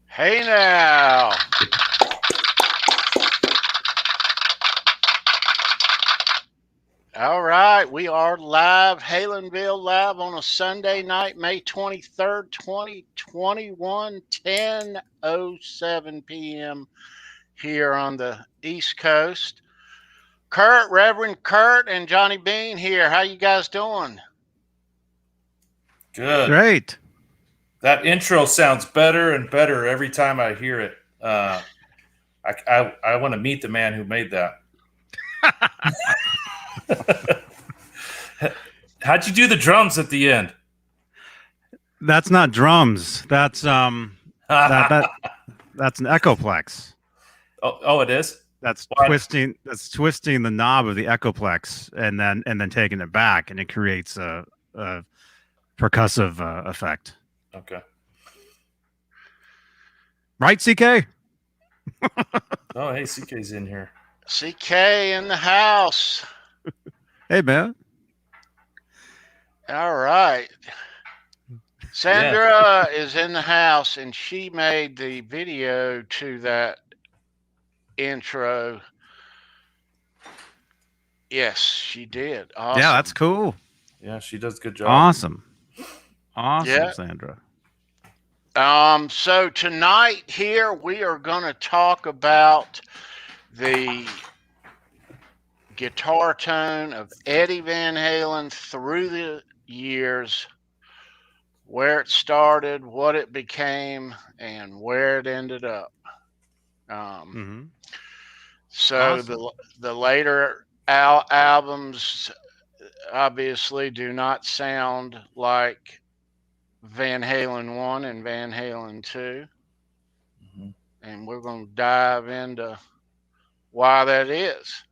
Hey now. All right, we are live, Halenville live on a Sunday night, May 23rd, 2021, 10:07 p.m. here on the East Coast. Kurt, Reverend Kurt, and Johnny Beane here. How you guys doing? Good. Great. That intro sounds better and better every time I hear it. I want to meet the man who made that. How'd you do the drums at the end? That's not drums. That's that's an Echoplex. Oh, it is. That's What? twisting. That's twisting the knob of the Echoplex and then taking it back, and it creates a percussive effect. Okay. Right, CK? Oh, hey, CK's in here. CK in the house. Hey, man. All right. Sandra is in the house, and she made the video to that intro. Yes, she did. Awesome. Yeah, that's cool. Yeah, she does a good job. Awesome, Yeah. Sandra. So tonight here we are going to talk about the guitar tone of Eddie Van Halen through the years, where it started, what it became, and where it ended up. So Awesome. the later albums obviously do not sound like Van Halen 1 and Van Halen 2. Mhm. And we're going to dive into why that is.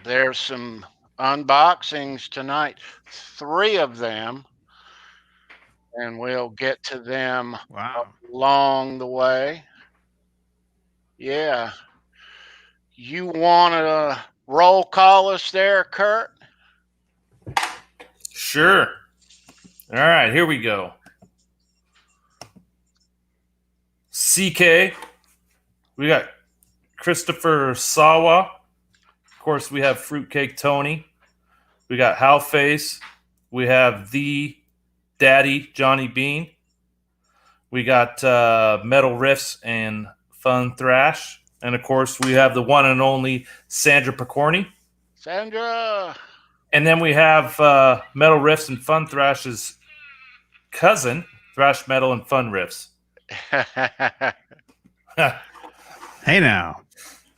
There's some unboxings tonight, 3 of them, and we'll get to them Wow. along the way. Yeah. You want to roll call us there, Kurt? Sure. All right, here we go. CK. We got Christopher Sawa. Of course, we have Fruitcake Tony. We got Halface. We have the Daddy Johnny Beane. We got Metal Riffs and Fun Thrash. And of course, we have the one and only Sandra Picorni. Sandra. And then we have Metal Riffs and Fun Thrash's cousin, Thrash Metal and Fun Riffs. Hey now.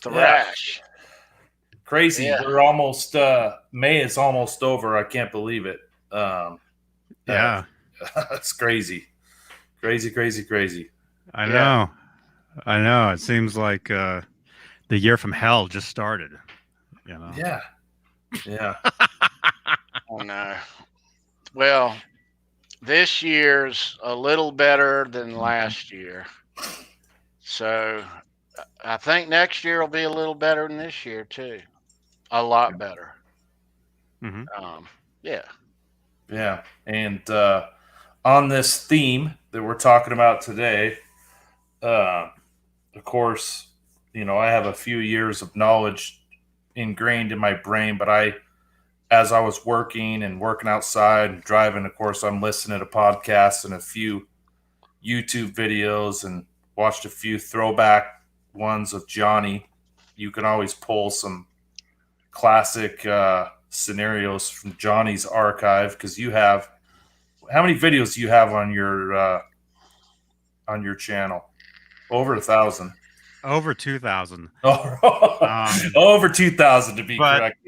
Thrash. Crazy. Yeah. We're almost May is almost over. I can't believe it. Yeah, It's crazy. Crazy. I know. It seems like the year from hell just started. You know. Yeah. Oh, no. Well, this year's a little better than last year. So I think next year will be a little better than this year, too. A lot better. Mhm. Yeah. And on this theme that we're talking about today, of course, I have a few years of knowledge ingrained in my brain, but as I was working outside and driving, of course, I'm listening to podcasts and a few YouTube videos and watched a few throwback ones of Johnny. You can always pull some classic scenarios from Johnny's archive, because you have, how many videos do you have on your channel? Over 1,000. Over 2,000. Over 2,000 to be but- correct.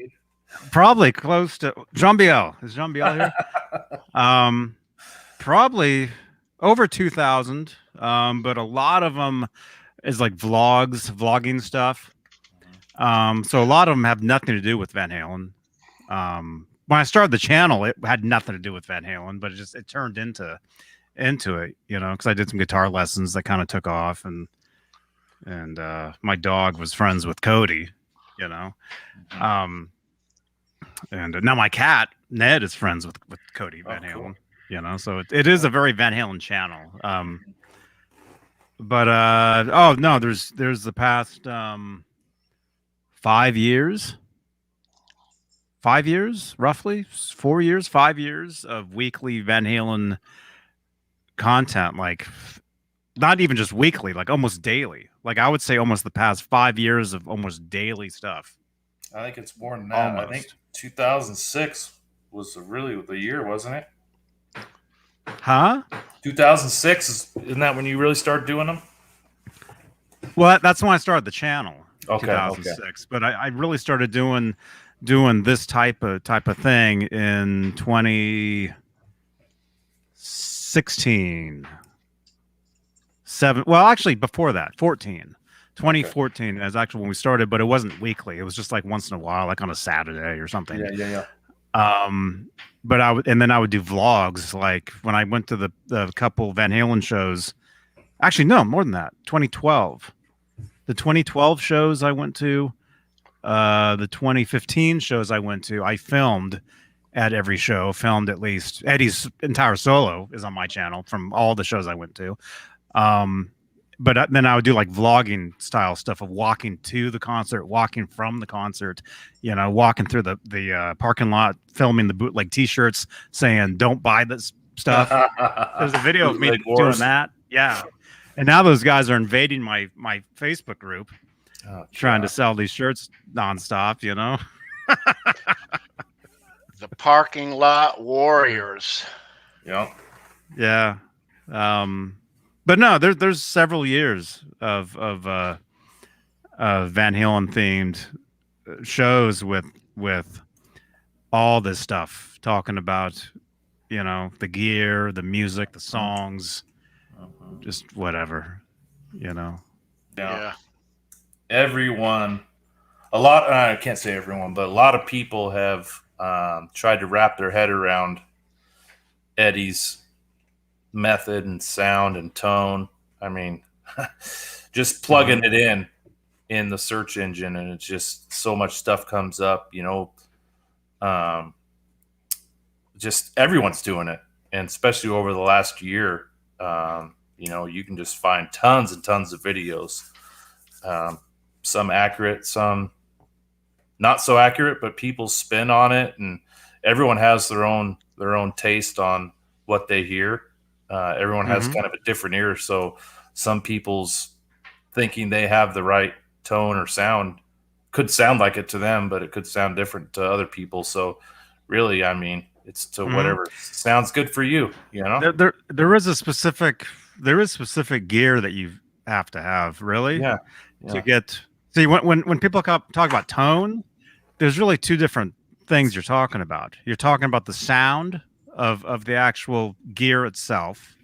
Probably close to Jean Biel. Is Jean Biel here? Probably over 2,000. But a lot of them is like vlogging stuff. So a lot of them have nothing to do with Van Halen. When I started the channel, it had nothing to do with Van Halen, but it turned into it, you know, because I did some guitar lessons that kind of took off, and my dog was friends with Cody, you know. And now my cat Ned is friends with Cody Van Halen, cool. You know, so it is a very Van Halen channel. But oh no, there's the past 5 years, roughly 4 years, 5 years of weekly Van Halen content, like not even just weekly, like almost daily. Like I would say almost the past 5 years of almost daily stuff. I think it's more than that. Almost. I think 2006 was really the year, wasn't it? Huh? 2006 isn't that when you really started doing them? Well, that's when I started the channel. Okay, 2006. Okay. But I really started doing this type of thing in 2016. Well, actually before that, 2014 is actually when we started, but it wasn't weekly. It was just like once in a while, like on a Saturday or something. Yeah. But I would do vlogs. Like when I went to the couple Van Halen shows, actually, no, more than that. 2012, the 2012 shows I went to, the 2015 shows I went to, I filmed at every show, filmed at least. Eddie's entire solo is on my channel from all the shows I went to. But then I would do like vlogging style stuff of walking to the concert, walking from the concert, you know, walking through the parking lot, filming the bootleg T-shirts, saying "Don't buy this stuff." There's a video of me doing that. Yeah, and now those guys are invading my Facebook group, trying to sell these shirts nonstop. You know, the parking lot warriors. Yeah. Yeah. But no, there's several years of Van Halen themed shows with all this stuff, talking about, you know, the gear, the music, the songs, just whatever, you know. Yeah. Everyone, I can't say everyone, but a lot of people have tried to wrap their head around Eddie's method and sound and tone. I mean, just plugging it in the search engine, and it's just so much stuff comes up, you know. Just everyone's doing it, and especially over the last year, you know, you can just find tons and tons of videos, some accurate, some not so accurate, but people's spin on it, and everyone has their own taste on what they hear. Everyone has kind of a different ear, so some people's thinking they have the right tone or sound could sound like it to them, but it could sound different to other people. So really, I mean, it's to whatever sounds good for you, you know. There is specific gear that you have to have, really. Yeah. To get, see, when people talk about tone, there's really two different things you're talking about. You're talking about the sound of the actual gear itself,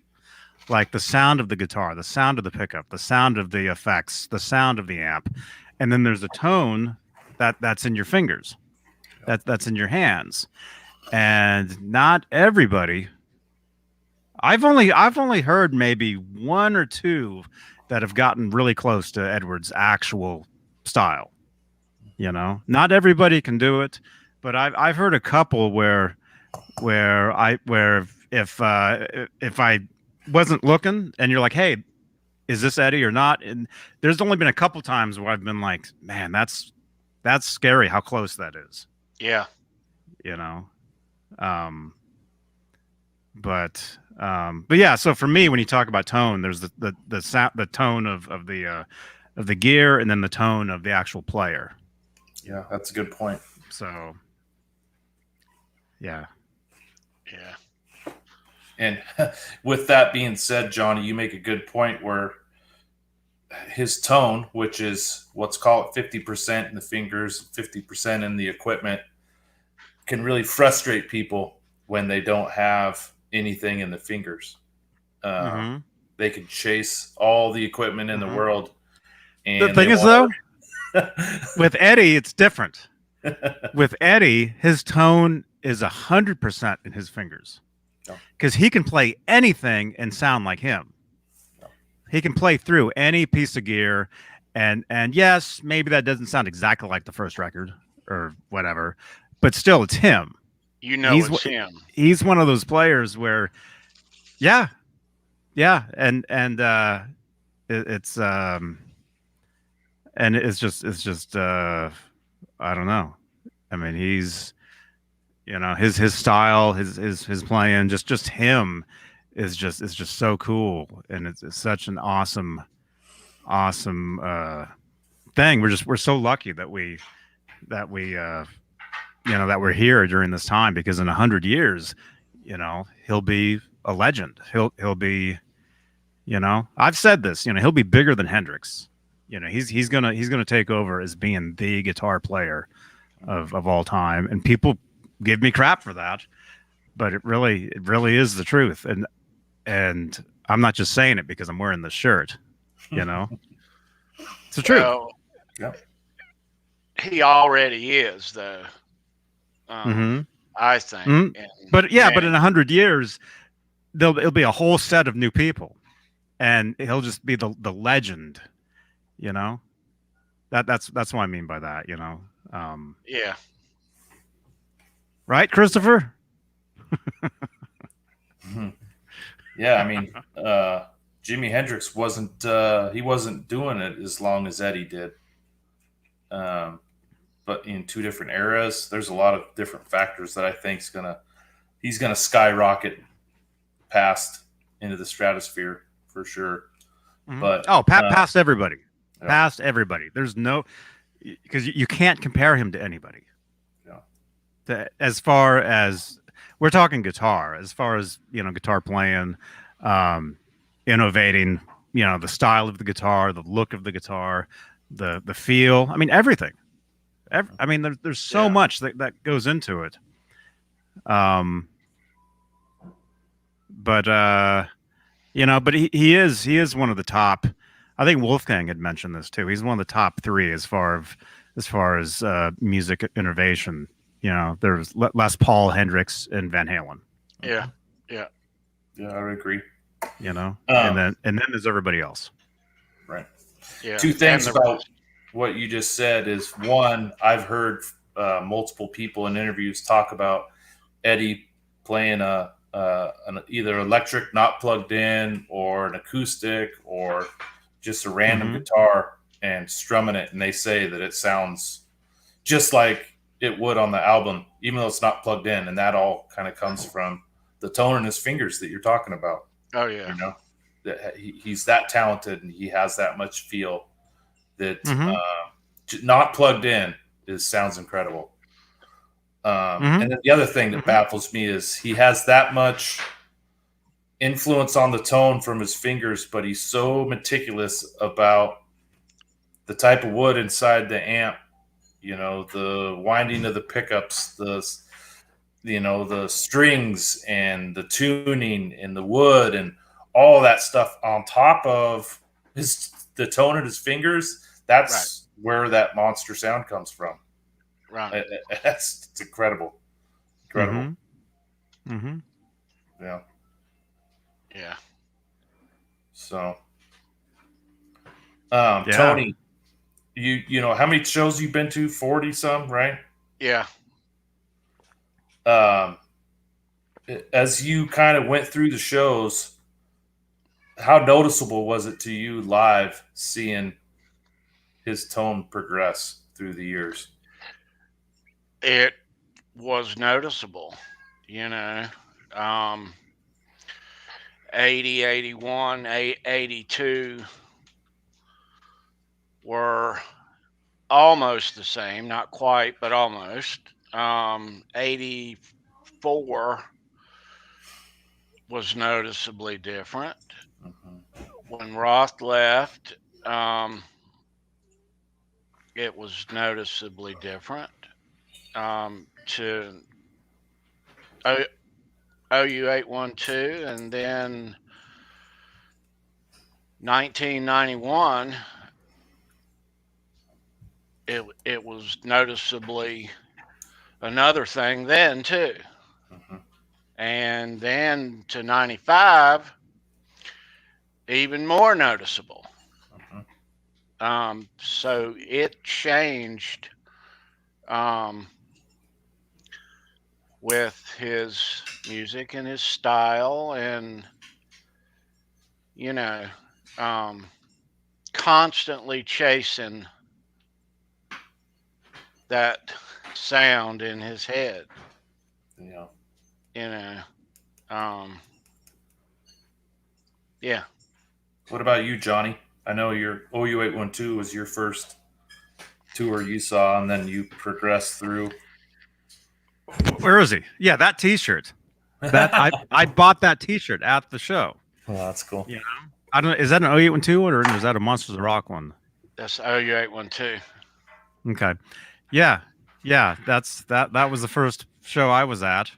like the sound of the guitar, the sound of the pickup, the sound of the effects, the sound of the amp, and then there's a tone that's in your fingers, that's in your hands. And not everybody, I've only heard maybe one or two that have gotten really close to Edward's actual style. You know, not everybody can do it, but I've heard a couple where if I wasn't looking and you're like, hey, is this Eddie or not? And there's only been a couple times where I've been like, man, that's scary how close that is. Yeah. You know? But yeah, so for me, when you talk about tone, there's the sound, the tone of the gear, and then the tone of the actual player. Yeah, that's a good point. So Yeah. Yeah. And with that being said, Johnny, you make a good point where his tone, which is let's call it 50% in the fingers, 50% in the equipment, can really frustrate people when they don't have anything in the fingers. Mm-hmm. They can chase all the equipment in the world, The and thing they is, though, won't. with Eddie, it's different. With Eddie, his tone is 100% in his fingers because he can play anything and sound like him. He can play through any piece of gear, and yes, maybe that doesn't sound exactly like the first record or whatever, but still, it's him. You know, it's him. He's one of those players where, yeah, and it's and it's just I don't know. I mean, he's, you know, his style, his playing, just him is just so cool, and it's such an awesome thing. We're so lucky that we you know, that we're here during this time, because in 100 years, you know, he'll be a legend. He'll be, you know, I've said this, you know, he'll be bigger than Hendrix. You know, he's gonna take over as being the guitar player of all time, and people give me crap for that, but it really is the truth, and I'm not just saying it because I'm wearing the shirt, you know. It's the truth. Well, he already is, though. I think. Mm-hmm. But yeah, but in 100 years, it'll be a whole set of new people, and he'll just be the legend, you know. That's what I mean by that, you know. Yeah. Right, Christopher? Yeah, I mean, Jimi Hendrix wasn't doing it as long as Eddie did. But in two different eras, there's a lot of different factors that I think he's gonna skyrocket past into the stratosphere for sure. Mm-hmm. But past everybody, past everybody. There's no, because you can't compare him to anybody. Yeah. As far as we're talking guitar, as far as, you know, guitar playing, innovating, you know, the style of the guitar, the look of the guitar, the feel. I mean, everything. I mean, there's so much that goes into it. But you know, but he is one of the top. I think Wolfgang had mentioned this too. He's one of the top 3 as far as music innovation. You know, there's Les Paul, Hendrix, and Van Halen. Yeah, I would agree. You know, and then there's everybody else. Right. Yeah. 2 things about what you just said is, one, I've heard multiple people in interviews talk about Eddie playing an either electric not plugged in, or an acoustic, or just a random guitar and strumming it, and they say that it sounds just like it would on the album, even though it's not plugged in, and that all kind of comes from the tone in his fingers that you're talking about. Oh yeah, you know, that he's that talented and he has that much feel that not plugged in sounds incredible. And then the other thing that baffles me is he has that much influence on the tone from his fingers, but he's so meticulous about the type of wood inside the amp, you know, the winding of the pickups, the strings and the tuning and the wood and all that stuff on top of the tone of his fingers. That's where that monster sound comes from. Right. It's incredible. Incredible. Yeah. Yeah. So, Tony, you know, how many shows you've been to? 40 some, right? Yeah. As you kind of went through the shows, how noticeable was it to you live seeing his tone progress through the years? It was noticeable, you know. 80, 81, 82 were almost the same, not quite, but almost. 84 4 was noticeably different. When Roth left, it was noticeably different. To OU812, and then 1991, it was noticeably another thing then too. And then to 95, even more noticeable. So it changed with his music and his style, and constantly chasing that sound in his head. Yeah. Yeah. What about you, Johnny? I know your OU812 was your first tour you saw, and then you progressed through. Where is he? Yeah, that T-shirt. That I bought that T-shirt at the show. Oh, that's cool. Yeah, I don't know. Is that an OU812 or is that a Monsters of Rock one? That's OU812. Okay. Yeah. That was the first show I was at.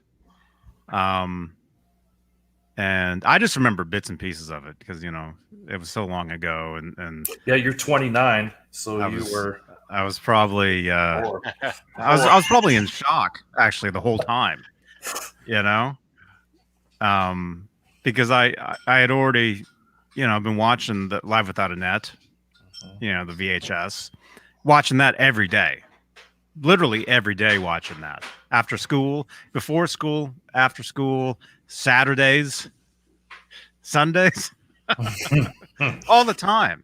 And I just remember bits and pieces of it because, it was so long ago. And yeah, you're 29, so I was probably I was probably in shock actually the whole time, because I had already, been watching the Live Without a Net, the VHS, watching that every day, literally every day, watching that after school, before school, after school, Saturdays, Sundays, all the time,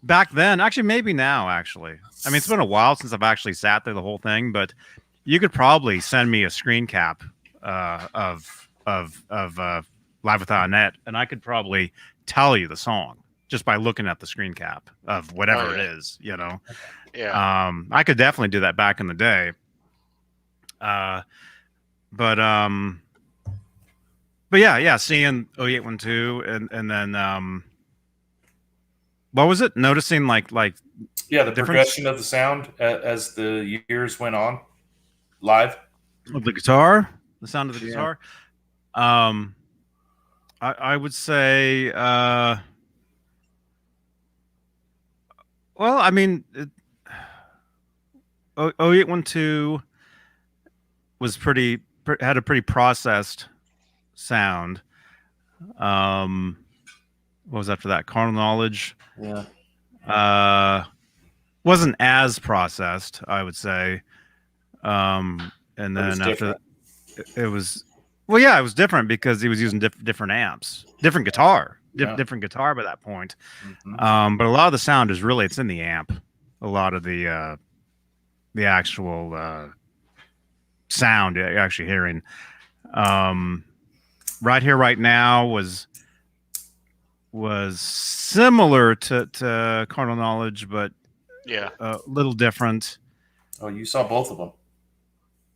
back then. Actually, maybe now, actually. I mean, it's been a while since I've actually sat through the whole thing, but you could probably send me a screen cap of Live Without a Net, and I could probably tell you the song just by looking at the screen cap of whatever it is, Yeah. I could definitely do that back in the day. But yeah, seeing OU812 and then what was it? Noticing like the progression of the sound as the years went on live. Of the guitar, the sound of the guitar. I would say well, I mean, OU812 was had a pretty processed sound. What was after that? Carnal Knowledge. Wasn't as processed, I would say. And then after that, it was it was different because he was using different amps, different guitar, different guitar by that point. But a lot of the sound is really, it's in the amp. A lot of the actual sound you're actually hearing. Right Here, Right Now was similar to Carnal Knowledge, but a little different. Oh, you saw both of them?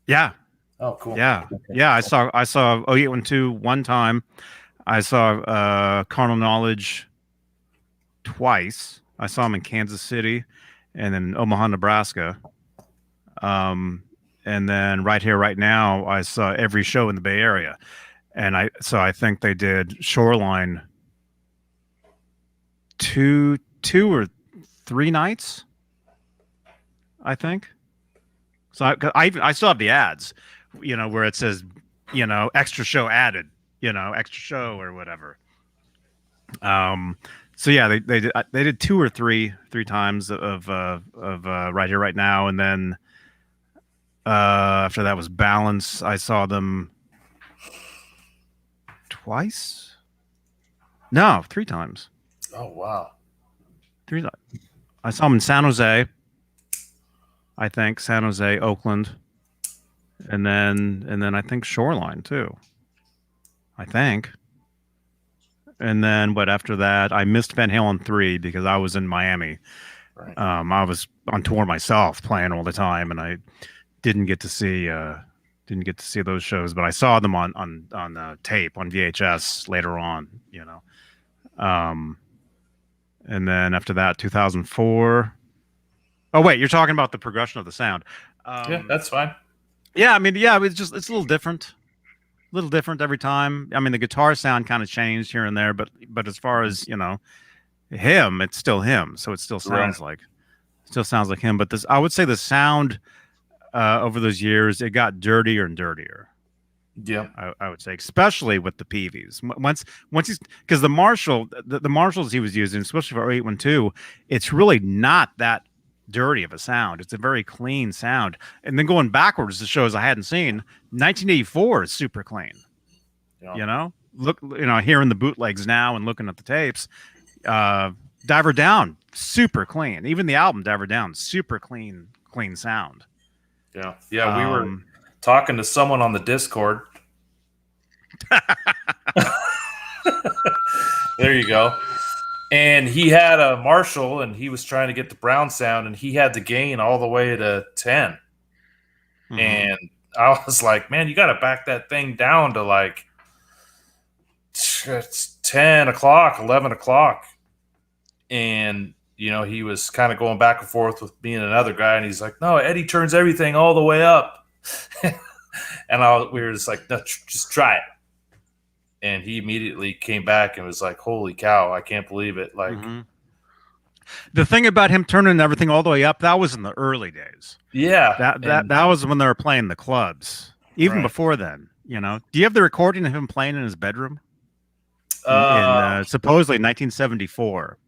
Yeah. Oh, cool. Yeah. Okay. Yeah, I saw OU812 one time. I saw Carnal Knowledge twice. I saw him in Kansas City and then Omaha, Nebraska. And then Right Here, Right Now, I saw every show in the Bay Area. And I think they did Shoreline two or three nights, I think. So I still have the ads, where it says, extra show added, extra show or whatever. So yeah, they did two or three times of Right Here, Right Now, and then after that was Balance. I saw them twice. No, three times. Oh wow, three times. I saw them in San Jose. I think San Jose, Oakland, and then I think Shoreline too. I think. And then, but after that, I missed Van Halen 3 because I was in Miami. Right. I was on tour myself, playing all the time, and I didn't get to see Didn't get to see those shows, but I saw them on tape on VHS later on. And then after that, 2004. Oh wait, you're talking about the progression of the sound. Yeah, that's fine. Yeah, I mean, yeah, it's a little different. A little different every time. I mean, the guitar sound kind of changed here and there, but as far as him, it's still him. So it still sounds like him. But I would say the sound over those years, it got dirtier and dirtier. Yeah, I would say, especially with the Peavies. Once he's because the Marshalls he was using, especially for 0812, it's really not that dirty of a sound. It's a very clean sound. And then going backwards to shows I hadn't seen, 1984 is super clean. Yeah. Look, hearing the bootlegs now and looking at the tapes, Diver Down, super clean. Even the album Diver Down, super clean sound. Yeah. Yeah, we were talking to someone on the Discord. There you go. And he had a Marshall, and he was trying to get the Brown sound, and he had the gain all the way to 10. Mm-hmm. And I was like, man, you got to back that thing down to like it's 10 o'clock, 11 o'clock. And, he was kind of going back and forth with me and another guy, and he's like, no, Eddie turns everything all the way up. And we were just like, no, just try it. And he immediately came back and was like, holy cow, I can't believe it. Like, the thing about him turning everything all the way up, that was in the early days. Yeah. That was when they were playing the clubs. Even before then, do you have the recording of him playing in his bedroom? In supposedly 1974.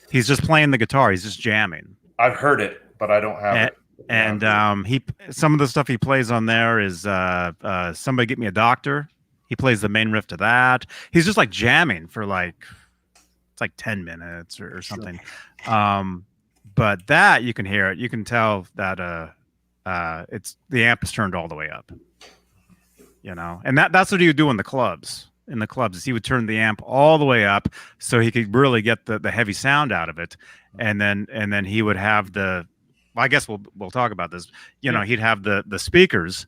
He's just playing the guitar. He's just jamming. I've heard it, but I don't have it. And some of the stuff he plays on there is Somebody Get Me a Doctor. He plays the main riff to that. He's just like jamming for it's like 10 minutes or something. But that you can hear it. You can tell that it's the amp is turned all the way up. And that's what he would do in the clubs. In the clubs, is he would turn the amp all the way up so he could really get the heavy sound out of it. And then he would have I guess we'll talk about this. He'd have the speakers.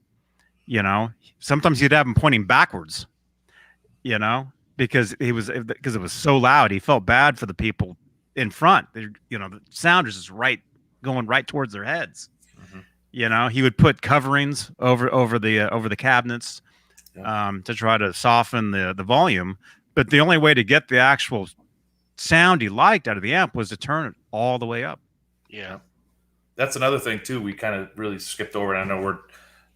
Sometimes he'd have them pointing backwards. Because it was so loud, he felt bad for the people in front. The sound is just going right towards their heads. Mm-hmm. He would put coverings over the cabinets to try to soften the volume. But the only way to get the actual sound he liked out of the amp was to turn it all the way up. Yeah. That's another thing too. We kind of really skipped over, and I know we're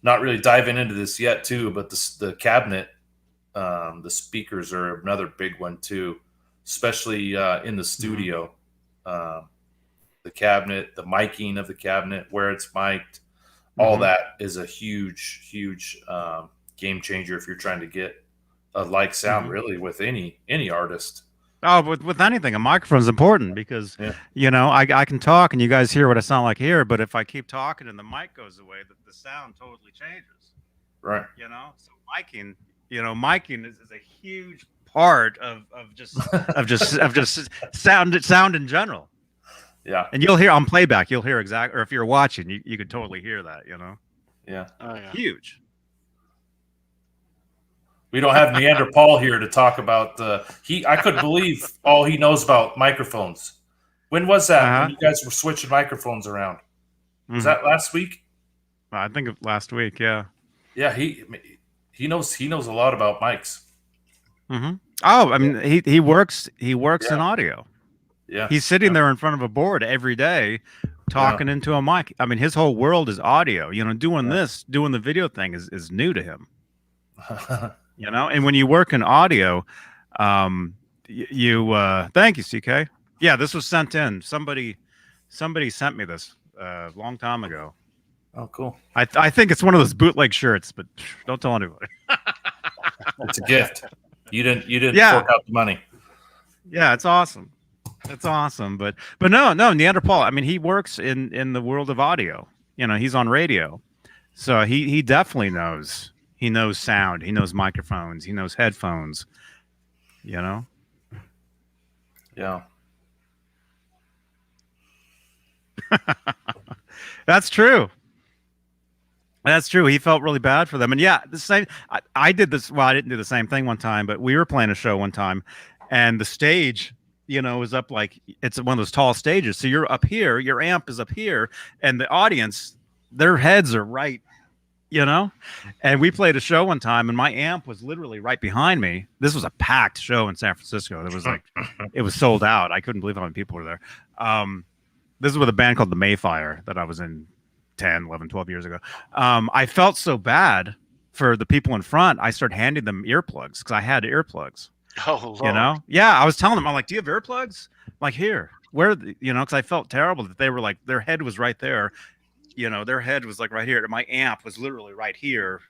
not really diving into this yet too, but the cabinet, the speakers are another big one too, especially in the studio. Mm-hmm. The cabinet, the miking of the cabinet, where it's mic'd, all that is a huge game changer if you're trying to get a sound really with any artist. Oh, with anything, a microphone is important because, I can talk and you guys hear what I sound like here, but if I keep talking and the mic goes away, the sound totally changes. Right. So miking is a huge part of just sound in general. Yeah. And you'll hear on playback, or if you're watching, you could totally hear that, Yeah. Oh, yeah. Huge. We don't have Neanderthal here to talk about I couldn't believe all he knows about microphones. When was that? When you guys were switching microphones around? Was that last week? I think of last week, yeah. Yeah, he knows a lot about mics. Mm-hmm. Oh, I mean, he works in audio. Yeah. He's sitting there in front of a board every day talking into a mic. I mean, his whole world is audio. Doing the video thing is new to him. And when you work in audio, thank you, CK. Yeah, this was sent in. Somebody sent me this a long time ago. Oh, cool. I think it's one of those bootleg shirts, but don't tell anybody. It's a gift. You didn't fork out the money. Yeah, it's awesome. It's awesome. But no, Neanderthal. I mean, he works in the world of audio. He's on radio, so he definitely knows. He knows sound. He knows microphones. He knows headphones. Yeah. That's true. That's true. He felt really bad for them. And yeah, the same. I did this. Well, I didn't do the same thing one time, but we were playing a show one time, and the stage, was up like it's one of those tall stages. So you're up here, your amp is up here, and the audience, their heads are right, And we played a show one time, and my amp was literally right behind me. This was a packed show in San Francisco. It was like, it was sold out. I couldn't believe how many people were there. This is with a band called the Mayfire that I was in 10, 11, 12 years ago. I felt so bad for the people in front. I started handing them earplugs because I had earplugs. Oh, Lord. Yeah, I was telling them, I'm like, do you have earplugs? I'm like, here, where, because I felt terrible that they were like, their head was right there. Their head was like right here. My amp was literally right here,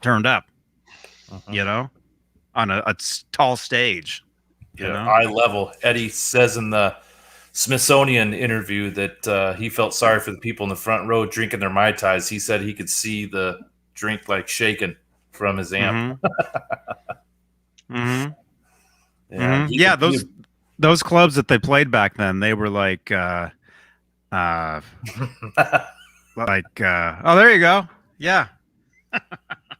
turned up, on a tall stage. Eye level. Eddie says in the Smithsonian interview that he felt sorry for the people in the front row drinking their Mai Tais. He said he could see the drink like shaking from his amp. Yeah, those clubs that they played back then, they were like oh, there you go. Yeah.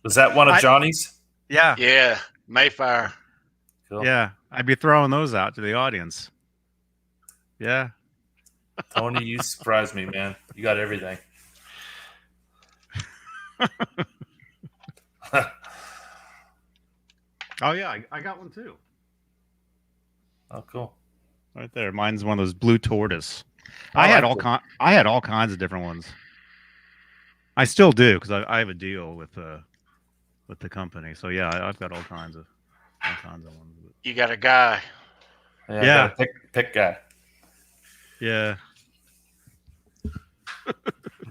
Was that one of Johnny's? Yeah. Yeah, Mayfire. Cool. Yeah, I'd be throwing those out to the audience. Yeah. Tony, you surprised me, man. You got everything. Oh yeah, I got one too. Oh, cool. Right there. Mine's one of those blue tortoise. Oh, I had all kinds of different ones. I still do because I have a deal with the company. So yeah, I've got all kinds of ones. You got a guy. Yeah. Pick guy. Yeah.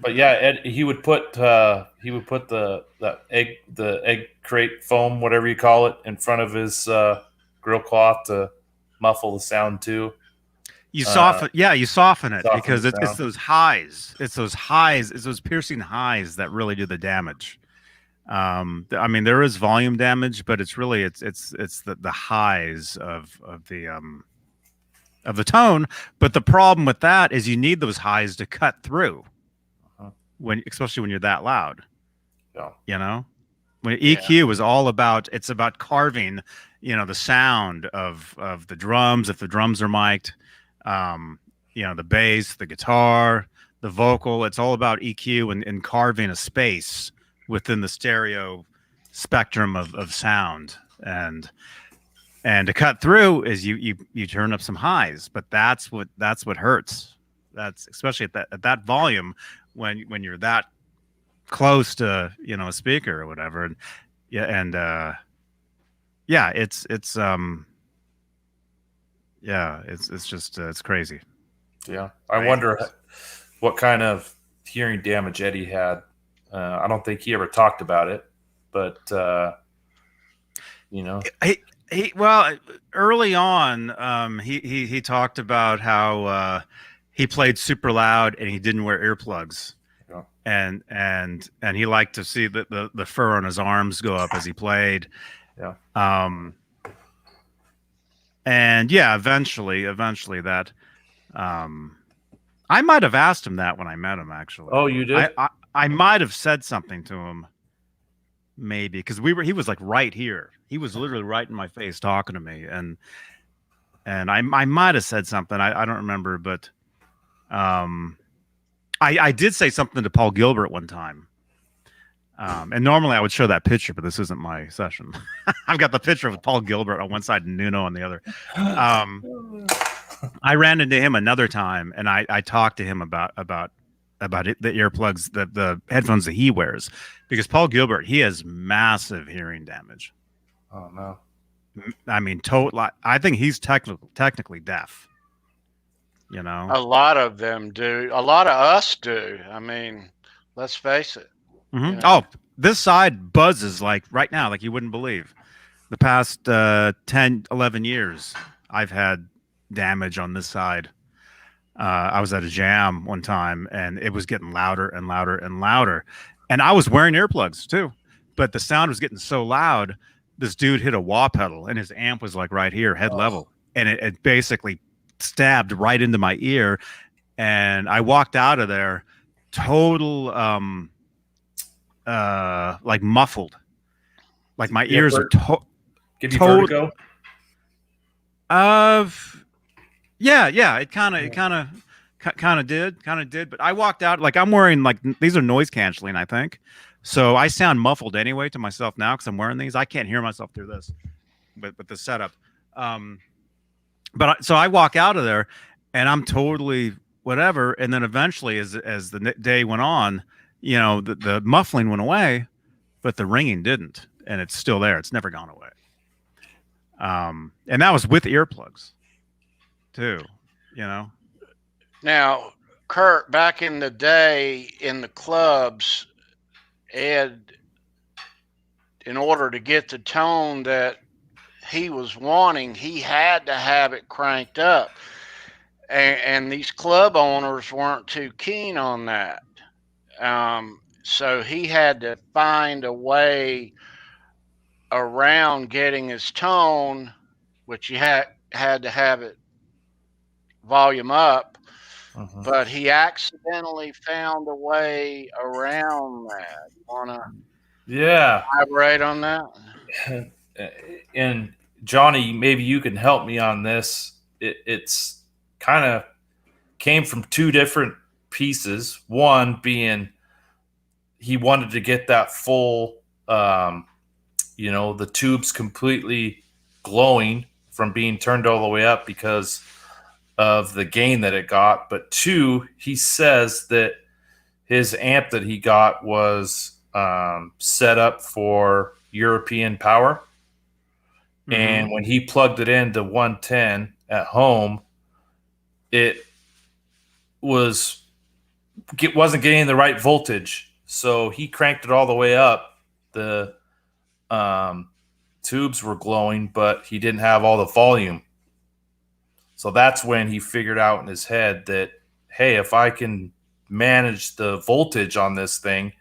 But yeah, Ed, he would put the egg crate foam, whatever you call it, in front of his grill cloth to muffle the sound too. You soften it because it's those highs. It's those piercing highs that really do the damage. I mean, there is volume damage, but it's really it's the highs of the tone. But the problem with that is you need those highs to cut through especially when you're that loud. Yeah. When EQ is all about, it's about carving, the sound of the drums, if the drums are mic'd, the bass, the guitar, the vocal. It's all about EQ and carving a space within the stereo spectrum of sound. And to cut through is you turn up some highs, but that's what hurts. That's especially at that volume when you're that close to a speaker or whatever. And it's just it's crazy. Yeah, I wonder what kind of hearing damage Eddie had. I don't think he ever talked about it, but well, early on, he talked about how he played super loud and he didn't wear earplugs. Yeah. And he liked to see the fur on his arms go up as he played. Yeah. And yeah, eventually that I might have asked him that when I met him, actually. Oh, you did? I might have said something to him, maybe, because he was like right here. He was literally right in my face talking to me, and I might have said something. I don't remember, but I did say something to Paul Gilbert one time. And normally I would show that picture, but this isn't my session. I've got the picture of Paul Gilbert on one side and Nuno on the other. I ran into him another time, and I talked to him about it, the earplugs, the headphones that he wears, because Paul Gilbert, he has massive hearing damage. Oh no! I mean, I think he's technically deaf. A lot of them do. A lot of us do. I mean, let's face it. Mm-hmm. Oh, this side buzzes like right now, like you wouldn't believe. The past 10, 11 years, I've had damage on this side. I was at a jam one time, and it was getting louder and louder and louder. And I was wearing earplugs too, but the sound was getting so loud. This dude hit a wah pedal, and his amp was like right here, head level, and it basically stabbed right into my ear. And I walked out of there total like muffled. Like my Yeah, ears are give you vertigo. Yeah. It kind of did. But I walked out like I'm wearing like these are noise canceling, I think. So I sound muffled anyway to myself now because I'm wearing these. I can't hear myself through this with the setup. So I walk out of there and I'm totally whatever. And then eventually, as the day went on, the muffling went away, but the ringing didn't, and it's still there. It's never gone away. And that was with earplugs, too. Now, Kurt, back in the day in the clubs, Ed, in order to get the tone that he was wanting, he had to have it cranked up. And these club owners weren't too keen on that. So he had to find a way around getting his tone, which you had to have it volume up, but he accidentally found a way around that. You want to elaborate on that? And Johnny, maybe you can help me on this. It's kind of came from two different pieces. One being he wanted to get that full, the tubes completely glowing from being turned all the way up because of the gain that it got. But two, he says that his amp that he got was set up for European power. Mm-hmm. And when he plugged it into 110 at home, it wasn't getting the right voltage. So he cranked it all the way up. The tubes were glowing, but he didn't have all the volume. So that's when he figured out in his head that, hey, if I can manage the voltage on this thing,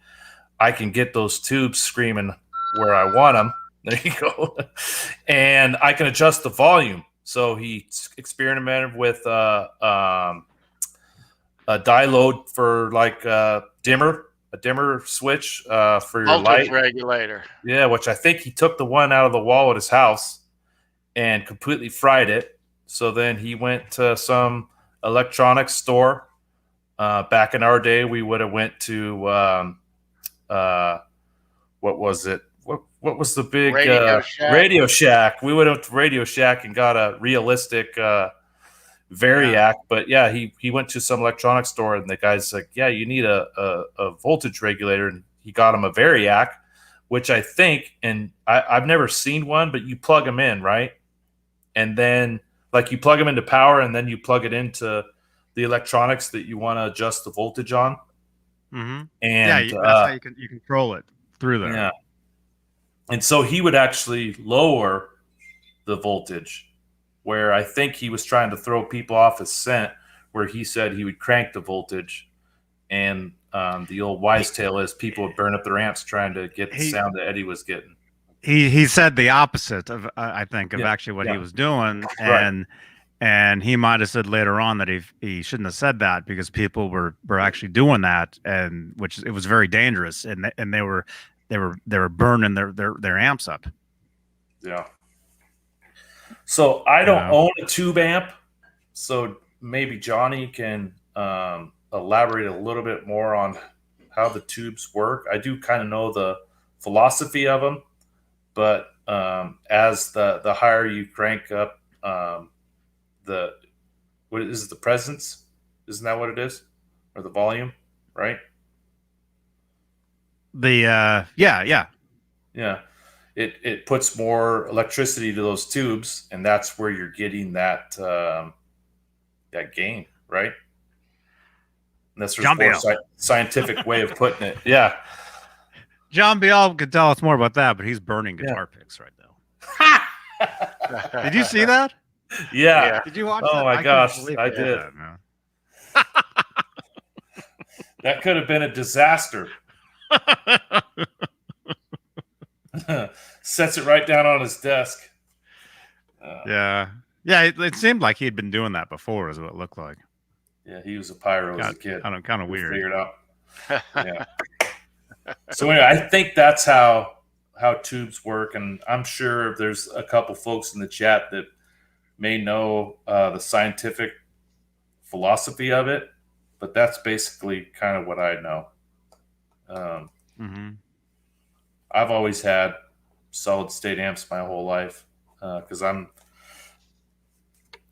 I can get those tubes screaming where I want them. There you go. And I can adjust the volume. So he experimented with a diode for like a dimmer switch for your voltage light regulator. Yeah, which I think he took the one out of the wall at his house and completely fried it. So then he went to some electronics store. Back in our day, we would have went to what was it? What was the big Radio Shack? We went up to Radio Shack and got a realistic Variac. Yeah. But yeah, he went to some electronics store and the guy's like, yeah, you need a voltage regulator, and he got him a Variac, which I think, and I've never seen one, but you plug them in, right? And then like you plug them into power, and then you plug it into the electronics that you want to adjust the voltage on. Mm-hmm. And that's how you control it through there. Yeah. And so he would actually lower the voltage, where I think he was trying to throw people off his scent, where he said he would crank the voltage. And the old wise tale is people would burn up their amps trying to get the sound that Eddie was getting. He said the opposite of, I think, of actually what he was doing. And he might have said later on that he shouldn't have said that because people were actually doing that, and which it was very dangerous, and they were burning their amps up. Yeah. So I don't own a tube amp, so maybe Johnny can elaborate a little bit more on how the tubes work. I do kind of know the philosophy of them, but as the higher you crank up what is the presence? Isn't that what it is? Or the volume, right? Yeah. It puts more electricity to those tubes, and that's where you're getting that gain, right? And that's a more scientific way of putting it. Yeah. John Biel could tell us more about that, but he's burning guitar picks right now. Did you see that? Yeah. Did you watch that? Oh my gosh, I did. That could have been a disaster. Sets it right down on his desk. It seemed like he'd been doing that before, is what it looked like. Yeah, he was a pyro as a kid. Kind of weird. Figured out. Yeah. So anyway, I think that's how tubes work, and I'm sure there's a couple folks in the chat that may know the scientific philosophy of it, but that's basically kind of what I know. I've always had solid state amps my whole life because I'm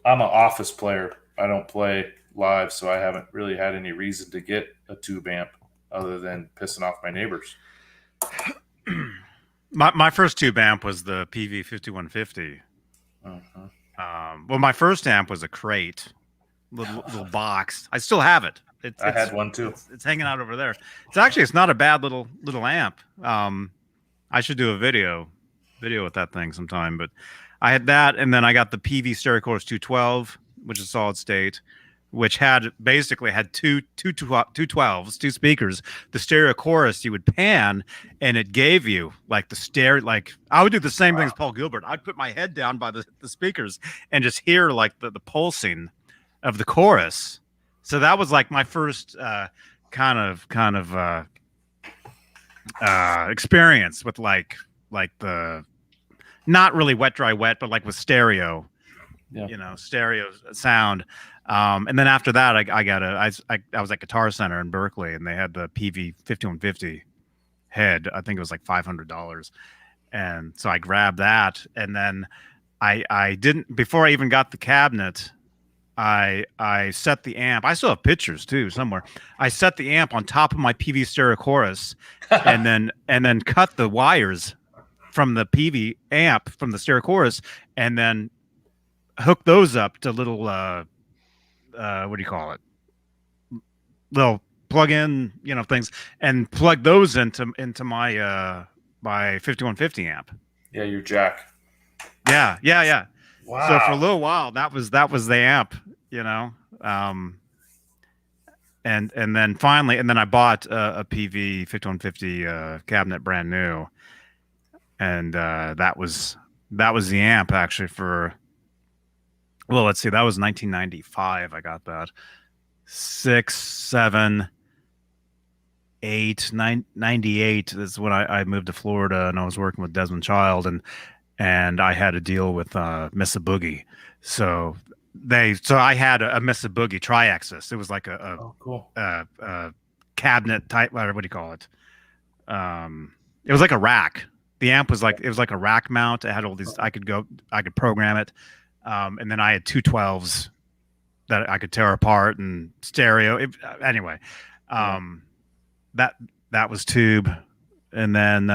an office player. I don't play live, so I haven't really had any reason to get a tube amp other than pissing off my neighbors. My first tube amp was the PV 5150. Well, my first amp was a crate, little box. I still have it. I had one too. It's hanging out over there. It's not a bad little amp. I should do a video with that thing sometime. But I had that, and then I got the PV Stereo Chorus 212, which is solid state, which basically had two 212s, two speakers. The stereo chorus you would pan, and it gave you like the stereo. Like I would do the same thing as Paul Gilbert. I'd put my head down by the speakers and just hear like the pulsing of the chorus. So that was like my first kind of experience with like the not really wet dry wet, but like with stereo, stereo sound. And then after that, I was at Guitar Center in Berkeley, and they had the PV 5150 head. I think it was like $500, and so I grabbed that. And then I didn't, before I even got the cabinet, I set the amp. I still have pictures too somewhere. I set the amp on top of my PV Stereo Chorus, and then cut the wires from the PV amp from the Stereo Chorus, and then hook those up to little what do you call it? Little plug-in, things, and plug those into my my 5150 amp. Yeah, your jack. Yeah. Wow. So for a little while, that was the amp, and then finally, I bought a PV 5150 cabinet, brand new, and that was the amp actually for. Well, let's see. That was 1995. I got that. 6, 7, 8, 9, 98 is when I moved to Florida, and I was working with Desmond Child, and I had to deal with Miss a Boogie. So I had a Miss a Boogie tri-axis. It was like a cool cabinet type. What do you call it? It was like a rack. The amp was like a rack mount. It had all these. I could program it. And then I had 212s that I could tear apart and stereo. Anyway, that was tube. And then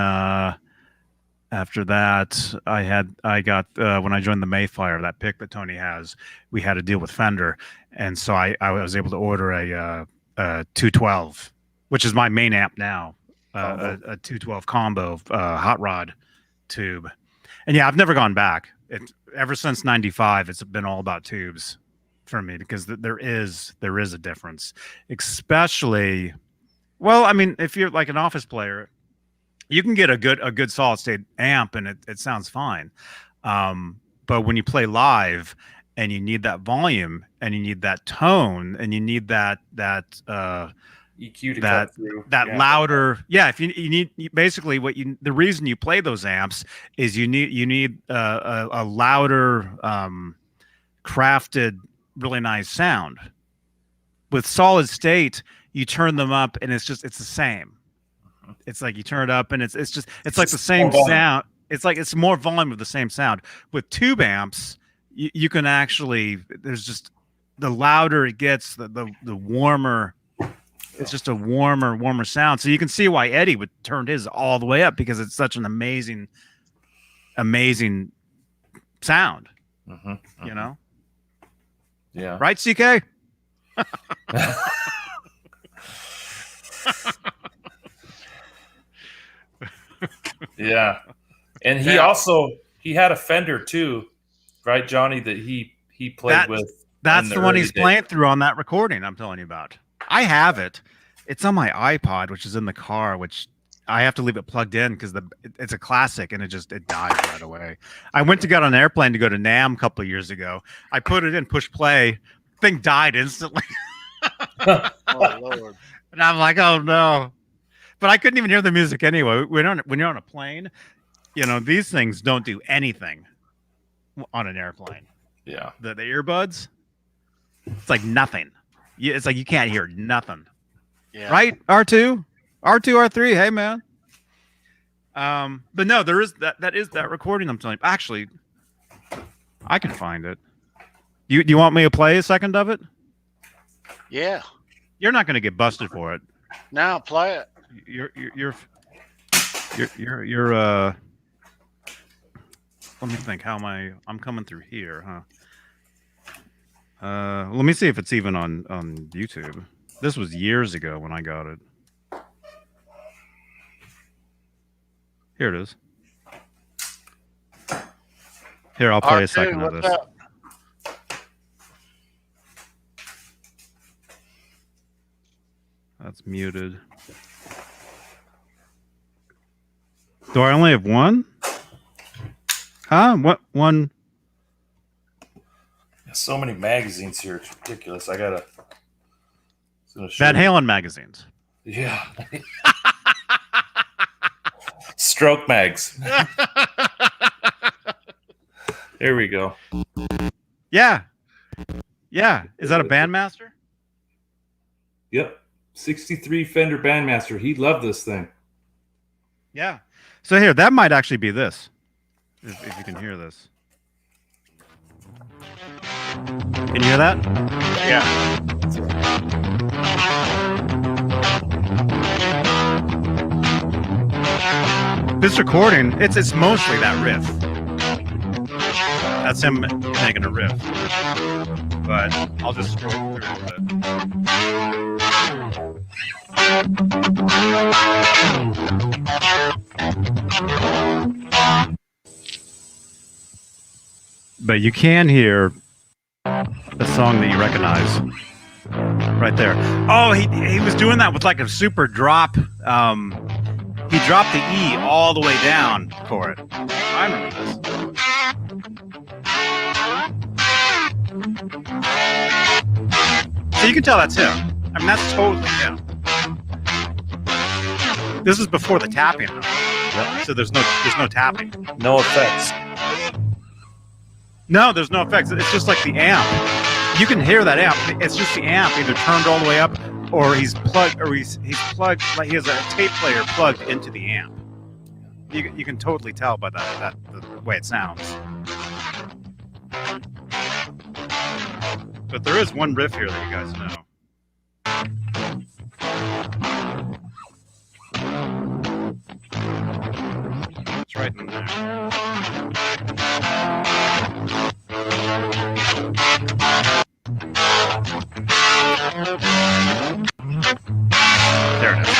after that, I got when I joined the Mayfire, that pick that Tony has, we had to deal with Fender, and so I was able to order a 212, which is my main amp now, a 212 combo hot rod tube. And yeah, I've never gone back. Ever since 95, it's been all about tubes for me, because there is a difference, especially, well, I mean, if you're like an office player, you can get a good solid state amp and it sounds fine. But when you play live and you need that volume and you need that tone and you need that EQ to cut through. Louder. Yeah. If you need basically the reason you play those amps is you need a louder, crafted, really nice sound. With solid state, you turn them up and it's the same. It's like you turn it up and it's like the same sound. It's like it's more volume of the same sound. With tube amps, you can actually, there's just, the louder it gets, the warmer. It's just a warmer sound. So you can see why Eddie would turn his all the way up, because it's such an amazing sound. Yeah. Right, CK? Yeah. And he had a Fender too, right, Johnny, that he played with. That's the one he's playing through on that recording I'm telling you about. I have it. It's on my iPod, which is in the car, which I have to leave it plugged in because it's a classic and it died right away. I went to get on an airplane to go to NAMM a couple of years ago. I put it in, push play, thing died instantly. Oh Lord! And I'm like, oh no. But I couldn't even hear the music anyway. When you're on a plane, these things don't do anything on an airplane. Yeah. The earbuds, it's like nothing. It's like you can't hear nothing. Yeah. Right? R2, R3. Hey, man. But no, there is that is that recording. I'm telling you. Actually, I can find it. Do you want me to play a second of it? Yeah. You're not going to get busted for it. Now play it. You're let me think. How am I'm coming through here, huh? Let me see if it's even on YouTube. This was years ago when I got it. Here it is. Here, I'll play R2, a second of what's this. up? That's muted. Do I only have one? Huh? What one? So many magazines here. It's ridiculous. I gotta. Van Halen magazines. Yeah. Stroke mags. There we go. Yeah. Yeah. Is that a Bandmaster? Yep. 63 Fender Bandmaster. He loved this thing. Yeah. So here, that might actually be this. If you can hear this. Can you hear that? Yeah. This recording, it's mostly that riff. That's him making a riff. But I'll just scroll through it. But you can hear the song that you recognize right there. Oh, he was doing that with like a super drop. He dropped the E all the way down for it. I remember this. So you can tell that's him. I mean, that's totally him. This is before the tapping. Yep. So there's no tapping. No effects. No, there's no effects. It's just like the amp. You can hear that amp. It's just the amp either turned all the way up, or he's plugged, like he has a tape player plugged into the amp. You can totally tell by that the way it sounds. But there is one riff here that you guys know. It's right in there. There it is.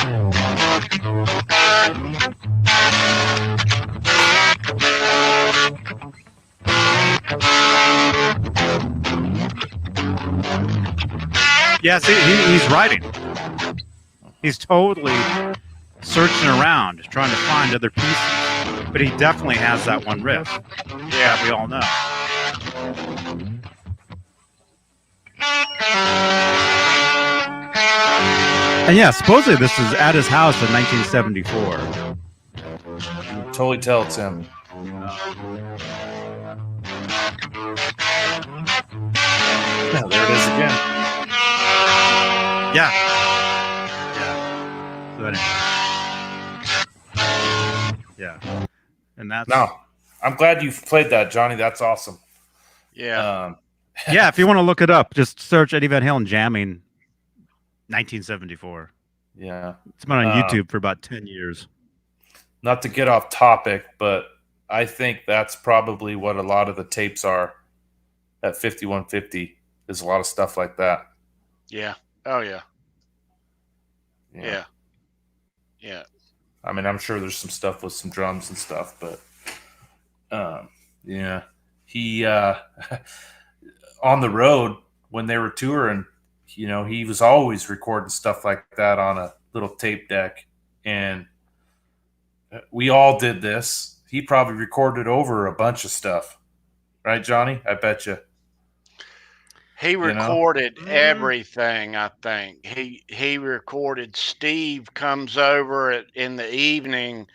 Yeah, see, he's writing. He's totally searching around, trying to find other pieces. But he definitely has that one riff. Yeah, we all know. And yeah, supposedly this is at his house in 1974. You can totally tell it's him. Yeah, there it is again. Yeah. So anyway. Yeah. And that's... No, I'm glad you played that, Johnny. That's awesome. Yeah. Yeah, if you want to look it up, just search Eddie Van Halen jamming 1974. Yeah. It's been on YouTube for about 10 years. Not to get off topic, but I think that's probably what a lot of the tapes are at 5150. There's a lot of stuff like that. Yeah. Oh, yeah. Yeah. Yeah. I mean, I'm sure there's some stuff with some drums and stuff, but yeah. He on the road when they were touring, he was always recording stuff like that on a little tape deck, and we all did this. He probably recorded over a bunch of stuff, right, Johnny? I bet you. He know? recorded everything, I think. He recorded Steve comes over in the evening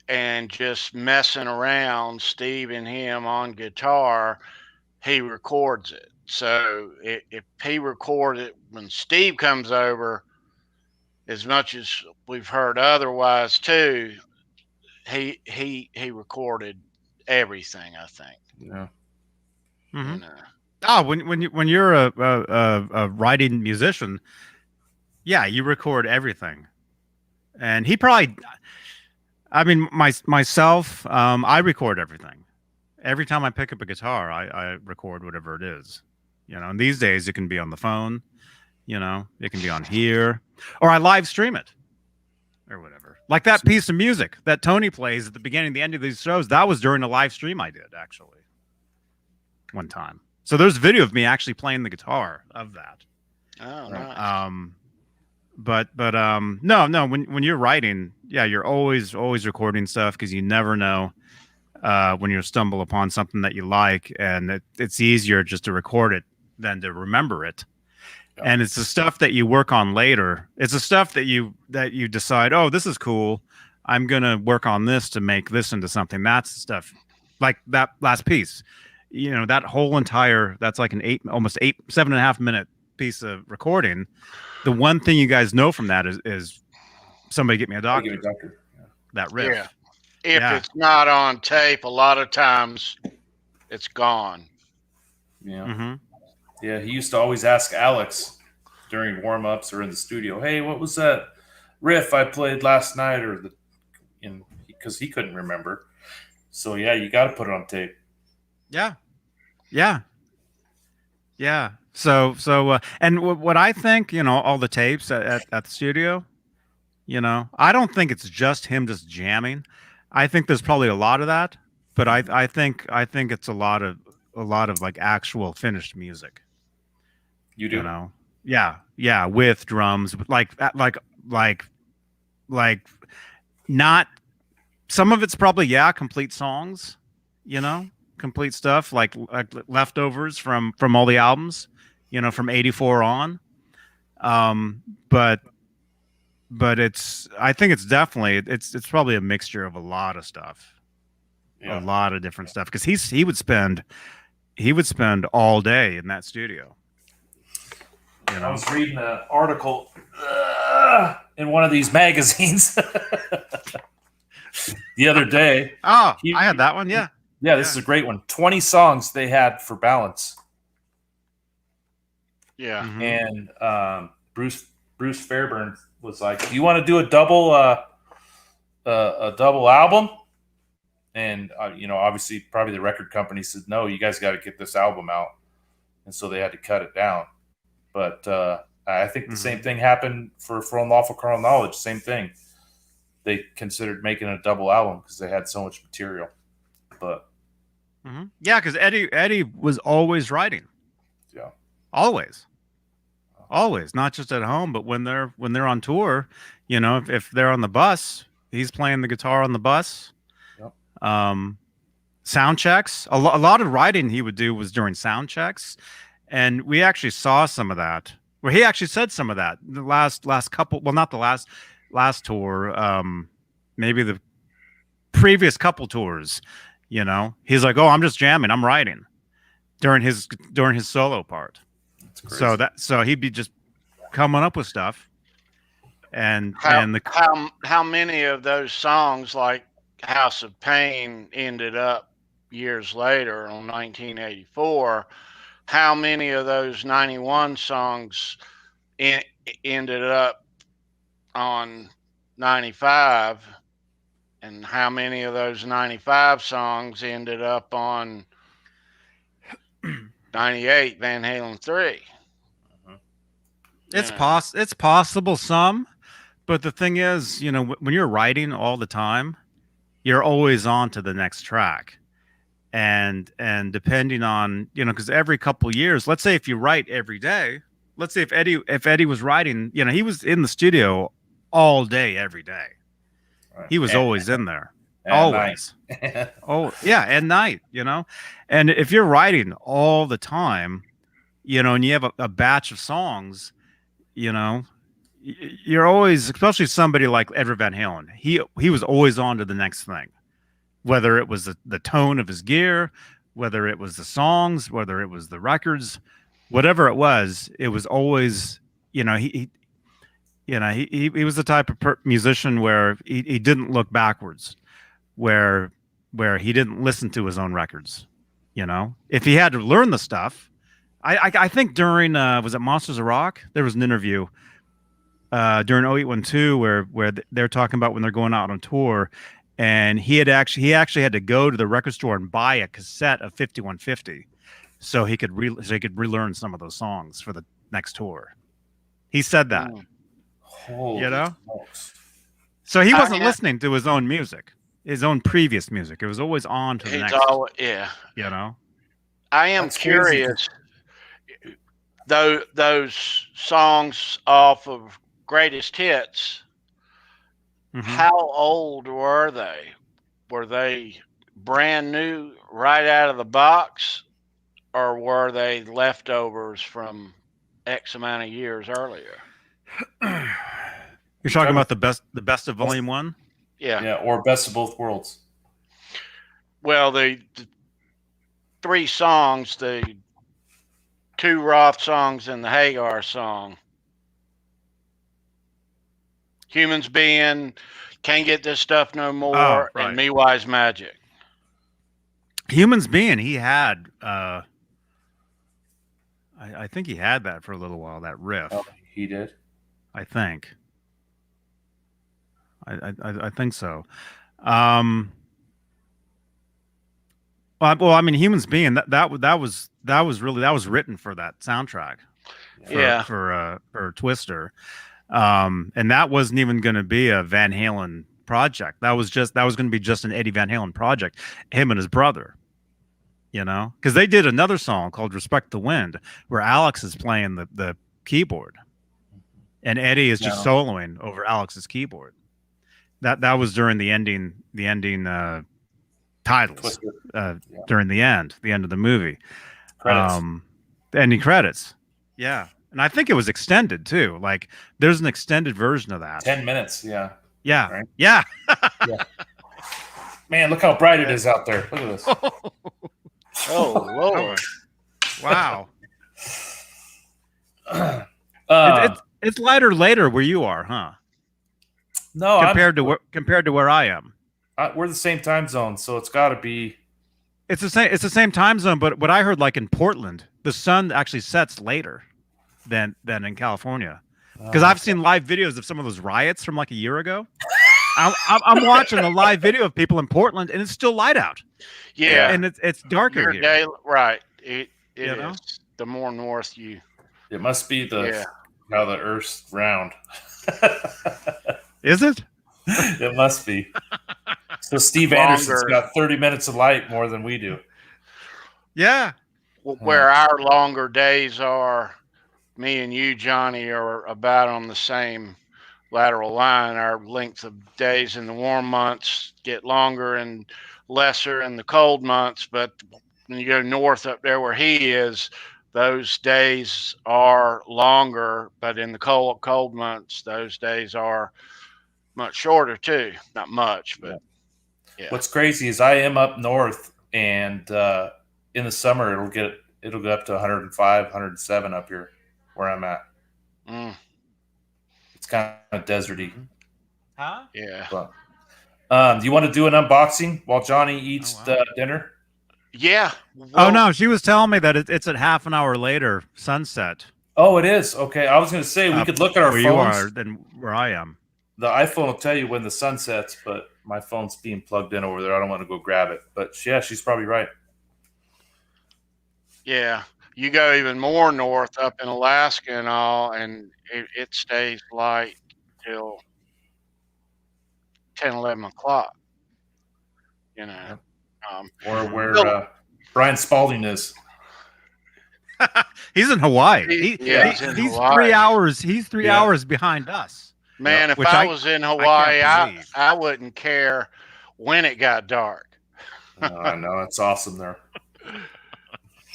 and just messing around, Steve and him on guitar, he records it. So if he recorded when Steve comes over, as much as we've heard otherwise too, he recorded everything, I think. Yeah. Mhm. You know. Oh, when you're a writing musician, yeah, you record everything. And he probably, I mean, myself, I record everything. Every time I pick up a guitar, I record whatever it is. You know, and these days it can be on the phone, you know, it can be on here, or I live stream it or whatever. Like that piece of music that Tony plays at the beginning, the end of these shows, that was during a live stream I did actually one time. So there's video of me actually playing the guitar of that. Oh, Right. nice. But no, when you're writing, yeah, you're always recording stuff because you never know when you stumble upon something that you like, and it's easier just to record it than to remember it. Yeah. And it's the stuff that you work on later. It's the stuff that you decide, oh, this is cool. I'm gonna work on this to make this into something. That's the stuff, like that last piece. You know, that whole entire, that's like almost 7.5 minute piece of recording. The one thing you guys know from that is somebody get me a doctor. Give a doctor. Yeah. That riff. Yeah. If it's not on tape, a lot of times it's gone. Yeah. Mm-hmm. Yeah, he used to always ask Alex during warm-ups or in the studio, "Hey, what was that riff I played last night?" Or because he couldn't remember. So yeah, you got to put it on tape. Yeah. So and what I think, you know, all the tapes at the studio, you know, I don't think it's just him just jamming. I think there's probably a lot of that, but I think it's a lot of like actual finished music. You do? You know, yeah, with drums, like not. Some of it's probably complete songs, you know, complete stuff like leftovers from all the albums, you know, from '84 on. But I think it's definitely it's probably a mixture of a lot of stuff, a lot of different stuff, because he would spend all day in that studio. You know? I was reading an article in one of these magazines the other day. Oh, I had that one. Yeah. Yeah, this is a great one. 20 songs they had for balance. Yeah. Mm-hmm. And Bruce Fairburn was like, "Do you want to do a double album?" And you know, obviously, probably the record company said, "No, you guys got to get this album out," and so they had to cut it down. But I think the same thing happened for Unlawful Carnal Knowledge. Same thing. They considered making a double album because they had so much material. But yeah, because Eddie was always writing. Yeah, always, not just at home, but when they're on tour. You know, if they're on the bus, he's playing the guitar on the bus. Yep. Sound checks. A lot of writing he would do was during sound checks, and we actually saw some of that. Where he actually said some of that the last couple. Well, not the last tour. Maybe the previous couple tours. You know, he's like, "Oh, I'm just jamming. I'm writing," during his solo part. So he'd be just coming up with stuff. And how many of those songs, like House of Pain, ended up years later on 1984? How many of those 91 songs ended up on 95? And how many of those 95 songs ended up on 98 Van Halen 3? It's possible some, but the thing is, you know, when you're writing all the time, you're always on to the next track. And depending on, you know, because every couple years, let's say if you write every day, let's say if Eddie was writing, you know, he was in the studio all day, every day. Right. He was always in there. Always. Oh, yeah, at night, you know. And if you're writing all the time, and you have a batch of songs, you're always, especially somebody like Edward Van Halen, he was always on to the next thing, whether it was the tone of his gear, whether it was the songs, whether it was the records, whatever it was always, he was the type of musician where he didn't look backwards, where he didn't listen to his own records. If he had to learn the stuff, I think during was it Monsters of Rock? There was an interview during 0812 where they're talking about when they're going out on tour, and he actually had to go to the record store and buy a cassette of 5150 so he could relearn some of those songs for the next tour. He said that. Holy smokes. So he wasn't listening to his own music, his own previous music. It was always on to the next. I am curious, though, those songs off of Greatest Hits, how old were they? Were they brand new right out of the box, or were they leftovers from X amount of years earlier? You're talking about the best of Volume 1? Yeah, or Best of Both Worlds. Well, the 3 songs, the 2 Roth songs and the Hagar song. Humans Being, Can't Get This Stuff No More, and Me Wise Magic. Humans Being, he had, I think he had that for a little while, that riff. Oh, he did? I think. I think so. Well, I mean, Humans Being, that was written for that soundtrack. For Twister. And that wasn't even going to be a Van Halen project. That was going to be just an Eddie Van Halen project, him and his brother, because they did another song called Respect the Wind, where Alex is playing the keyboard and Eddie is just soloing over Alex's keyboard. That was during the ending titles, during the end of the movie. Credits. The ending credits. Yeah. And I think it was extended too. Like there's an extended version of that. 10 minutes. Yeah. Yeah. Right? Yeah. Man, look how bright it is out there. Look at this. Oh, Lord. Wow. It's lighter later where you are, huh? No, compared to where I am. We're the same time zone, so it's got to be. It's the same time zone, but what I heard, like in Portland, the sun actually sets later than in California. Because I've seen live videos of some of those riots from like a year ago. I'm watching a live video of people in Portland, and it's still light out. Yeah, and it's darker here. Right. It is. The more north you. It must be how the Earth's round. Is it? It must be. So Steve Anderson's got 30 minutes of light more than we do. Yeah. Where our longer days are, me and you, Johnny, are about on the same lateral line. Our length of days in the warm months get longer and lesser in the cold months. But when you go north up there where he is, those days are longer. But in the cold months, those days are much shorter too. Not much, but yeah. What's crazy is I am up north, and in the summer it'll go up to 105, 107 up here where I'm at. It's kind of deserty. Huh? Yeah. But, do you want to do an unboxing while Johnny eats the dinner? Yeah. Well, no, she was telling me that it's at half an hour later, sunset. Oh, it is? Okay. I was going to say we could look at our where phones. You are than where I am. The iPhone will tell you when the sun sets, but my phone's being plugged in over there. I don't want to go grab it. But yeah, she's probably right. Yeah. You go even more north up in Alaska and all, and it stays light till 10, 11 o'clock. Or where Brian Spalding is. He's in Hawaii. He's in Hawaii. 3 hours. He's 3 hours behind us. Man, if I was in Hawaii, I wouldn't care when it got dark. I know. It's awesome there.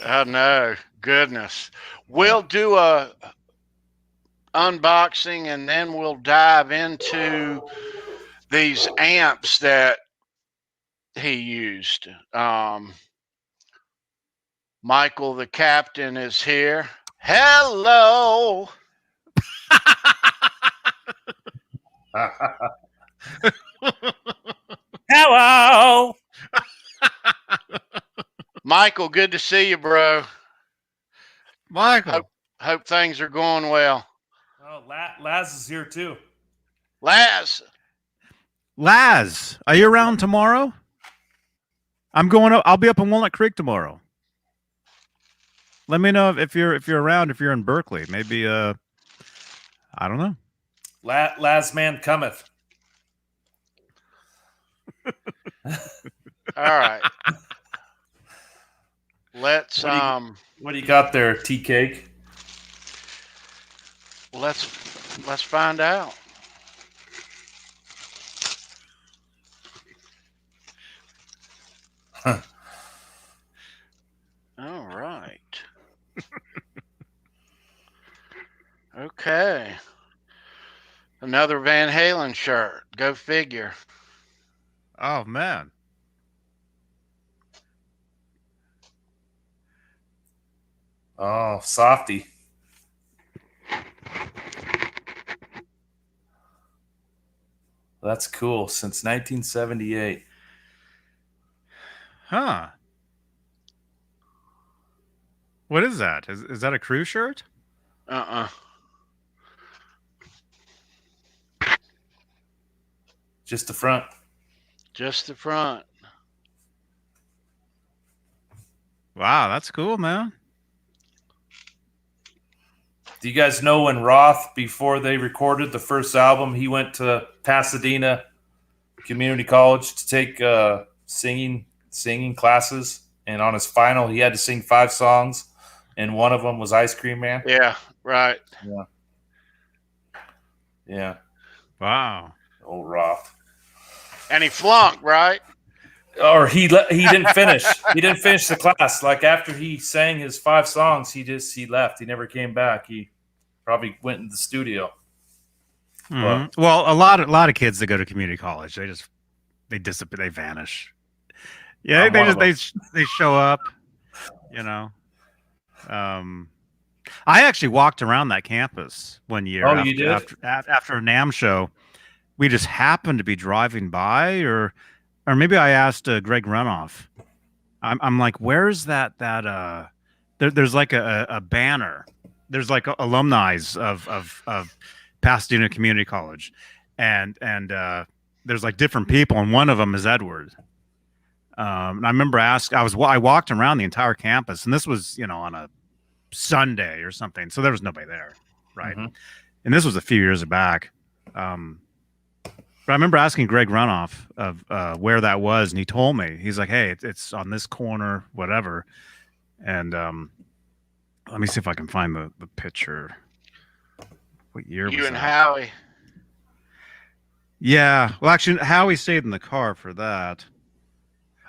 Oh no, goodness. We'll do a unboxing and then we'll dive into these amps that he used. Michael the captain is here. Hello. Hello. Michael, good to see you, bro. Michael. Hope things are going well. Oh, Laz is here too. Laz, Are you around tomorrow? I'm going up. I'll be up in Walnut Creek tomorrow. Let me know if you're around. If you're in Berkeley, maybe. I don't know. Laz man cometh. all right. Let's What do you got there, tea cake? let's find out. Huh. All right. Okay. Another Van Halen shirt. Go figure. Oh man. Oh, softy. That's cool. Since 1978. Huh. What is that? Is that a crew shirt? Just the front. Just the front. Wow, that's cool, man. Do you guys know when Roth, before they recorded the first album, he went to Pasadena Community College to take singing classes, and on his final, he had to sing 5 songs, and one of them was Ice Cream Man. Yeah, right. Yeah. Wow. Old Roth. And he flunked, right? Or he didn't finish. He didn't finish the class. Like after he sang his 5 songs, he left. He never came back. He probably went in the studio. Mm-hmm. Well, a lot of kids that go to community college, they disappear, they vanish. Yeah, they show up. You know. I actually walked around that campus one year. Oh, you did? After a NAMM show. We just happened to be driving by, or maybe I asked Greg Runoff. I'm like, where's that? There's like a banner. There's like alumni of Pasadena Community College, and there's like different people, and one of them is Edward. And I remember I walked around the entire campus, and this was on a Sunday or something, so there was nobody there, right? Mm-hmm. And this was a few years back. But I remember asking Greg Runoff of where that was, and he told me. He's like, "Hey, it's on this corner, whatever." And let me see if I can find the picture. What year was that? You and Howie. Yeah. Well, actually, Howie stayed in the car for that.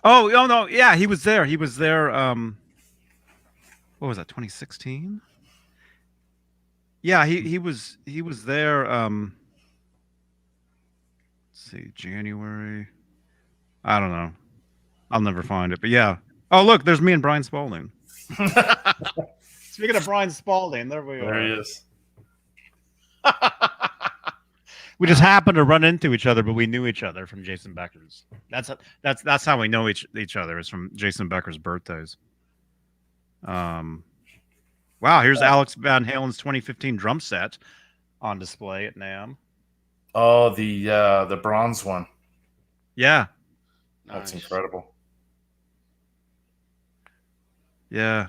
Oh no, yeah, he was there. He was there. What was that? 2016. Yeah, he was there. Let's see, January. I don't know. I'll never find it. But yeah. Oh, look, there's me and Brian Spaulding. Speaking of Brian Spaulding, there we are. There he is. We just happened to run into each other, but we knew each other from Jason Becker's. That's how we know each other, is from Jason Becker's birthdays. Wow, here's Alex Van Halen's 2015 drum set on display at NAMM. Oh, the bronze one. Yeah. That's nice. Incredible. Yeah.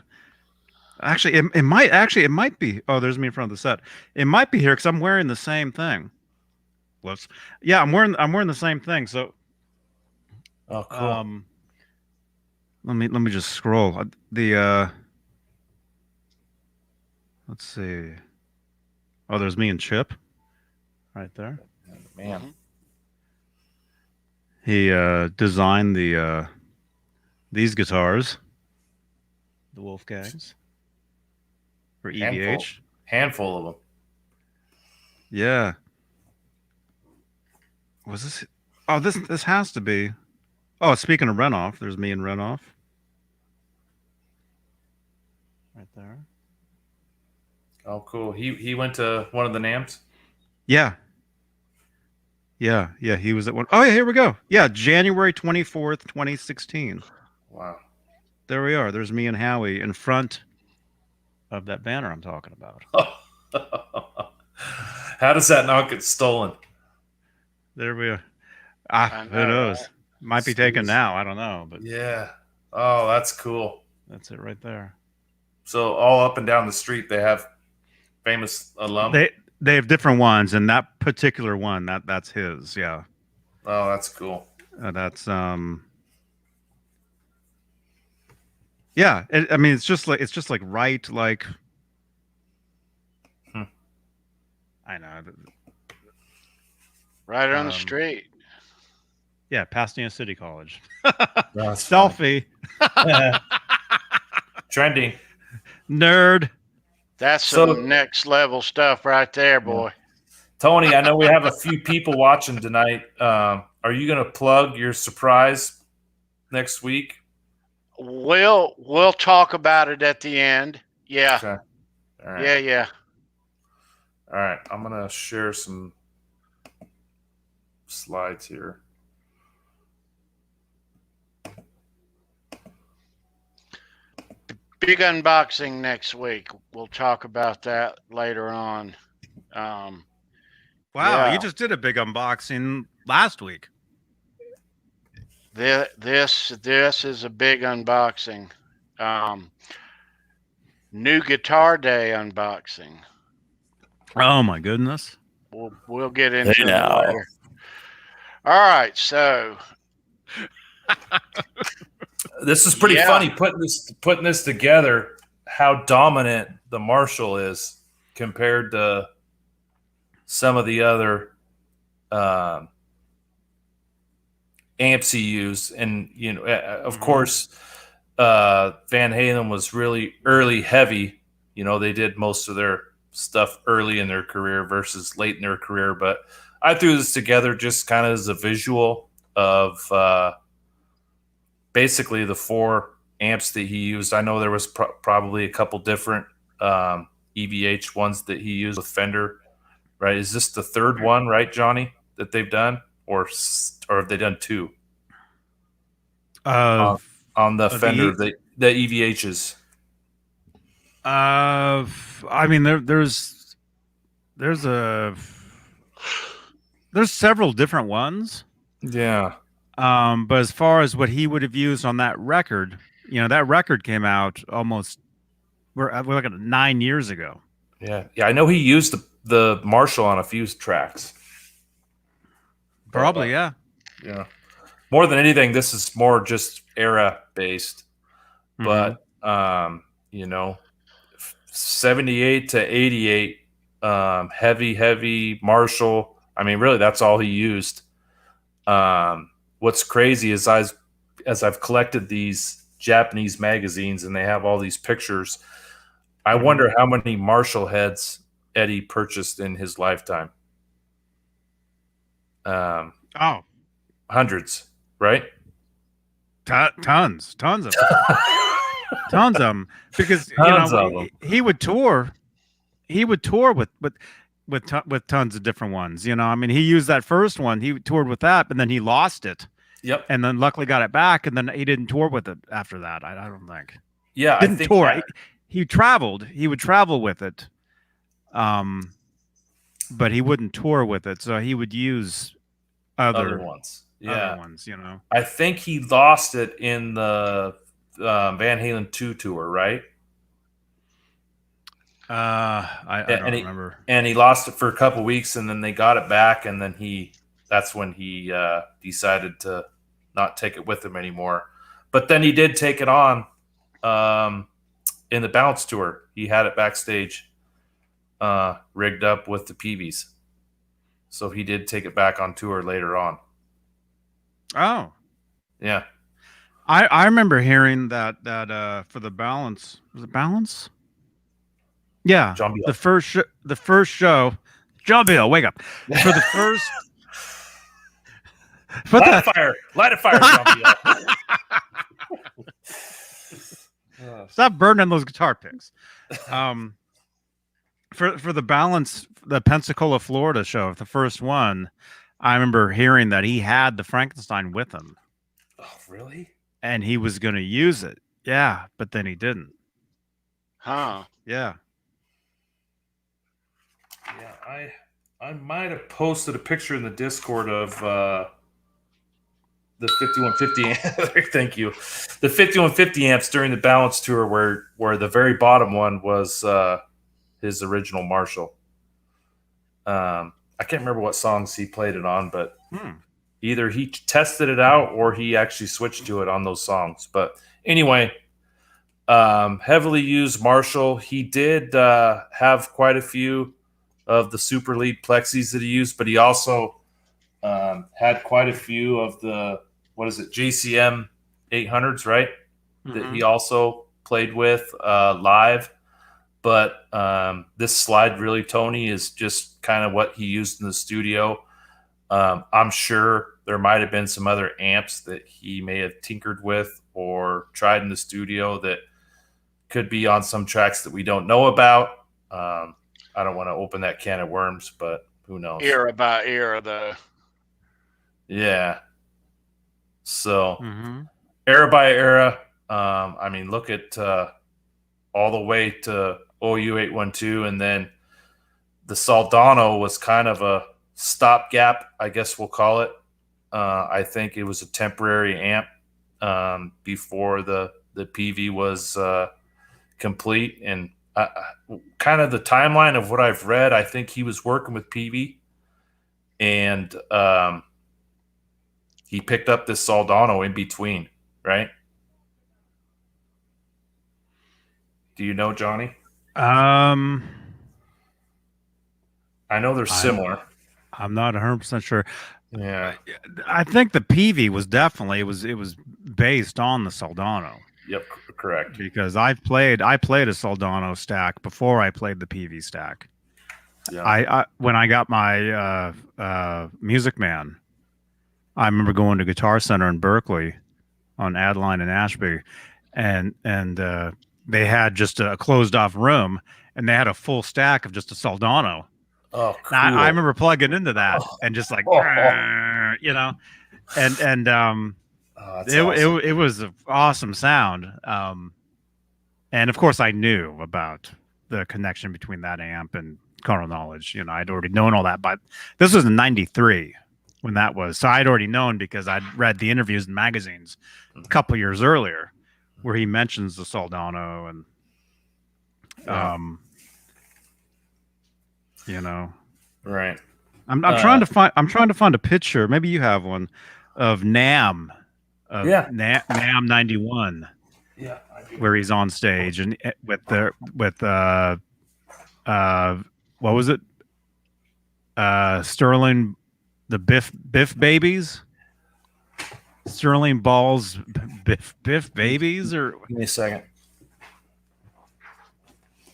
Actually, it might be. Oh, there's me in front of the set. It might be here because I'm wearing the same thing. Whoops. Yeah, I'm wearing the same thing. So. Oh, cool. Let me just scroll. Let's see. Oh, there's me and Chip, right there. Man. He designed these guitars. the Wolfgangs for Handful. EVH. Handful of them. Yeah. Was this? Oh, this has to be. Oh, speaking of Renoff, there's me and Renoff. Right there. Oh, cool. He went to one of the NAMs? Yeah. Yeah, he was at one. Oh, yeah, here we go. Yeah, January 24th, 2016. Wow. There we are. There's me and Howie in front of that banner I'm talking about. How does that not get stolen? There we are. I Who know, knows? right? Might be taken now. I don't know, but Yeah. Oh, that's cool. that's it right there. So all up and down the street, they have famous alum. They have different ones, and that particular one that's his. Yeah. Oh, that's cool. That's Yeah, I mean, it's just like right, like. I know. Right on the street. Yeah, Pasadena City College. That's Selfie. Trending. Nerd. That's some next level stuff right there, boy. Tony, I know we have a few people watching tonight. Are you going to plug your surprise next week? We'll talk about it at the end. Yeah. Okay. All right. Yeah. All right. I'm going to share some slides here. Big unboxing next week. We'll talk about that later on. Wow, yeah. You just did a big unboxing last week. This is a big unboxing. New Guitar Day unboxing. Oh my goodness. We'll get into it later. All right, so this is pretty funny putting this together. How dominant the Marshall is compared to some of the other amps he used, and of course, Van Halen was really early heavy. They did most of their stuff early in their career versus late in their career. But I threw this together just kind of as a visual of basically the four amps that he used. I know there was probably a couple different EVH ones that he used with Fender. Right? Is this the third one, right, Johnny, that they've done, or have they done two? On the Fender, the EVHs. I mean, there's several different ones. Yeah. But as far as what he would have used on that record, that record came out almost we're looking at 9 years ago. Yeah. I know he used the Marshall on a few tracks. Probably, yeah. Yeah. More than anything, this is more just era based. Mm-hmm. But 78 to 88, heavy Marshall. I mean, really, that's all he used. What's crazy is as I've collected these Japanese magazines and they have all these pictures, I wonder how many Marshall heads Eddie purchased in his lifetime. Hundreds, right? Tons of them. Tons of them, because he would tour with tons of different ones. I mean, he used that first one, he toured with that, but then he lost it. Yep. And then luckily got it back, and then he didn't tour with it after that. I don't think. Yeah, didn't I think tour. He traveled. He would travel with it, but he wouldn't tour with it. So he would use other ones. Other ones, I think he lost it in the Van Halen 2 tour, right? I don't remember. And he lost it for a couple weeks, and then they got it back, and then that's when he decided to not take it with him anymore. But then he did take it on in the Bounce tour. He had it backstage rigged up with the Peavies. So he did take it back on tour later on. Oh. Yeah. I remember hearing that for the balance, was it balance? Yeah, John Biel. the first show, John Bill, wake up for the first. Light a fire, John Biel. Stop burning those guitar picks. For the balance, the Pensacola, Florida show, the first one, I remember hearing that he had the Frankenstein with him. Oh, really? And he was going to use it. Yeah, but then he didn't. Huh. Yeah. Yeah, I might have posted a picture in the Discord of the 5150 thank you. The 5150 amps during the balance tour where the very bottom one was his original Marshall. I can't remember what songs he played it on, but either he tested it out or he actually switched to it on those songs. But anyway, heavily used Marshall. He did have quite a few of the super lead plexis that he used, but he also had quite a few of the, JCM 800s, right? Mm-hmm. That he also played with live. But this slide really, Tony, is just kind of what he used in the studio. I'm sure there might have been some other amps that he may have tinkered with or tried in the studio that could be on some tracks that we don't know about. I don't want to open that can of worms, but who knows? Era by era, though. Yeah. So, era by era. I mean, look at all the way to OU812, and then the Soldano was kind of a stopgap, I guess we'll call it. I think it was a temporary amp before the PV was complete. And kind of the timeline of what I've read, I think he was working with PV, and he picked up this Soldano in between, right? Do you know, Johnny? I know they're similar. I'm not 100% sure. Yeah, I think the PV was definitely it was based on the Soldano. Yep, correct. Because I played a Soldano stack before I played the PV stack. Yeah. I when I got my Music Man, I remember going to Guitar Center in Berkeley on Adeline and Ashby, and they had just a closed off room, and they had a full stack of just a Soldano. Oh, cool. I remember plugging into that and just like, you know, and it was an awesome sound. And of course I knew about the connection between that amp and Carnal Knowledge. You know, I'd already known all that, but this was in '93 when that was. So I'd already known because I'd read the interviews in magazines a couple years earlier where he mentions the Soldano and, you know, right. I'm trying to find a picture. Maybe you have one of NAM. NAM 91. Yeah, I do. Where he's on stage and with what was it? Sterling, the Biff Babies. Sterling Ball's Biff Babies, or give me a second.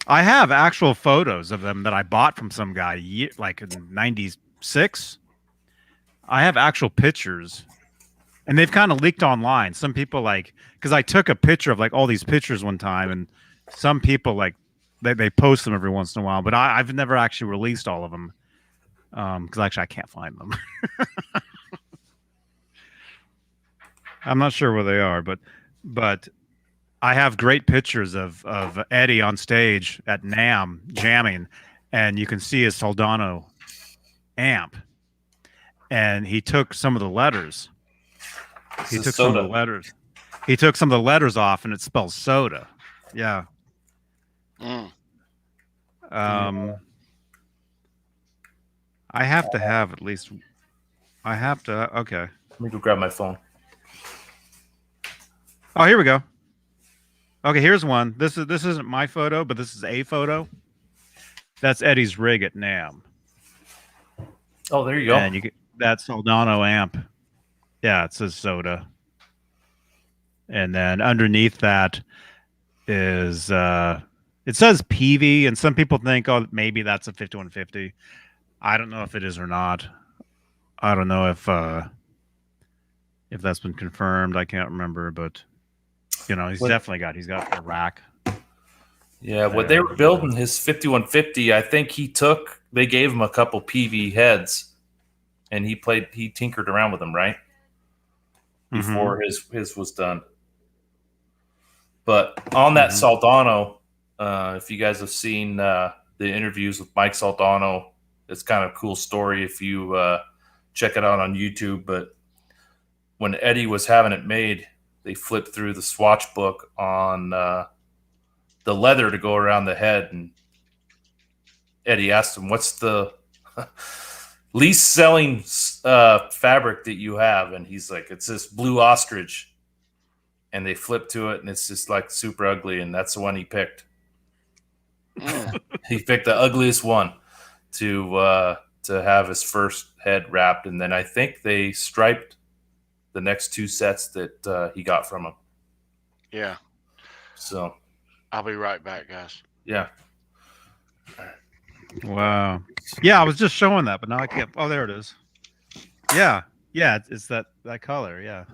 I have actual photos of them that I bought from some guy like in '96. I have actual pictures, and they've kind of leaked online. Some people because I took a picture of like all these pictures one time, and some people like they post them every once in a while, but I've never actually released all of them because actually I can't find them. I'm not sure where they are, but I have great pictures of Eddie on stage at NAMM jamming, and you can see his Soldano amp, and he took some of the letters. He took some of the letters off, and it spells soda. Yeah. I have to have at least. I have to. Okay. Let me go grab my phone. Oh, here we go. Okay, here's one. This isn't my photo, but this is a photo. That's Eddie's rig at NAMM. Oh, there you go. And you get that Soldano amp. Yeah, it says soda. and then underneath that is it says PV, and some people think, oh, maybe that's a 5150. I don't know if it is or not. I don't know if that's been confirmed. I can't remember, but he's got a rack. Yeah, when they were building his 5150, I think they gave him a couple PV heads, and he tinkered around with them, right? Before his was done. But on that Soldano, if you guys have seen the interviews with Mike Soldano, it's kind of a cool story if you check it out on YouTube. But when Eddie was having it made, they flipped through the swatch book on the leather to go around the head, and Eddie asked him, "What's the least selling fabric that you have?" And he's like, "It's this blue ostrich." And they flip to it, and it's just like super ugly, and that's the one he picked. He picked the ugliest one to have his first head wrapped, and then I think they striped the next two sets that he got from him. Yeah. So I'll be right back, guys. Yeah. Wow. Yeah, I was just showing that, but now I can't. Oh, there it is. Yeah. Yeah, it's that color. Yeah.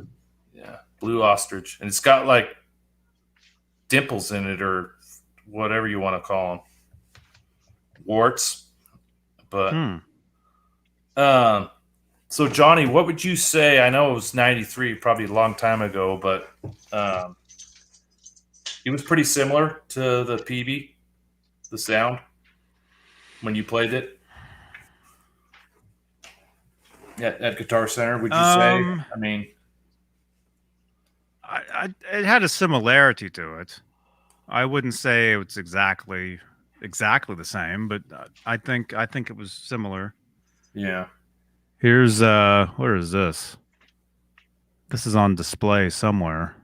Yeah. Blue ostrich. And it's got like dimples in it, or whatever you want to call them. Warts. But so Johnny, what would you say? I know it was 93, probably a long time ago, but it was pretty similar to the PB, the sound, when you played it at Guitar Center, would you say? I mean, it had a similarity to it. I wouldn't say it's exactly the same, but I think it was similar. Yeah. Here's where is this? This is on display somewhere.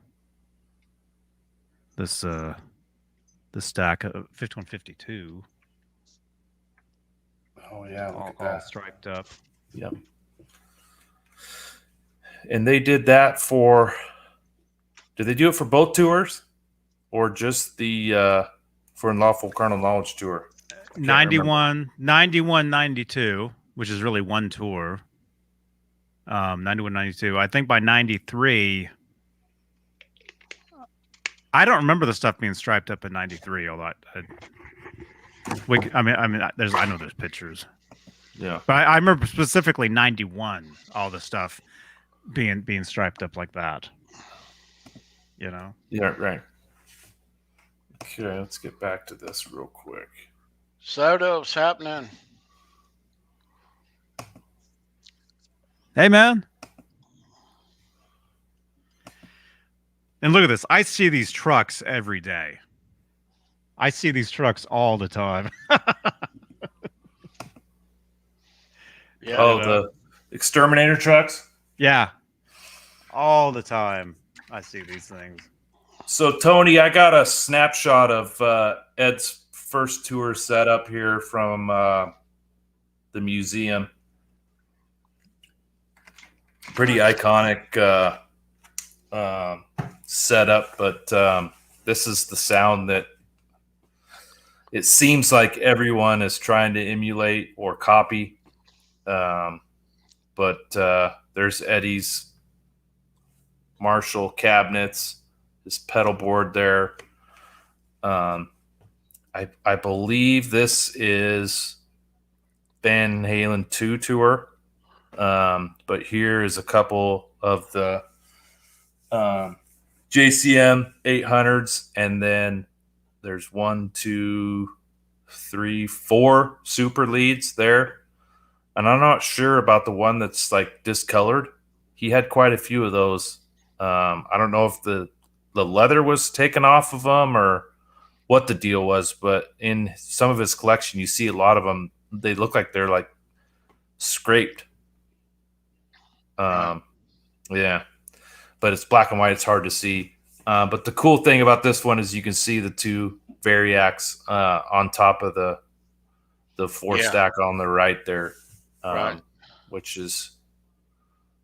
This stack of 5152. Oh yeah, look at all striped up. Yep. And they did that for. Did they do it for both tours, or just the for Unlawful Carnal Knowledge tour? 91, 92, which is really one tour. 91, 92. I think by 93. I don't remember the stuff being striped up in 93 a lot. I know there's pictures. Yeah. But I remember specifically 91, all the stuff being striped up like that. Yeah, right. Okay, let's get back to this real quick. Soda, what's happening? Hey, man. And look at this. I see these trucks every day. I see these trucks all the time. Yeah. Oh, the exterminator trucks? Yeah. All the time I see these things. So, Tony, I got a snapshot of Ed's first tour set up here from the museum. Pretty iconic setup, but this is the sound that it seems like everyone is trying to emulate or copy. But there's Eddie's Marshall cabinets, his pedal board there. I believe this is Van Halen 2 tour. But here is a couple of the JCM 800s, and then there's 1, 2, 3, 4 super leads there. And I'm not sure about the one that's like discolored. He had quite a few of those. I don't know if the leather was taken off of them or what the deal was, but in some of his collection, you see a lot of them. They look like they're like scraped. Yeah, but it's black and white. It's hard to see. But the cool thing about this one is you can see the two Variacs on top of the four stack on the right there, which is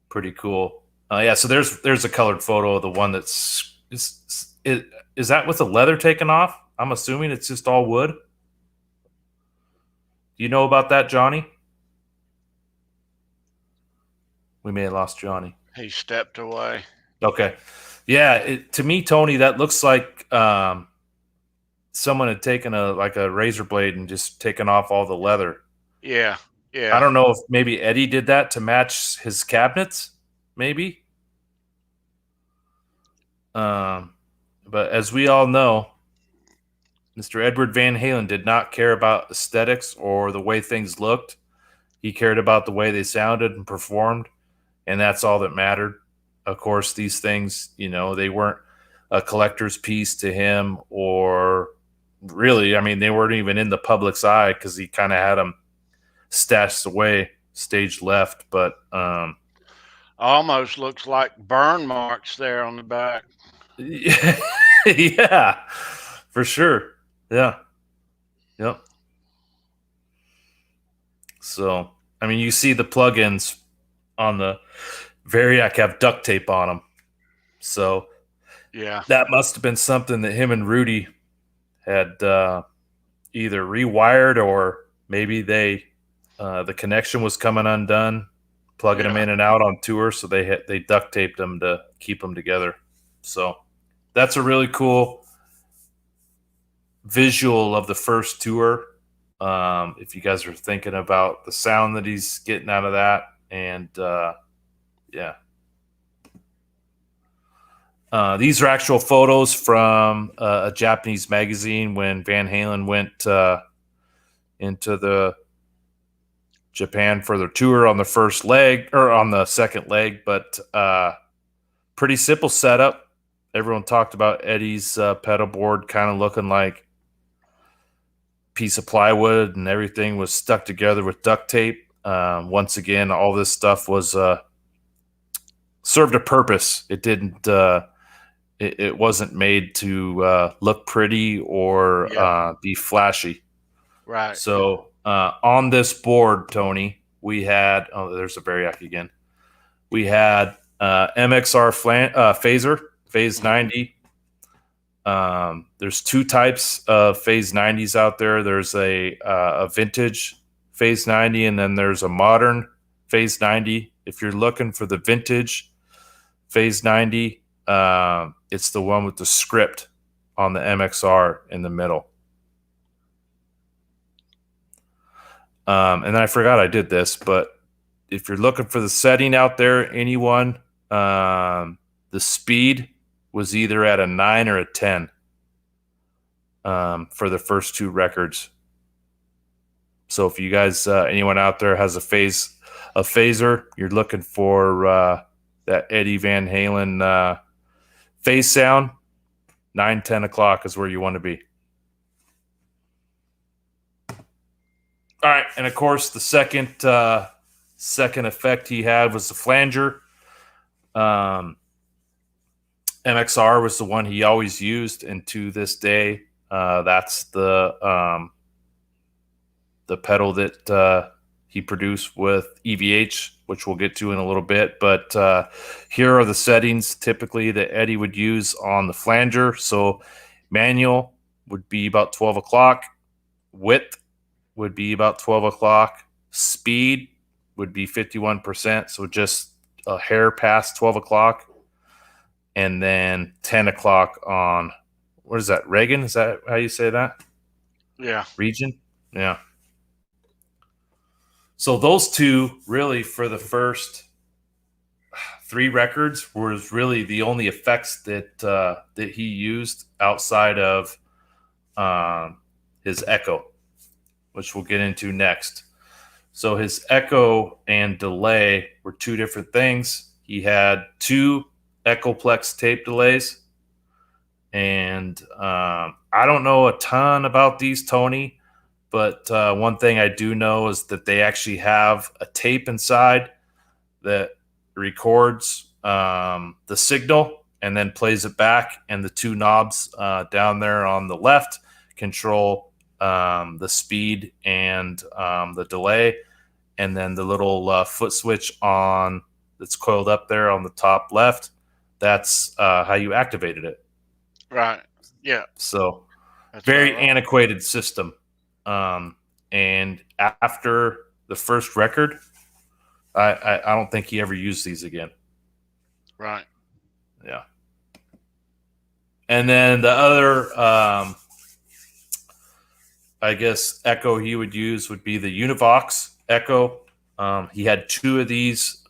pretty cool. Yeah, so there's a colored photo of the one that's Is that with the leather taken off? I'm assuming it's just all wood. Do you know about that, Johnny? We may have lost Johnny. He stepped away. Okay. Yeah, to me, Tony, that looks like someone had taken a razor blade and just taken off all the leather. Yeah. I don't know if maybe Eddie did that to match his cabinets, maybe. But as we all know, Mr. Edward Van Halen did not care about aesthetics or the way things looked. He cared about the way they sounded and performed, and that's all that mattered. Of course, these things, they weren't a collector's piece to him, or really, I mean, they weren't even in the public's eye because he kind of had them stashed away, stage left. But almost looks like burn marks there on the back. Yeah, for sure. Yeah. Yep. So, I mean, you see the plugins on the Variac have duct tape on them. So, yeah, that must have been something that him and Rudy had either rewired, or maybe the connection was coming undone, plugging them in and out on tour, so they duct taped them to keep them together. So, that's a really cool visual of the first tour. If you guys are thinking about the sound that he's getting out of that, and yeah. These are actual photos from a Japanese magazine when Van Halen went into the Japan for their tour on the first leg, or on the second leg, but pretty simple setup. Everyone talked about Eddie's pedal board kind of looking like piece of plywood, and everything was stuck together with duct tape. Once again, all this stuff was served a purpose. It didn't. It wasn't made to look pretty or be flashy. Right. So on this board, Tony, we had. Oh, there's a Variac again. We had MXR phaser, Phase 90. There's two types of Phase 90s out there. There's a vintage Phase 90, and then there's a modern Phase 90. If you're looking for the vintage Phase 90, it's the one with the script on the MXR in the middle. And then I forgot I did this, but if you're looking for the setting out there, anyone, the speed was either at a 9 or a 10 for the first two records. So if you guys, anyone out there has a phaser, you're looking for that Eddie Van Halen phase sound, 9, 10 o'clock is where you want to be. All right, and of course the second effect he had was the flanger. MXR was the one he always used, and to this day, that's the pedal that he produced with EVH, which we'll get to in a little bit. But here are the settings typically that Eddie would use on the flanger. So manual would be about 12 o'clock. Width would be about 12 o'clock. Speed would be 51%, so just a hair past 12 o'clock. And then 10 o'clock on, what is that, Reagan? Is that how you say that? Yeah. Region? Yeah. So those two, really, for the first three records, was really the only effects that he used outside of his echo, which we'll get into next. So his echo and delay were two different things. He had two Echoplex tape delays, and I don't know a ton about these, Tony, but one thing I do know is that they actually have a tape inside that records the signal and then plays it back, and the two knobs down there on the left control the speed and the delay, and then the little foot switch on that's coiled up there on the top left that's how you activated it. Right. Yeah. So That's very about right. antiquated system. And after the first record, I don't think he ever used these again. Right. Yeah. And then the other, I guess, echo he would use would be the Univox echo. He had 2 of these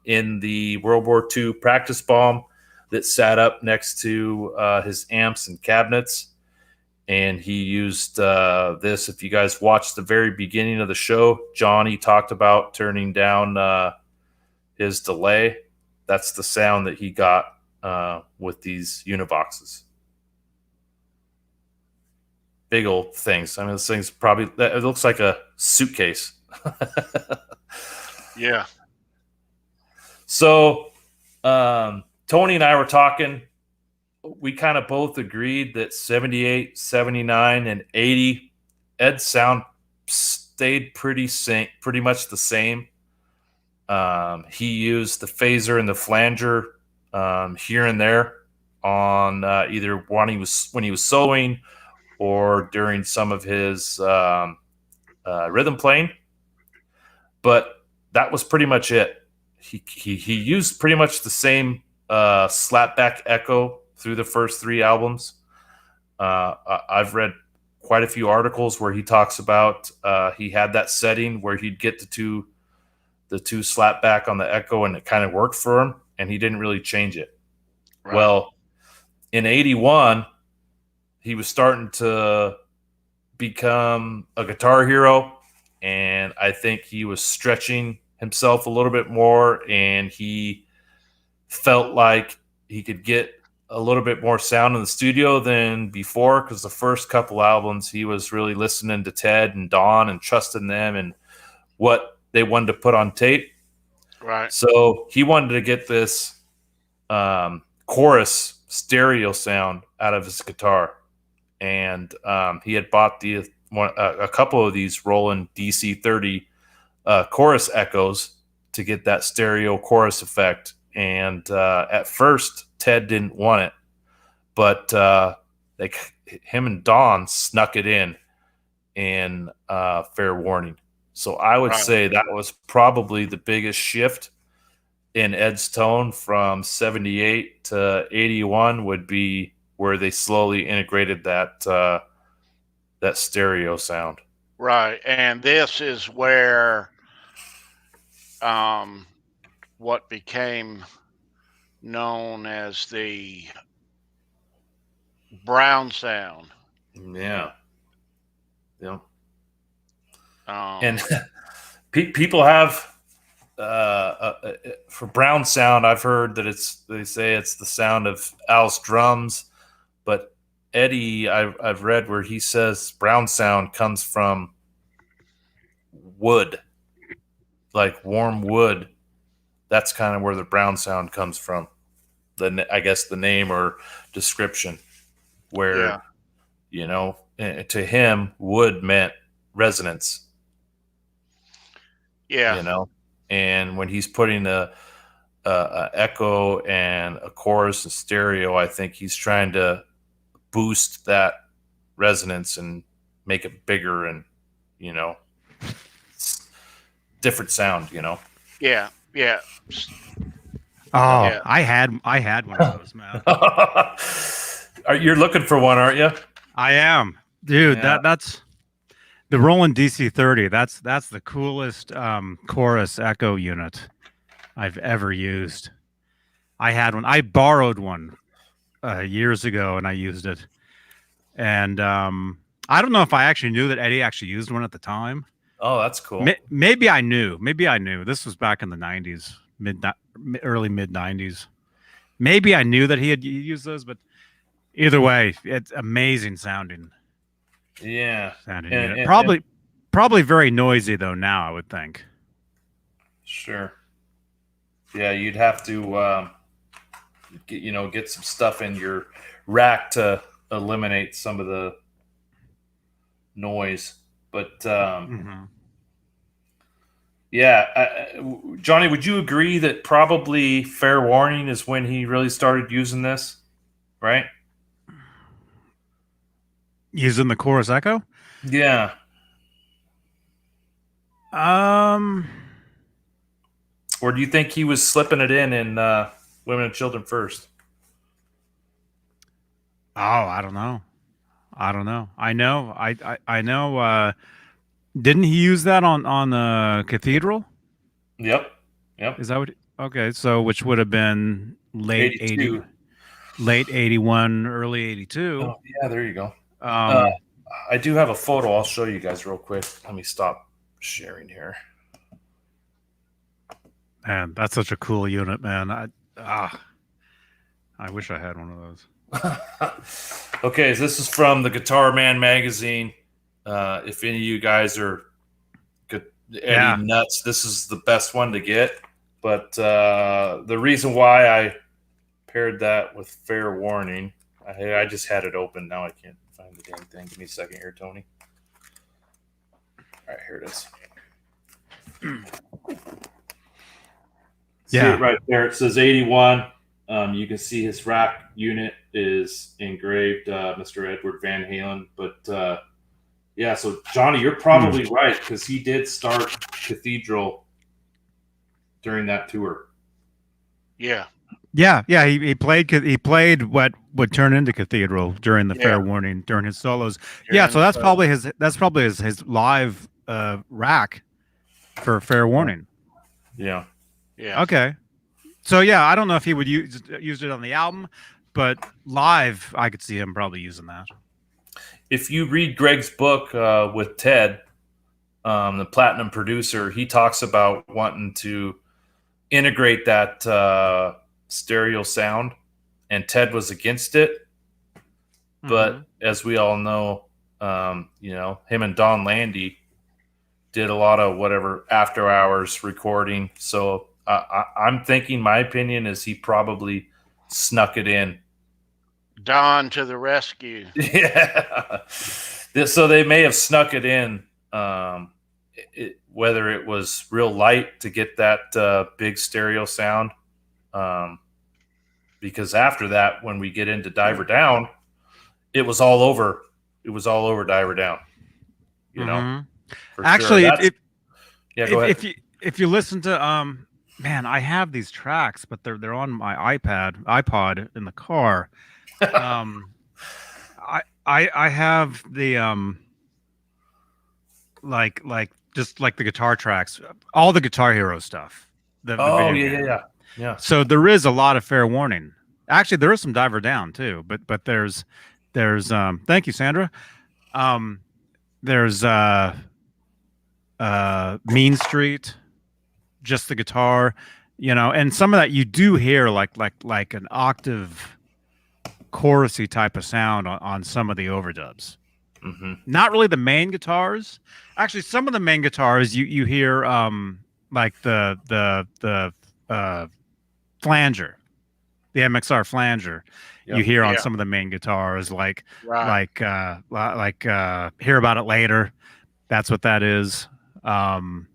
in the World War II practice bomb that sat up next to his amps and cabinets. And he used this. If you guys watched the very beginning of the show, Johnny talked about turning down his delay. That's the sound that he got with these Univoxes. Big old things. I mean, this thing's probably, it looks like a suitcase. Yeah. So Tony and I were talking. We kind of both agreed that 78, 79, and 80, Ed's sound stayed pretty much the same. He used the phaser and the flanger here and there on either when he was soloing or during some of his rhythm playing, but that was pretty much it. He used pretty much the same slapback echo through the first 3 albums. I've read quite a few articles where he talks about he had that setting where he'd get the two slapback on the echo and it kind of worked for him, and he didn't really change it. Right. Well, in 81, he was starting to become a guitar hero, and I think he was stretching himself a little bit more, and he felt like he could get a little bit more sound in the studio than before, because the first couple albums he was really listening to Ted and Don and trusting them and what they wanted to put on tape. Right. So he wanted to get this chorus stereo sound out of his guitar. And he had bought a couple of these Roland DC-30 chorus echoes to get that stereo chorus effect. And at first, Ted didn't want it, but him and Don snuck it in Fair Warning. So I would say that was probably the biggest shift in Ed's tone from 78 to 81 would be where they slowly integrated that stereo sound. Right. And this is where what became known as the Brown sound. Yeah. Yeah. And people have for Brown sound, I've heard that they say it's the sound of Al's drums, but Eddie, I've read where he says Brown sound comes from wood, like warm wood. That's kind of where the Brown sound comes from. I guess the name or description, where to him wood meant resonance. Yeah. And when he's putting a echo and a chorus and stereo, I think he's trying to boost that resonance and make it bigger and different sound. Yeah. Yeah. Oh, yeah. I had one of those, man. You're looking for one, aren't you? I am, dude. Yeah. That's the Roland DC-30. That's the coolest chorus echo unit I've ever used. I had one. I borrowed one years ago, and I used it. And I don't know if I actually knew that Eddie actually used one at the time. Oh, that's cool. Maybe I knew. This was back in the 90s, early mid 90s. Maybe I knew that he had used those, but either way, it's amazing sounding. Yeah. Unit. Probably very noisy though now, I would think. Sure. Yeah, you'd have to get some stuff in your rack to eliminate some of the noise. But Yeah, Johnny, would you agree that probably Fair Warning is when he really started using this, right? Using the chorus echo? Yeah. Or do you think he was slipping it in Women and Children First? Oh, I don't know. I know. I know. Didn't he use that on the Cathedral? Yep. Is that what? Okay, so which would have been late 82. late 81, early 82. Oh, yeah, there you go. I do have a photo. I'll show you guys real quick. Let me stop sharing here. Man, that's such a cool unit, man. I wish I had one of those. Okay, so this is from the Guitar Man magazine. If any of you guys are Eddie nuts, this is the best one to get. But the reason why I paired that with Fair Warning, I just had it open. Now I can't find the damn thing. Give me a second here, Tony. All right, here it is. See it right there. It says 81. You can see his rack unit is engraved Mr. Edward Van Halen. But yeah, so Johnny, you're probably right because he did start Cathedral during that tour. Yeah. He played what would turn into Cathedral during the Fair Warning during his solos. So that's probably his live rack for Fair Warning. Yeah. Okay. So I don't know if he would use it on the album, but live I could see him probably using that. If you read Greg's book with Ted, the Platinum producer, he talks about wanting to integrate that stereo sound, and Ted was against it. But as we all know, him and Don Landy did a lot of whatever after hours recording. So I'm thinking, my opinion is he probably snuck it in. Don to the rescue. Yeah. So they may have snuck it in, whether it was real light to get that big stereo sound. Because after that, when we get into Diver Down, it was all over. It was all over Diver Down. You know? Actually, sure. Go ahead. If you listen to man, I have these tracks, but they're on my iPod in the car. I have the like just like the guitar tracks, all the Guitar Hero stuff. Yeah. So there is a lot of Fair Warning. Actually, there is some Diver Down too, but there's thank you, Sandra. There's Mean Street, just the guitar, and some of that you do hear like an octave chorusy type of sound on some of the overdubs. Not really the main guitars. Actually, some of the main guitars you hear like the flanger, the MXR flanger. You hear on some of the main guitars, like Hear About It Later. That's what that is. Of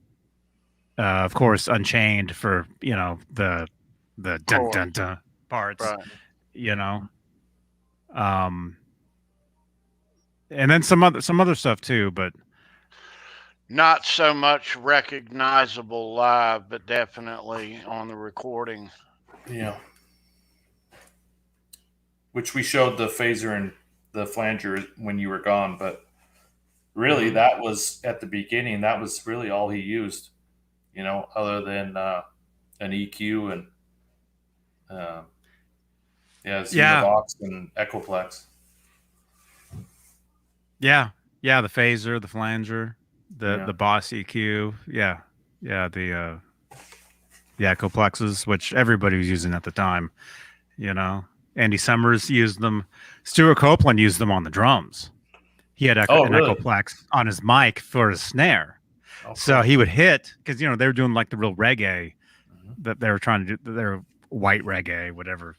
course, Unchained for the dun dun dun parts. Right. And then some other stuff too, but not so much recognizable live, but definitely on the recording. Yeah. Which we showed the phaser and the flanger when you were gone, but really that was at the beginning. That was really all he used, other than an EQ and Box and Echoplex. Yeah, the phaser, the flanger, the Boss EQ, the Echoplexes, which everybody was using at the time. Andy Summers used them. Stuart Copeland used them on the drums. He had an Echoplex on his mic for his snare. Okay. So he would hit, because they were doing like the real reggae that they were trying to do, their white reggae, whatever,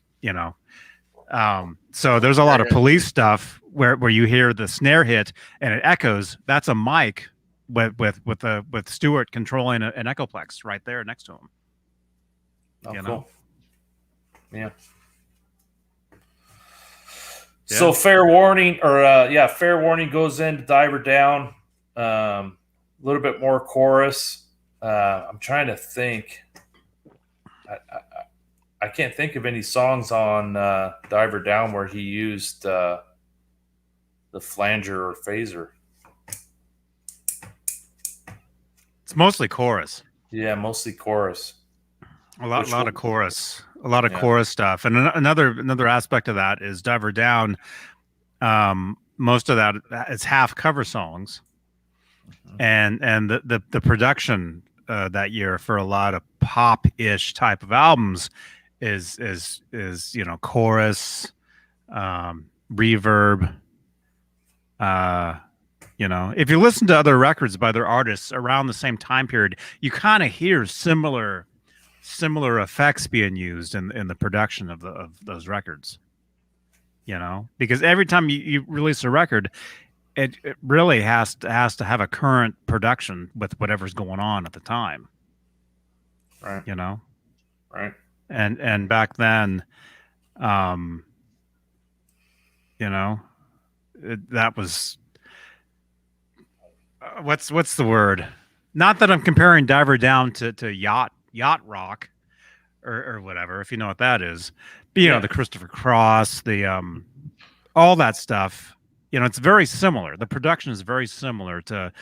So there's a lot of Police stuff where you hear the snare hit and it echoes. That's a mic with Stewart controlling an Echoplex right there next to him. Oh, You cool. know? Yeah. So fair warning, fair warning goes in to Diver Down. A little bit more chorus. I'm trying to think. I can't think of any songs on Diver Down where he used the flanger or phaser. It's mostly chorus. Yeah, mostly chorus. A lot of chorus. A lot of chorus stuff. And another aspect of that is Diver Down. Most of that is half cover songs, and the production that year for a lot of pop-ish type of albums is chorus, reverb. If you listen to other records by other artists around the same time period, you kind of hear similar effects being used in the production of those records. Because every time you release a record, it really has to have a current production with whatever's going on at the time. Right. Right. And back then, that was what's the word? Not that I'm comparing Diver Down to yacht rock or whatever, if you know what that is. But, the Christopher Cross, the all that stuff. It's very similar. The production is very similar to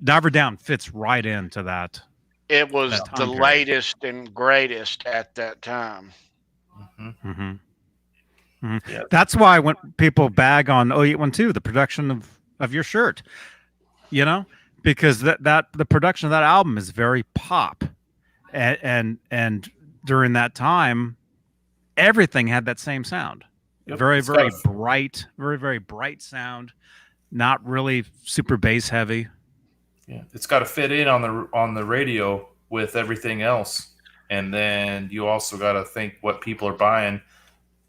Diver Down. Fits right into that. It was the latest and greatest at that time. Mm-hmm. Mm-hmm. Mm-hmm. Yeah. That's why when people bag on 0812, the production of your shirt, because that the production of that album is very pop, and during that time, everything had that same sound. Yep. Very bright, very bright sound, not really super bass heavy. Yeah, it's got to fit in on the radio with everything else, and then you also got to think what people are buying,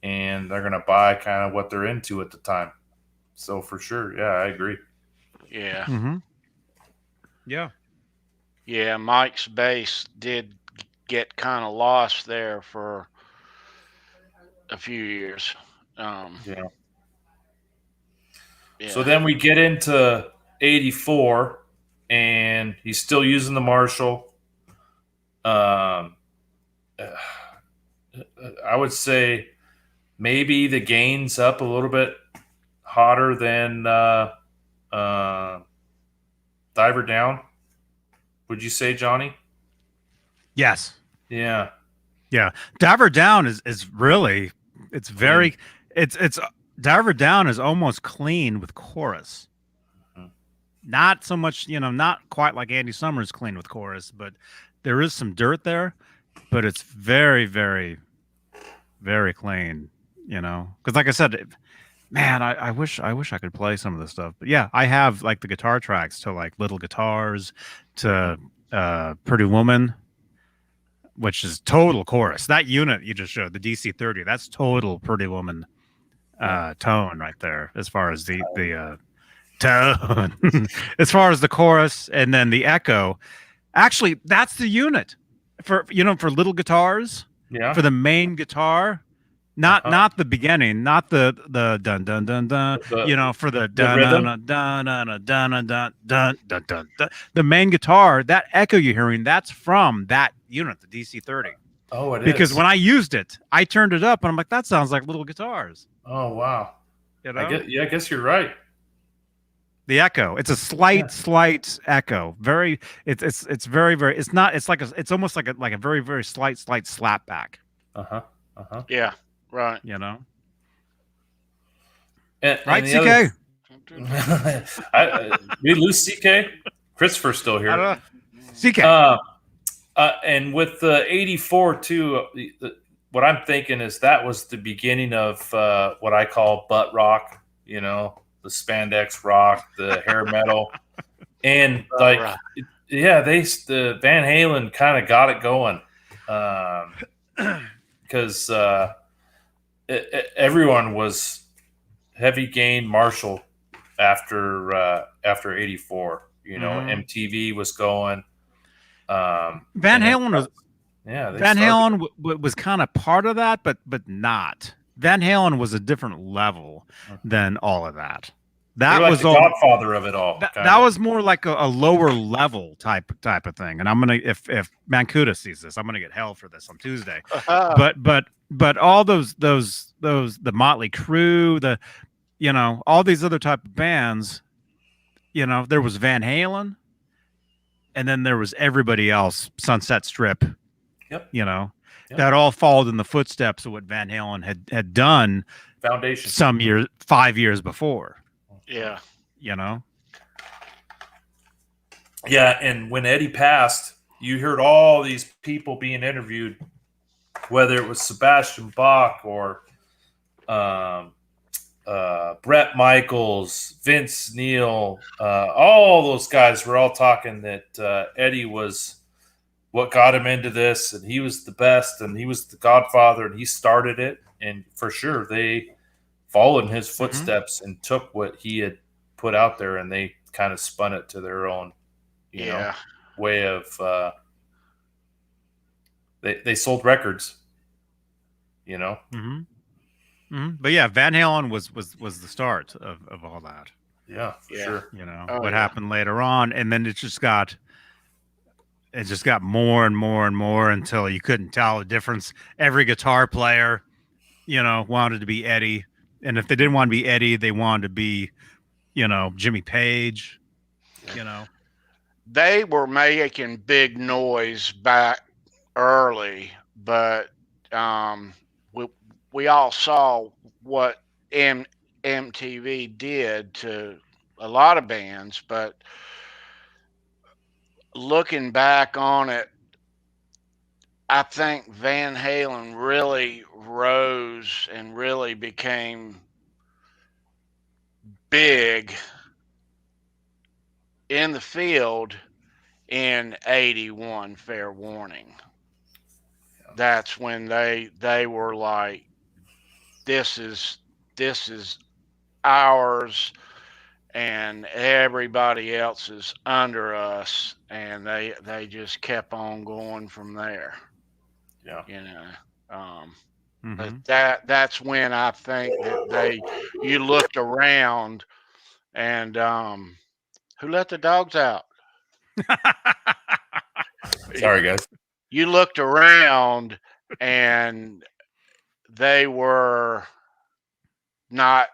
and they're gonna buy kind of what they're into at the time. So for sure, yeah, I agree. Yeah. Mm-hmm. Yeah. Yeah, Mike's bass did get kind of lost there for a few years. Yeah. Yeah. So then we get into 84, and he's still using the Marshall. I would say maybe the gain's up a little bit hotter than Diver Down. Would you say, Johnny? Yes. Yeah. Yeah. Diver Down is really, it's very, it's Diver Down is almost clean with chorus. Mhm. Not so much, not quite like Andy Summers clean with chorus, but there is some dirt there, but it's very, very, very clean, because like I said, man, I wish I could play some of this stuff, but yeah, I have like the guitar tracks to like Little Guitars to Pretty Woman, which is total chorus. That unit you just showed, the DC-30, that's total Pretty Woman tone right there, as far as the tone, as far as the chorus, and then the echo. Actually, that's the unit for little guitars. Yeah. For the main guitar, not the beginning, not the dun dun dun dun. For the dun dun dun dun dun dun dun dun dun. The main guitar, that echo you're hearing, that's from that unit, the DC-30. Oh, it is. Because when I used it, I turned it up and I'm like, that sounds like little guitars. Oh, wow. I guess you're right. The echo, it's a slight echo. Very, it's very, very. It's not. It's it's almost like a very, very slight slap back. Yeah. Right. Right, CK. We lose CK. Christopher's still here. CK. And with the 84 too, what I'm thinking is that was the beginning of what I call butt rock. The spandex rock, the hair metal, and the Van Halen kind of got it going, because everyone was heavy gain Marshall after 84. You know, MTV was going. Van and Halen was yeah. They Van started Halen was kind of part of that, but not. Van Halen was a different level than all of that. They That were like was the all. godfather of it all. That was more like a lower level type of thing. And I'm gonna, if Mancuda sees this, I'm gonna get hell for this on Tuesday. But all those the Motley Crue, the, you know, all these other type of bands, you know, there was Van Halen, and then there was everybody else, Sunset Strip. Yep. You know, that all followed in the footsteps of what Van Halen had done foundation some years, 5 years before. Yeah. You know? Yeah, and when Eddie passed, you heard all these people being interviewed, whether it was Sebastian Bach or Brett Michaels, Vince Neil, all those guys were all talking that Eddie was what got him into this, and he was the best, and he was the godfather, and he started it. And for sure, they followed in his footsteps and took what he had put out there, and they kind of spun it to their own, you know, way of. They sold records, you know. But yeah, Van Halen was the start of all that. Yeah, for sure. You know what happened later on, and then it just got more and more and more until you couldn't tell the difference. Every guitar player, you know, wanted to be Eddie, and if they didn't want to be Eddie, they wanted to be, you know, Jimmy Page. You know, they were making big noise back early, but we all saw what MTV did to a lot of bands, but looking back on it, I think Van Halen really rose and really became big in the field in 81, Fair Warning. That's when they were like, this is ours, and everybody else is under us, and they just kept on going from there. Yeah. You know. But that's when I think that you looked around and who let the dogs out? Sorry, guys. You looked around and they were not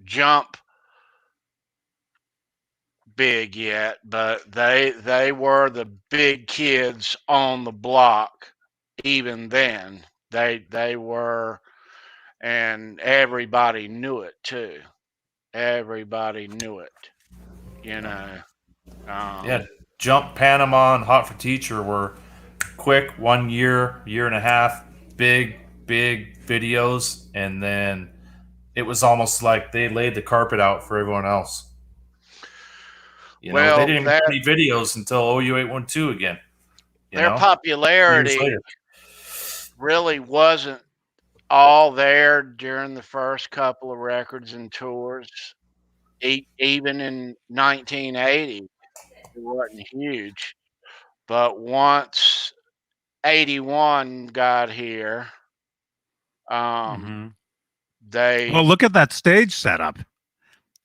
jump big yet, but they were the big kids on the block even then. They were, and everybody knew it too. Everybody knew it, you know. Yeah, Jump, Panama, and Hot for Teacher were quick, 1 year, year and a half, big videos, and then it was almost like they laid the carpet out for everyone else. You know, they didn't even do any videos until OU812 again. Their popularity really wasn't all there during the first couple of records and tours. Even in 1980, it wasn't huge. But once 81 got here, they... Well, look at that stage setup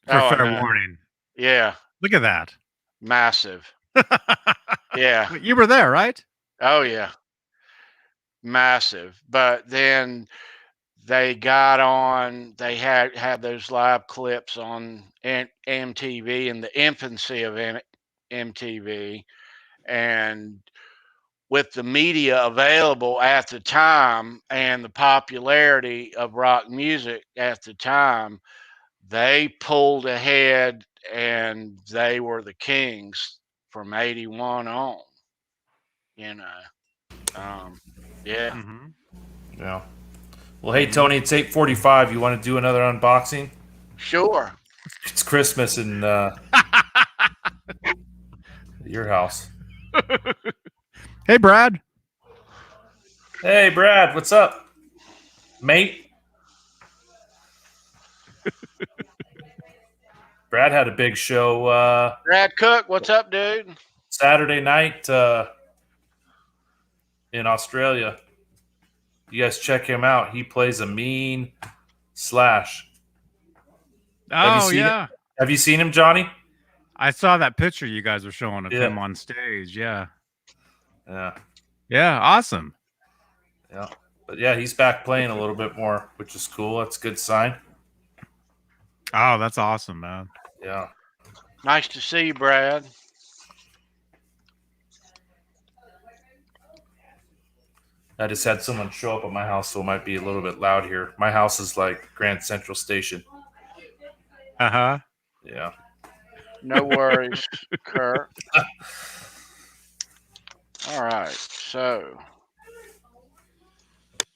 for Fair Warning. Yeah. Look at that. Massive. Yeah. You were there, right? Oh, yeah. Massive. But then they got on, they had those live clips on MTV in the infancy of MTV. And with the media available at the time and the popularity of rock music at the time, they pulled ahead and they were the kings from 81 on, you know. Yeah. Yeah. Well, hey, Tony, it's 8:45. You want to do another unboxing? Sure. It's Christmas in your house. Hey, Brad. Hey, Brad. What's up, mate? Brad had a big show Brad Cook, what's up, dude? Saturday night in Australia. You guys check him out. He plays a mean slash. Oh yeah, Have you seen him, Johnny? I saw that picture you guys were showing of Yeah. him on stage. Yeah, Yeah. Awesome. Yeah. But yeah, he's back playing a little bit more, which is cool. That's a good sign. Oh, that's awesome, man. Yeah. Nice to see you, Brad. I just had someone show up at my house, so it might be a little bit loud here. My house is like Grand Central Station. Uh-huh. Yeah. No worries, Kurt. All right, so.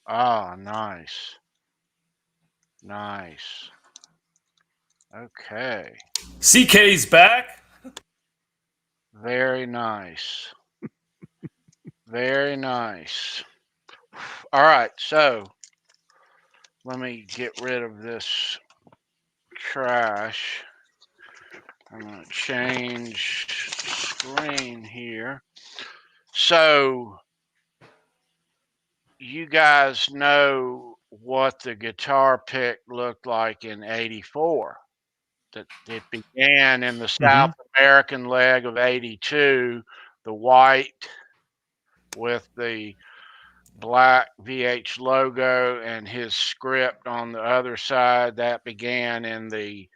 Nice. Nice. Okay. CK's back. Very nice. Very nice. All right, so let me get rid of this trash. I'm going to change screen here. So you guys know what the guitar pick looked like in '84. That it began in the South American leg of '82, the white with the black VH logo and his script on the other side. That began in the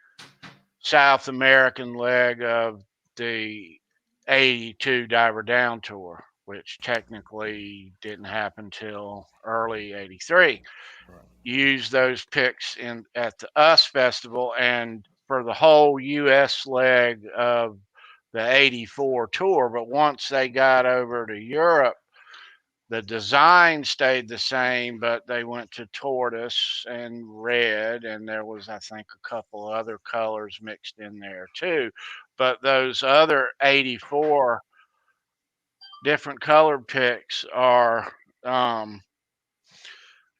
South American leg of the '82 Diver Down tour, which technically didn't happen till early '83. Used those picks at the US Festival and for the whole US leg of the '84 tour. But once they got over to Europe, the design stayed the same, but they went to tortoise and red, and there was, I think, a couple other colors mixed in there too. But those other '84 different colored picks are,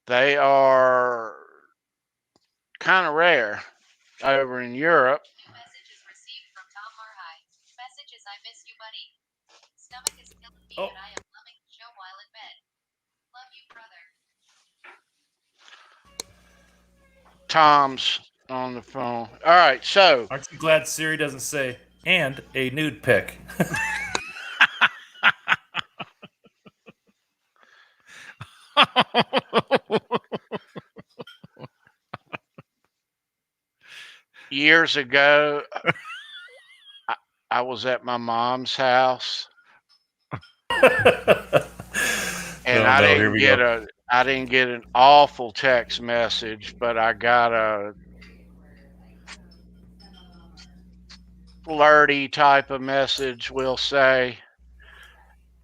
they are kind of rare over in Europe. Messages received from Tom Marhai. Messages: I miss you, buddy. Stomach is killing me, and I am loving the show while in bed. Love you, brother. Tom's on the phone. All right, so Aren't you glad Siri doesn't say and a nude pic? years ago, I was at my mom's house, and I didn't get an awful text message, but I got a flirty type of message, we'll say.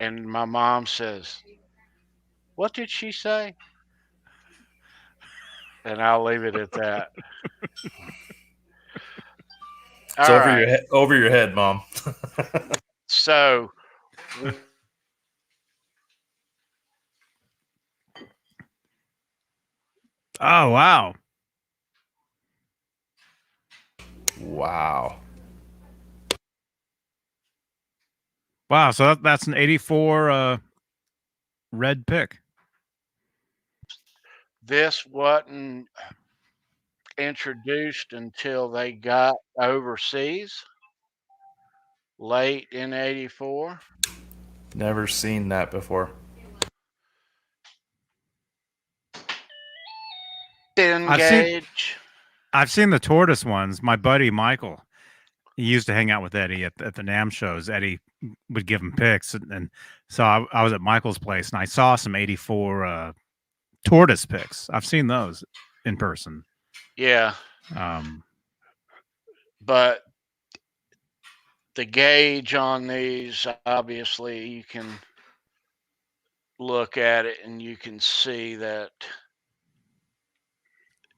And my mom says, "What did she say?" And I'll leave it at that. It's All over right. your head, over your head, Mom. So Oh, wow. Wow. Wow, so that's an '84 red pick. this wasn't introduced until they got overseas late in '84. Never seen that before. Thin I've gauge. I've seen the tortoise ones. My buddy Michael, he used to hang out with Eddie at the NAMM shows. Eddie would give him picks, and so I was at Michael's place, and I saw some '84 tortoise picks. I've seen those in person. Yeah. Um, But the gauge on these, obviously, you can look at it and you can see that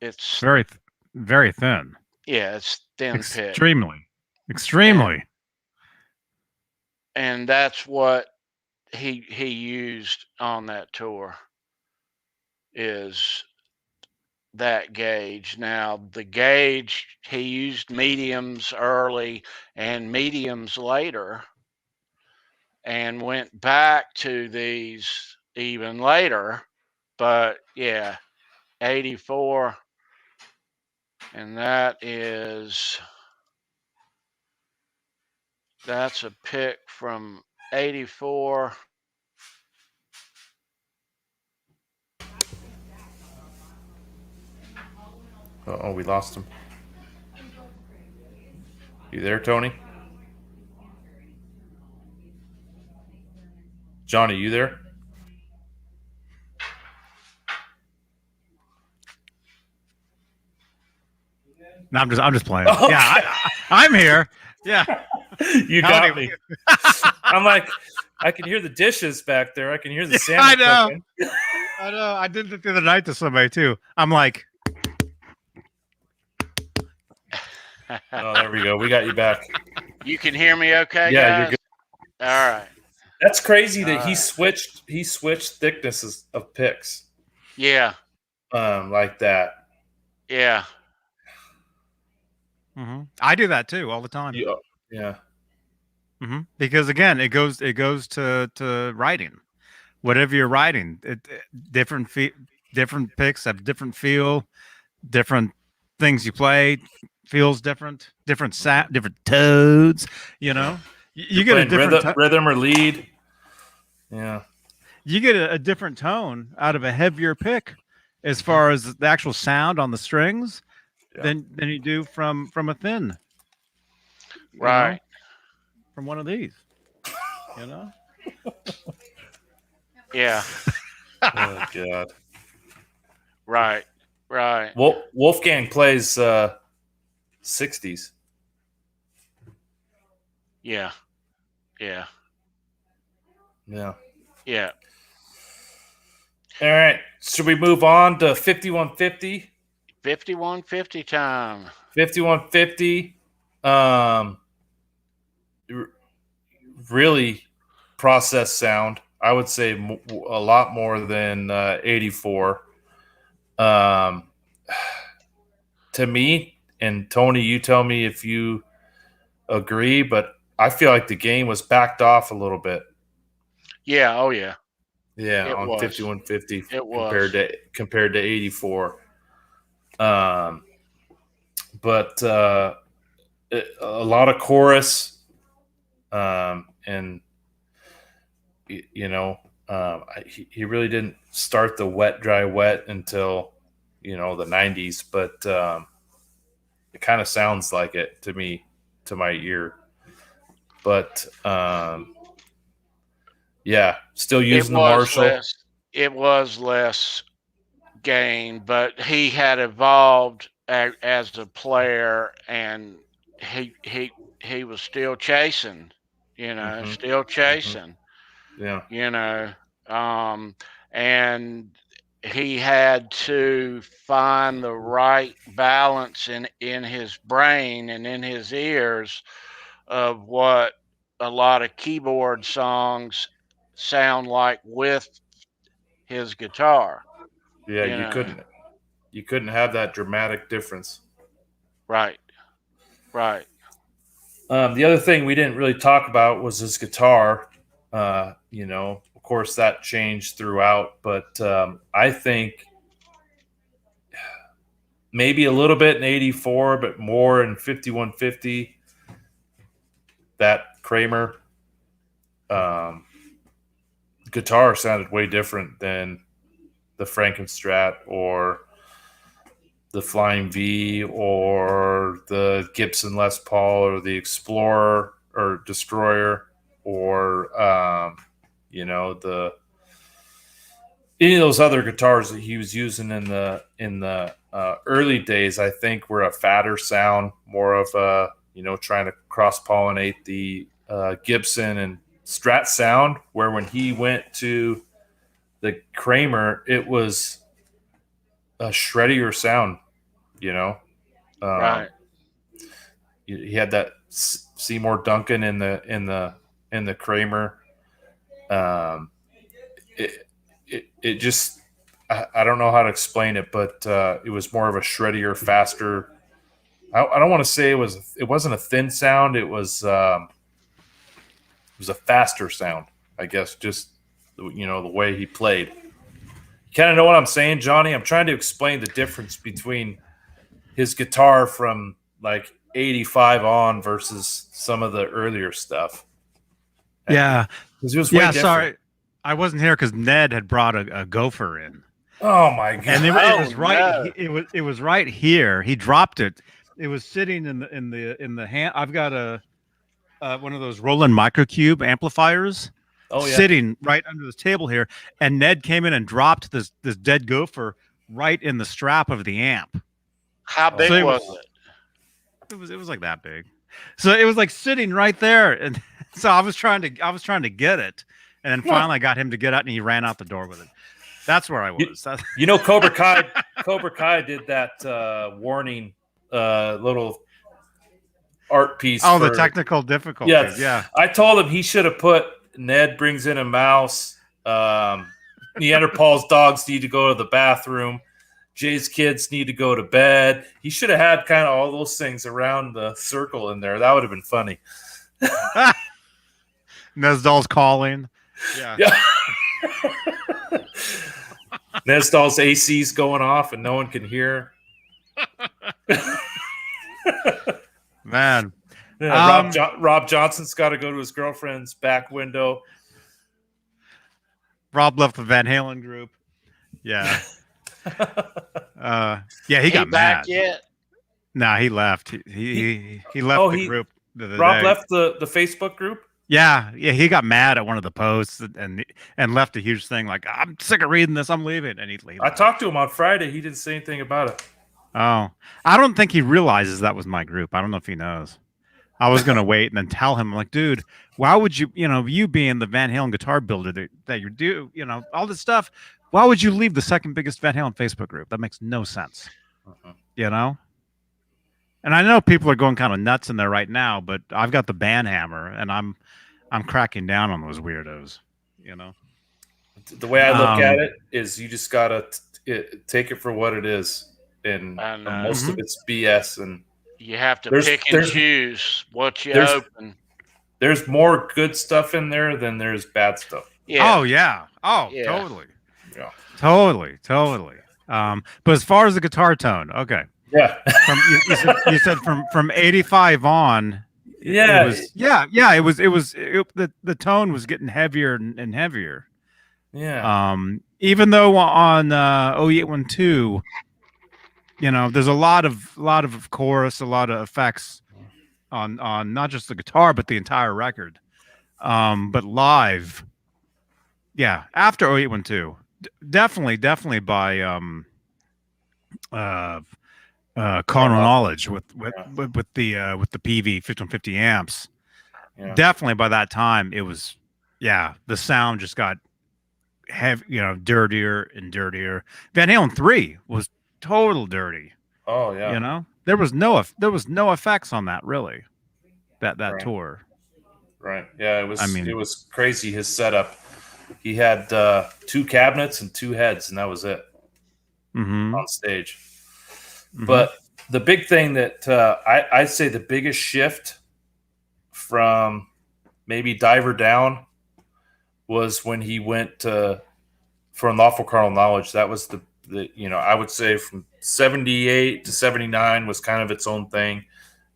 it's very, very thin. yeah, it's thin pick. Extremely. And that's what he used on that tour is that gauge. Now, the gauge, he used mediums early and mediums later, and went back to these even later. But yeah, 84, and that's a pick from 84. Oh, we lost him. You there, Tony? Johnny, you there? No, I'm just playing. Okay. Yeah, I'm here. Yeah, You got me. I'm like, I can hear the dishes back there. I can hear the salmon I know. cooking. I know. I did it the other night to somebody too. I'm like, Oh, there we go. We got you back. You can hear me okay, Yeah, guys? you're good. All right. That's crazy that he Alright. switched thicknesses of picks Yeah, like that. yeah, I do that too all the time. Yeah. Because again, it goes to writing. Whatever you're writing, different picks have different feel, different things you play feels different, different toads. You know, you get a Playing different rhythm or lead. Yeah. you get a different tone out of a heavier pick, as far as the actual sound on the strings, than you do from a thin. right. Know, from one of these. You know. Yeah, Oh God. right, right. Wolfgang plays 60s. Yeah, yeah, Yeah. yeah. All right. Should we move on to 5150? 5150 time. 5150. Really processed sound. I would say a lot more than 84. To me, and Tony, you tell me if you agree, but I feel like the game was backed off a little bit. Yeah, oh yeah. Yeah, It on was. 5150 It was. compared to 84. But a lot of chorus, and you know, he really didn't start the wet, dry, wet until the 90s. But it kind of sounds like it to me, to my ear. But yeah, still using the Marshall. It was less gain, but he had evolved as a player, and he was still chasing. Still chasing. Yeah. And he had to find the right balance in his brain and in his ears of what a lot of keyboard songs sound like with his guitar. Yeah, you couldn't have that dramatic difference. Right. Right. The other thing we didn't really talk about was his guitar. Of course, that changed throughout, but I think maybe a little bit in 84, but more in 5150. That Kramer guitar sounded way different than the Frankenstrat or the Flying V or the Gibson Les Paul or the Explorer or Destroyer or the any of those other guitars that he was using in the early days. I think were a fatter sound, more of a trying to cross pollinate the Gibson and Strat sound. Where when he went to the Kramer, it was a shreddier sound. Right. He had that Seymour Duncan in the Kramer. It just I don't know how to explain it, but it was more of a shreddier, faster. I don't want to say it wasn't a thin sound. It was a faster sound, I guess. Just the way he played. You kind of know what I'm saying, Johnny? I'm trying to explain the difference between his guitar from like 85 on versus some of the earlier stuff. Yeah. Because it was way different. Sorry. I wasn't here because Ned had brought a gopher in. Oh my god! And it was right. no. It was right here. He dropped it. It was sitting in the hand. I've got one of those Roland Microcube amplifiers. Oh, yeah. Sitting right under this table here, and Ned came in and dropped this dead gopher right in the strap of the amp. How big So was it? It was like that big. So it was like sitting right there, and so I was trying to get it, and then finally I got him to get out, and he ran out the door with it. That's where I was. Cobra Kai did that warning little art piece. Oh, the technical difficulties. Yeah. I told him he should have put Ned brings in a mouse. Neanderthals dogs need to go to the bathroom. Jay's kids need to go to bed. He should have had kind of all those things around the circle in there. That would have been funny. Nesdal's calling. Yeah. Nesdal's AC's going off and no one can hear. Man. Yeah, Rob Johnson's got to go to his girlfriend's back window. Rob left the Van Halen group. Yeah. He got back mad. yet? Nah, he left. He left the group. Rob left the Facebook group? Yeah, he got mad at one of the posts and left a huge thing like, I'm sick of reading this, I'm leaving. And he left. I talked to him on Friday. He didn't say anything about it. Oh, I don't think he realizes that was my group. I don't know if he knows. I was going to wait and then tell him, like, dude, why would you, you being the Van Halen guitar builder that you do, all this stuff, why would you leave the second biggest Van Halen Facebook group? That makes no sense. And I know people are going kind of nuts in there right now, but I've got the band hammer and I'm cracking down on those weirdos, The way I look at it is you just got to take it for what it is. And most of it's BS. And you have to pick and choose what you open. There's more good stuff in there than there's bad stuff. Yeah. Oh, yeah. Oh, Yeah. totally. Yeah. Totally. But as far as the guitar tone, okay. Yeah. You said from 85 on. Yeah. The tone was getting heavier and heavier. Yeah. Even though on 0812, there's a lot of chorus, a lot of effects on not just the guitar but the entire record. But live, after 0812, definitely by Carnal Knowledge with the PV 1550 amps. Yeah. Definitely by that time it was the sound just got heavy, dirtier and dirtier. Van Halen 3 was total dirty. Oh yeah. There was no effects on that really. That Right. tour. Right. Yeah, it was I mean- it was crazy his setup. He had 2 cabinets and 2 heads and that was it Mm-hmm. on stage. Mhm. But the big thing that I'd say the biggest shift from maybe Diver Down was when he went for Unlawful Carnal Knowledge. That was the I would say from 78 to 79 was kind of its own thing.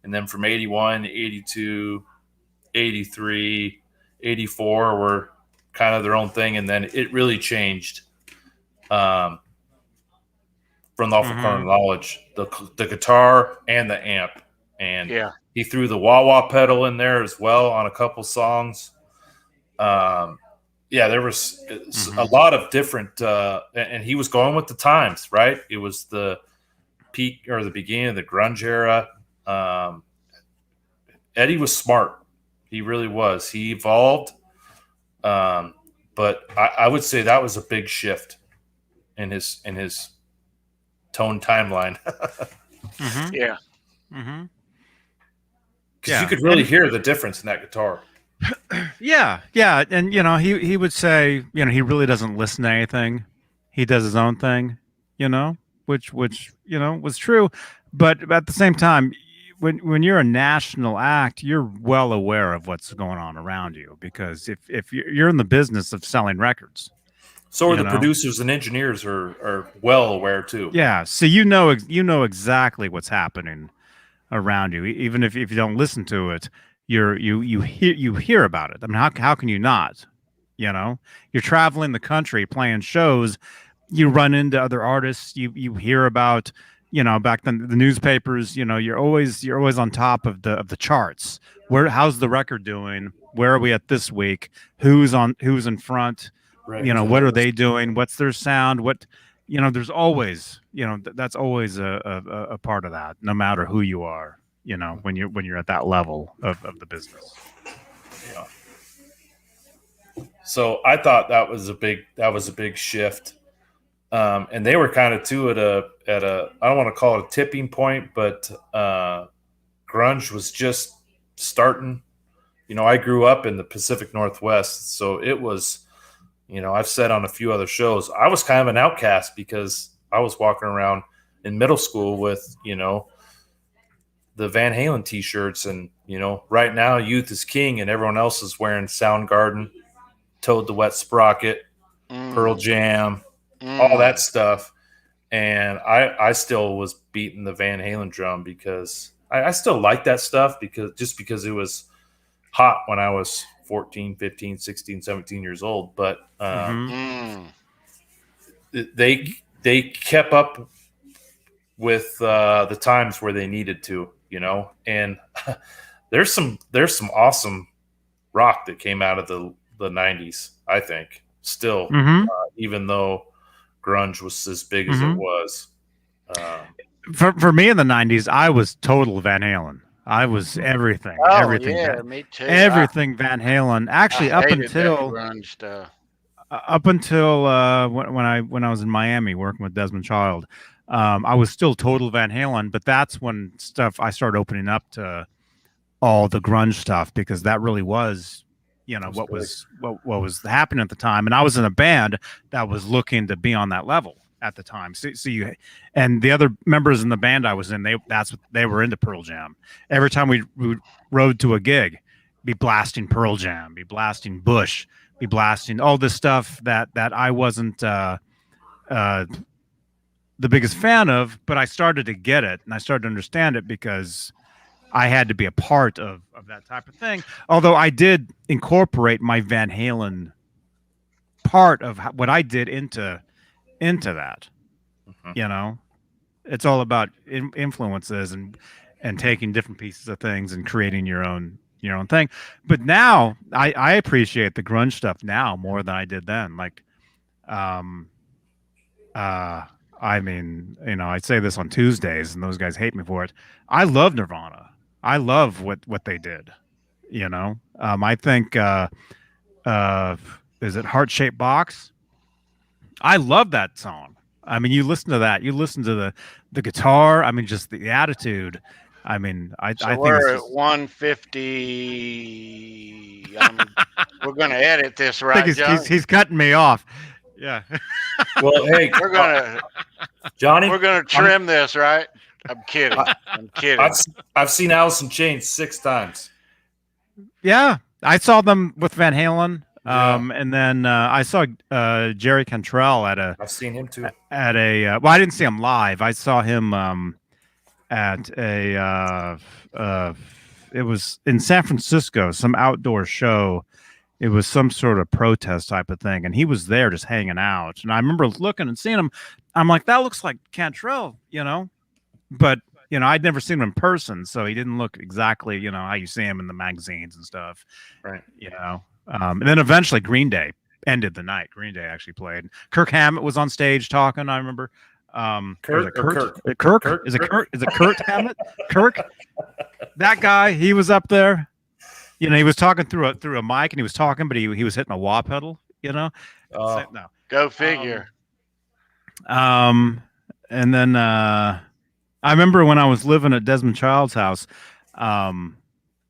And then from 81 to 82, 83, 84 were kind of their own thing. And then it really changed from Unlawful Carnal Knowledge, the guitar and the amp. And he threw the wah-wah pedal in there as well on a couple songs. There was a lot of different, and he was going with the times, right? It was the peak or the beginning of the grunge era. Eddie was smart. He really was. He evolved. But I would say that was a big shift in his tone timeline. Yeah. Mm-hmm. Because you could really hear the difference in that guitar. Yeah, and he would say, he really doesn't listen to anything. he does his own thing, which was true, but at the same time, when you're a national act, you're well aware of what's going on around you, because if you're in the business of selling records, So are the producers and engineers are well aware too. Yeah, so you know exactly what's happening around you, even if you don't listen to it. You hear about it. I mean, how can you not? You're traveling the country playing shows. You run into other artists. You hear about, back then the newspapers. You're always on top of the charts. How's the record doing? Where are we at this week? Who's in front? Right. What are they doing? What's their sound? There's always, that's always a part of that, no matter who you are, when you're at that level of the business. Yeah. So I thought that was a big shift. And they were kind of too at a I don't want to call it a tipping point, but grunge was just starting. I grew up in the Pacific Northwest, so it was, I've said on a few other shows, I was kind of an outcast because I was walking around in middle school with, the Van Halen t-shirts, and, right now youth is king and everyone else is wearing Soundgarden, Toad the Wet Sprocket, Pearl Jam, all that stuff. And I still was beating the Van Halen drum because I still like that stuff because it was hot when I was 14, 15, 16, 17 years old. But they kept up with the times where they needed to, and there's some awesome rock that came out of the 90s, I think, still, even though grunge was as big as it was. For me in the 90s, I was total Van Halen. I was everything. Oh, everything. yeah, me too. Everything Van Halen. Actually, I up hated until that grunge stuff. When I was in Miami working with Desmond Child, I was still total Van Halen. But that's when I started opening up to all the grunge stuff, because that really was, what was happening at the time. And I was in a band that was looking to be on that level at the time. So you, and the other members in the band I was in, they were into Pearl Jam. Every time we rode to a gig, be blasting Pearl Jam, be blasting Bush, be blasting all this stuff that I wasn't the biggest fan of, but I started to get it and I started to understand it because I had to be a part of that type of thing. Although I did incorporate my Van Halen part of what I did into that. It's all about influences and taking different pieces of things and creating your own thing. But now I appreciate the grunge stuff now more than I did then. Like, I mean, I say this on Tuesdays and those guys hate me for it. I love Nirvana. I love what they did. I think is it Heart-Shaped Box? I love that song. I mean, you listen to that, you listen to the guitar. I mean, just the attitude. I mean, I think we're at 150. We're going to edit this, right, John? He's cutting me off. Yeah. Well, hey, we're gonna trim this, right? I'm kidding. I've seen Alice in Chains 6 times. Yeah, I saw them with Van Halen. And then I saw Jerry Cantrell I've seen him too. At a well, I didn't see him live. I saw him at a it was in San Francisco, some outdoor show. It was some sort of protest type of thing, and he was there just hanging out. And I remember looking and seeing him. I'm like, that looks like Cantrell, but I'd never seen him in person, so he didn't look exactly how you see him in the magazines and stuff, right? And then eventually Green Day ended the night. Green Day actually played. Kirk Hammett was on stage talking, I remember. Kirk? Is it Kurt Hammett? Kirk? That guy, he was up there. He was talking through a mic, and he was talking, but he was hitting a wah pedal, No. Go figure. And then I remember when I was living at Desmond Child's house, I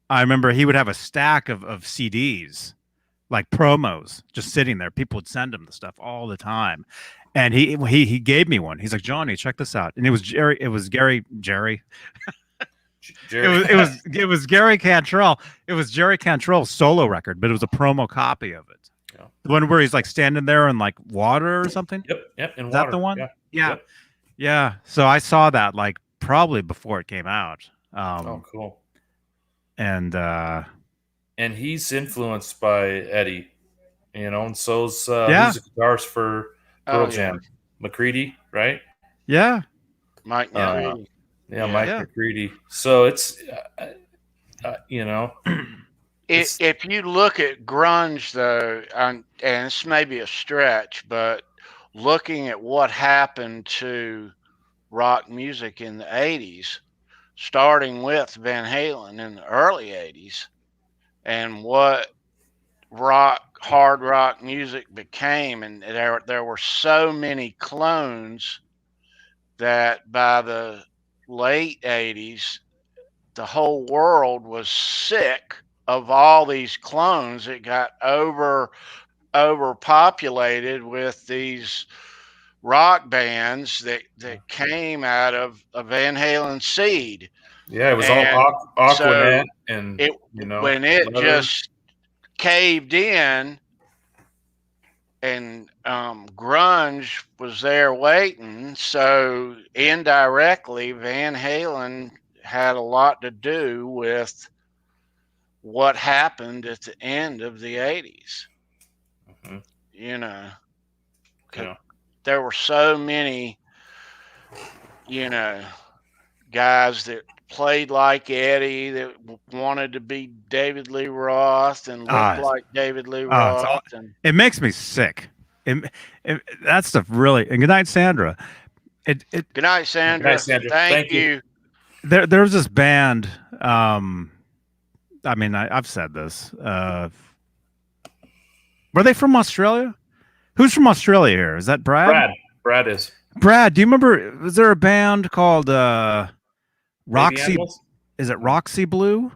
remember he would have a stack of CDs, like promos, just sitting there. People would send him the stuff all the time. And he gave me one. He's like, Johnny, check this out. And it was Jerry. It was Gary. Jerry. Jerry. It was Gary Cantrell. It was Jerry Cantrell's solo record, but it was a promo copy of it. Yeah. The one where he's like standing there in like water or something. Yep. In Is water. that the one? Yeah. Yeah. Yep. Yeah. So I saw that like probably before it came out. Oh, cool. And he's influenced by Eddie, and so's Yeah. who's the guitarist for Pearl Oh, Jam? McCready, right? yeah. Mike Yeah. McCready. Yeah, Yeah. Mike McCready. So it's, If you look at grunge, though, and this may be a stretch, but looking at what happened to rock music in the 80s, starting with Van Halen in the early 80s, and what hard rock music became, and there were so many clones that by the late 80s, the whole world was sick of all these clones. It got overpopulated with these rock bands that came out of a Van Halen seed. yeah, it was And all Aquanet and It when it Leather. just caved in, and grunge was there waiting, so indirectly Van Halen had a lot to do with what happened at the end of the 80s. Mhm. Yeah. Yeah. There were so many, guys that played like Eddie, that wanted to be David Lee Roth and looked like David Lee Roth. It makes me sick. That stuff really. And good night, Sandra. Good night, Sandra. Good night, Sandra. Thank you. There's this band. I mean, I've said this. Were they from Australia? Who's from Australia here? Is that Brad? Brad is. Brad, do you remember? Was there a band called Roxy? Animals? Is it Roxy Blue?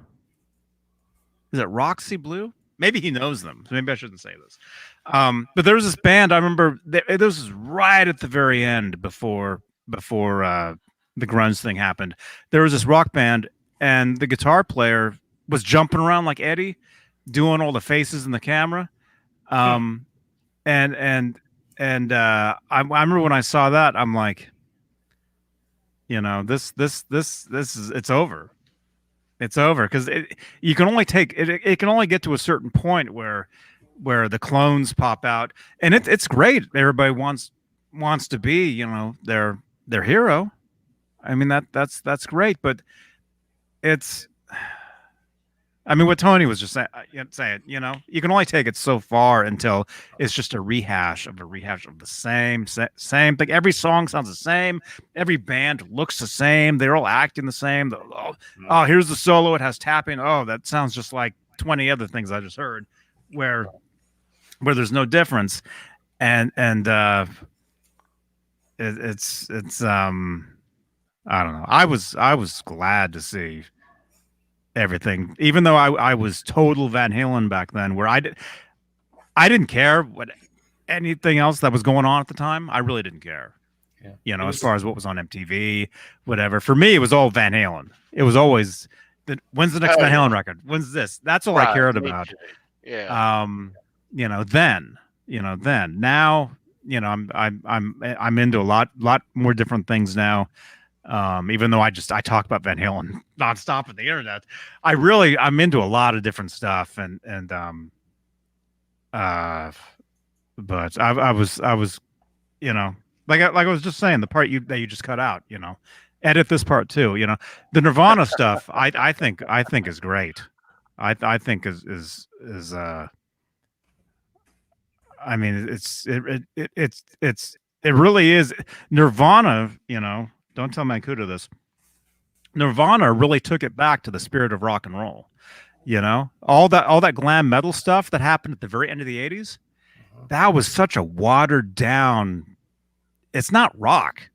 Is it Roxy Blue? Maybe he knows them. So maybe I shouldn't say this. But there was this band. I remember this was right at the very end before the grunge thing happened. There was this rock band, and the guitar player was jumping around like Eddie, doing all the faces in the camera. And I remember when I saw that, I'm like, this is it's over. It's over because you can only take it. It can only get to a certain point where the clones pop out, and it's great. Everybody wants to be, their hero. I mean that's great, but it's. I mean, what Tony was just saying, you can only take it so far until it's just a rehash of the same thing. Every song sounds the same. Every band looks the same. They're all acting the same. Oh, here's the solo. It has tapping. Oh, that sounds just like 20 other things I just heard, where there's no difference. And it's I don't know. I was glad to see everything, even though I was total Van Halen back then, where I didn't care what anything else that was going on at the time. I really didn't care. Yeah. As far as what was on MTV, whatever. For me, it was all Van Halen. It was always when's the next Van Halen record? When's this? That's all I cared about. Yeah. Then now, I'm into a lot more different things now. Even though I talk about Van Halen nonstop on the internet, I'm into a lot of different stuff, but I was, like I was just saying, the part that you just cut out, edit this part too, the Nirvana stuff. I think is great. I think is I mean, it really is Nirvana, Don't tell Mancuda this. Nirvana really took it back to the spirit of rock and roll. All that glam metal stuff that happened at the very end of the 80s, that was such a watered down. It's not rock,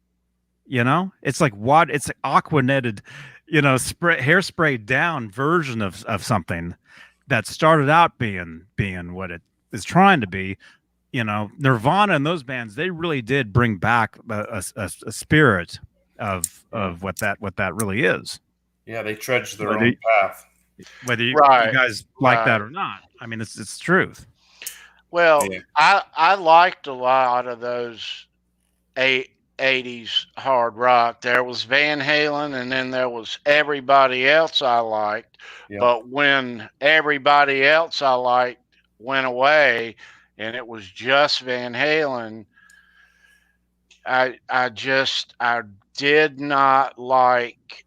It's like it's aquanetted, hairspray down version of something that started out being what it is trying to be, Nirvana and those bands, they really did bring back a spirit of what that really is. Yeah, they trudged their Whether own path. whether you Right, guys like that right. or not. I mean, it's truth. Well, Yeah. I liked a lot of those 80s hard rock. There was Van Halen, and then there was everybody else I liked. Yeah. But when everybody else I liked went away, and it was just Van Halen, I did not like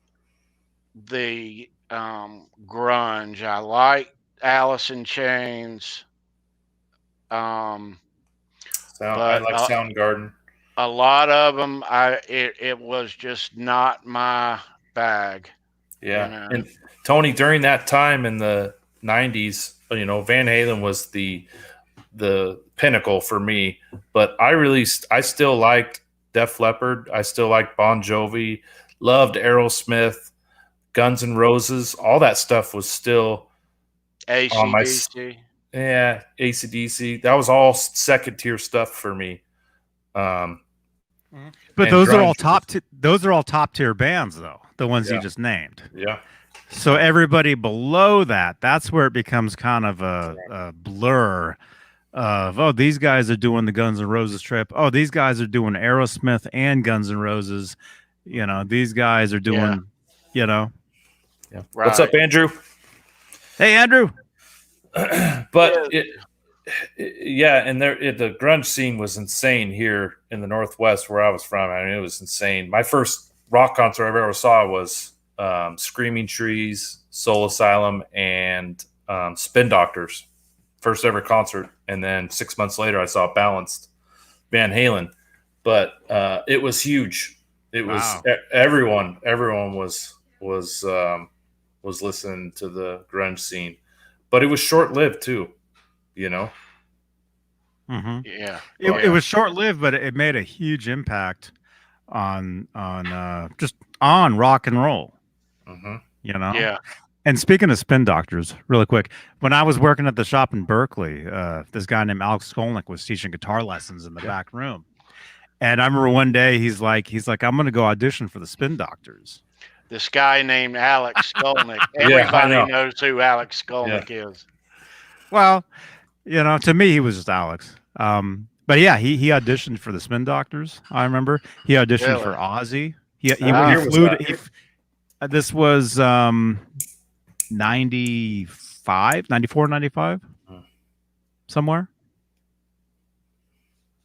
the grunge. I liked Alice in Chains. I like Soundgarden. A lot of them, it was just not my bag. Yeah, and Tony, during that time in the '90s, Van Halen was the pinnacle for me. But I still liked Def Leppard. I still liked Bon Jovi. Loved Aerosmith, Guns N' Roses. All that stuff was still on my. AC/DC. Yeah, AC/DC. That was all second tier stuff for me. But those are all top tier bands, though. The ones you just named. Yeah. So everybody below that, that's where it becomes kind of a blur of, these guys are doing the Guns N' Roses trip. Oh, these guys are doing Aerosmith and Guns N' Roses. These guys are doing, Yeah. Right. What's up, Andrew? Hey, Andrew. But and the grunge scene was insane here in the Northwest where I was from. I mean, it was insane. My first rock concert I ever saw was Screaming Trees, Soul Asylum, and Spin Doctors. First ever concert. And then 6 months later, I saw Balanced, Van Halen. But it was huge. It was everyone was listening to the grunge scene. But it was short-lived too, Mm-hmm. Yeah. It was short-lived, but it made a huge impact on just on rock and roll. Mm-hmm. Yeah. And speaking of Spin Doctors, really quick, when I was working at the shop in Berkeley, this guy named Alex Skolnick was teaching guitar lessons in the back room. And I remember one day he's like, I'm going to go audition for the Spin Doctors. This guy named Alex Skolnick. Everybody knows who Alex Skolnick is. Well, to me, he was just Alex. But yeah, he auditioned for the Spin Doctors. I remember he auditioned for Ozzy. He flew. This was 95, 94, 95, somewhere.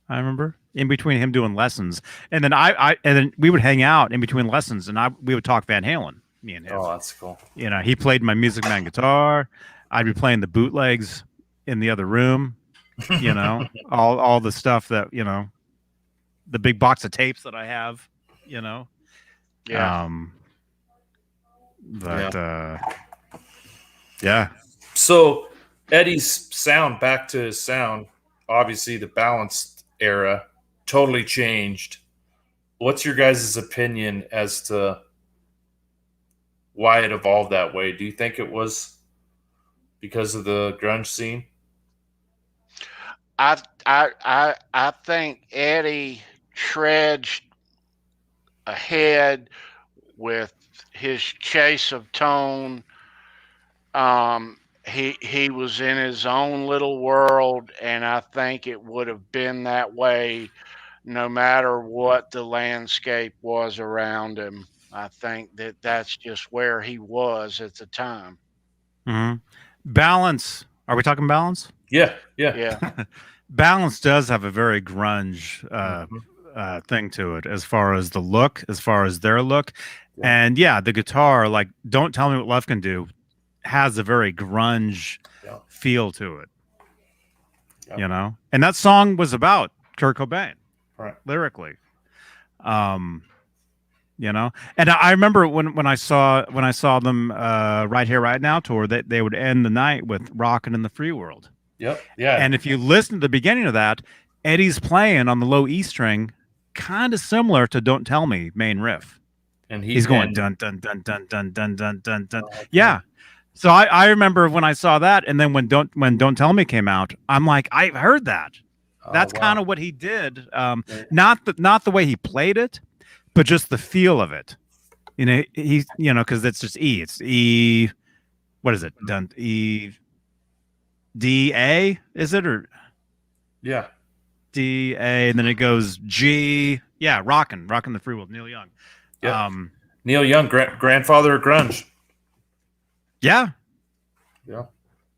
I remember in between him doing lessons, and then and then we would hang out in between lessons, and we would talk Van Halen. Me and him. Oh, that's cool. He played my Music Man guitar. I'd be playing the bootlegs in the other room. all the stuff that the big box of tapes that I have. Yeah. Yeah. So Eddie's sound, back to his sound, obviously the Balanced era totally changed. What's your guys' opinion as to why it evolved that way? Do you think it was because of the grunge scene? I think Eddie trudged ahead with his chase of tone. He was in his own little world, and I think it would have been that way no matter what the landscape was around him. I think that's just where he was at the time. Mm-hmm. Balance. Are we talking Balance? Yeah. Balance does have a very grunge thing to it, as far as the look, as far as their look. Yeah. And the guitar, like Don't Tell Me What Love Can Do, has a very grunge feel to it. And that song was about Kurt Cobain, right? Lyrically. And I remember when I saw them Right Here Right Now tour, that they would end the night with Rockin' in the Free World. Yep. Yeah. And if you listen to the beginning of that, Eddie's playing on the low E string, kind of similar to Don't Tell Me main riff. And he's going dun dun dun dun dun dun dun dun dun. Yeah. So I remember when I saw that, and then when Don't Tell Me came out, I'm like, I've heard that. That's wow. kind of what he did. Yeah. Not the way he played it, but just the feel of it. Because it's just E. It's E. What is it? Done E. D A is it or Yeah. D A and then it goes G. Yeah, rocking the free will. Neil Young. Yeah. Neil Young, grandfather of grunge. Yeah. Yeah.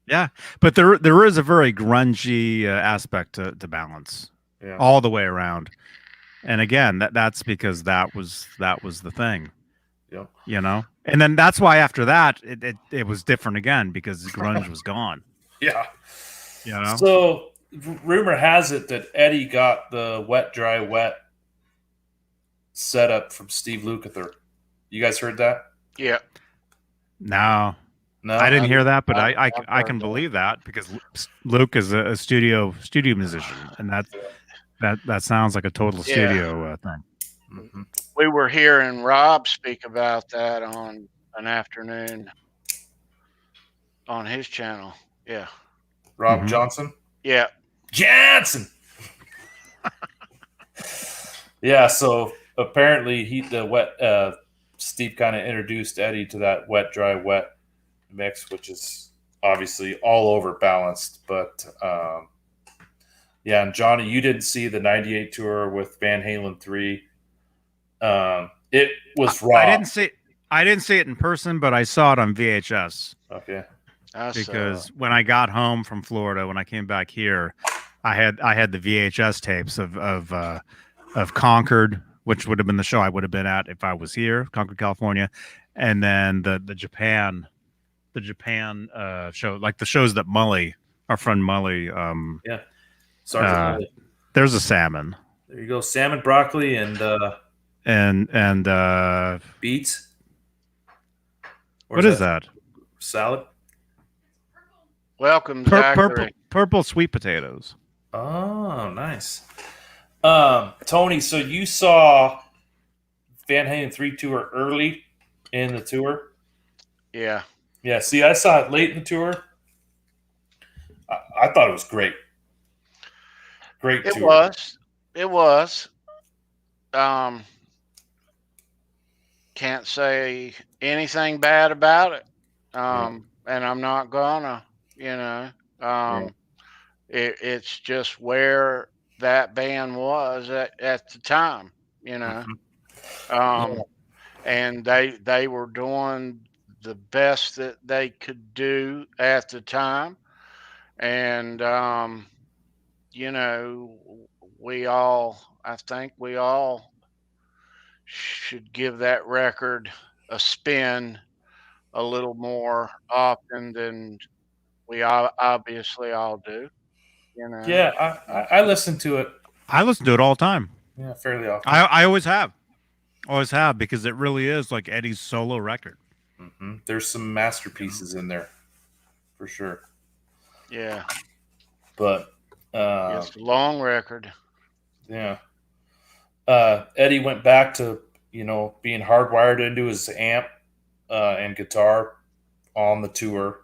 Yeah, but there is a very grungy aspect to Balance, all the way around, and again that's because that was the thing, and then that's why after that it was different again because grunge was gone. Yeah, So rumor has it that Eddie got the wet, dry, wet setup from Steve Lukather. You guys heard that? Yeah. No. I didn't hear that, but I can believe that because Luke is a studio musician, and that sounds like a total studio thing. Mm-hmm. We were hearing Rob speak about that on an afternoon on his channel. Yeah, Rob Johnson. Yeah, Johnson. Yeah, so apparently Steve kind of introduced Eddie to that wet, dry, wet mix, which is obviously all over Balanced, but and Johnny, you didn't see the 98 tour with Van Halen 3. It was raw. I didn't see it in person, but I saw it on VHS. Okay. Because when I got home from Florida, when I came back here, I had the VHS tapes of Concord, which would have been the show I would have been at if I was here, Concord, California, and then the Japan show, like the shows that our friend Mully, Sergeant there's a salmon. There you go, salmon, broccoli, and beets. What is that? Salad. Welcome, Zachary. Purple sweet potatoes. Oh, nice. Tony, so you saw Van Halen 3 tour early in the tour? Yeah. Yeah, see, I saw it late in the tour. I thought it was great. Great tour. It was. Can't say anything bad about it. And I'm not gonna, it's just where that band was at the time, and they were doing the best that they could do at the time. And, I think we all should give that record a spin a little more often than we obviously all do. Yeah, I listen to it. I listen to it all the time. Yeah, fairly often. I always have because it really is like Eddie's solo record. Mm-hmm. There's some masterpieces in there, for sure. Yeah, but it's a long record. Yeah. Eddie went back to being hardwired into his amp and guitar on the tour,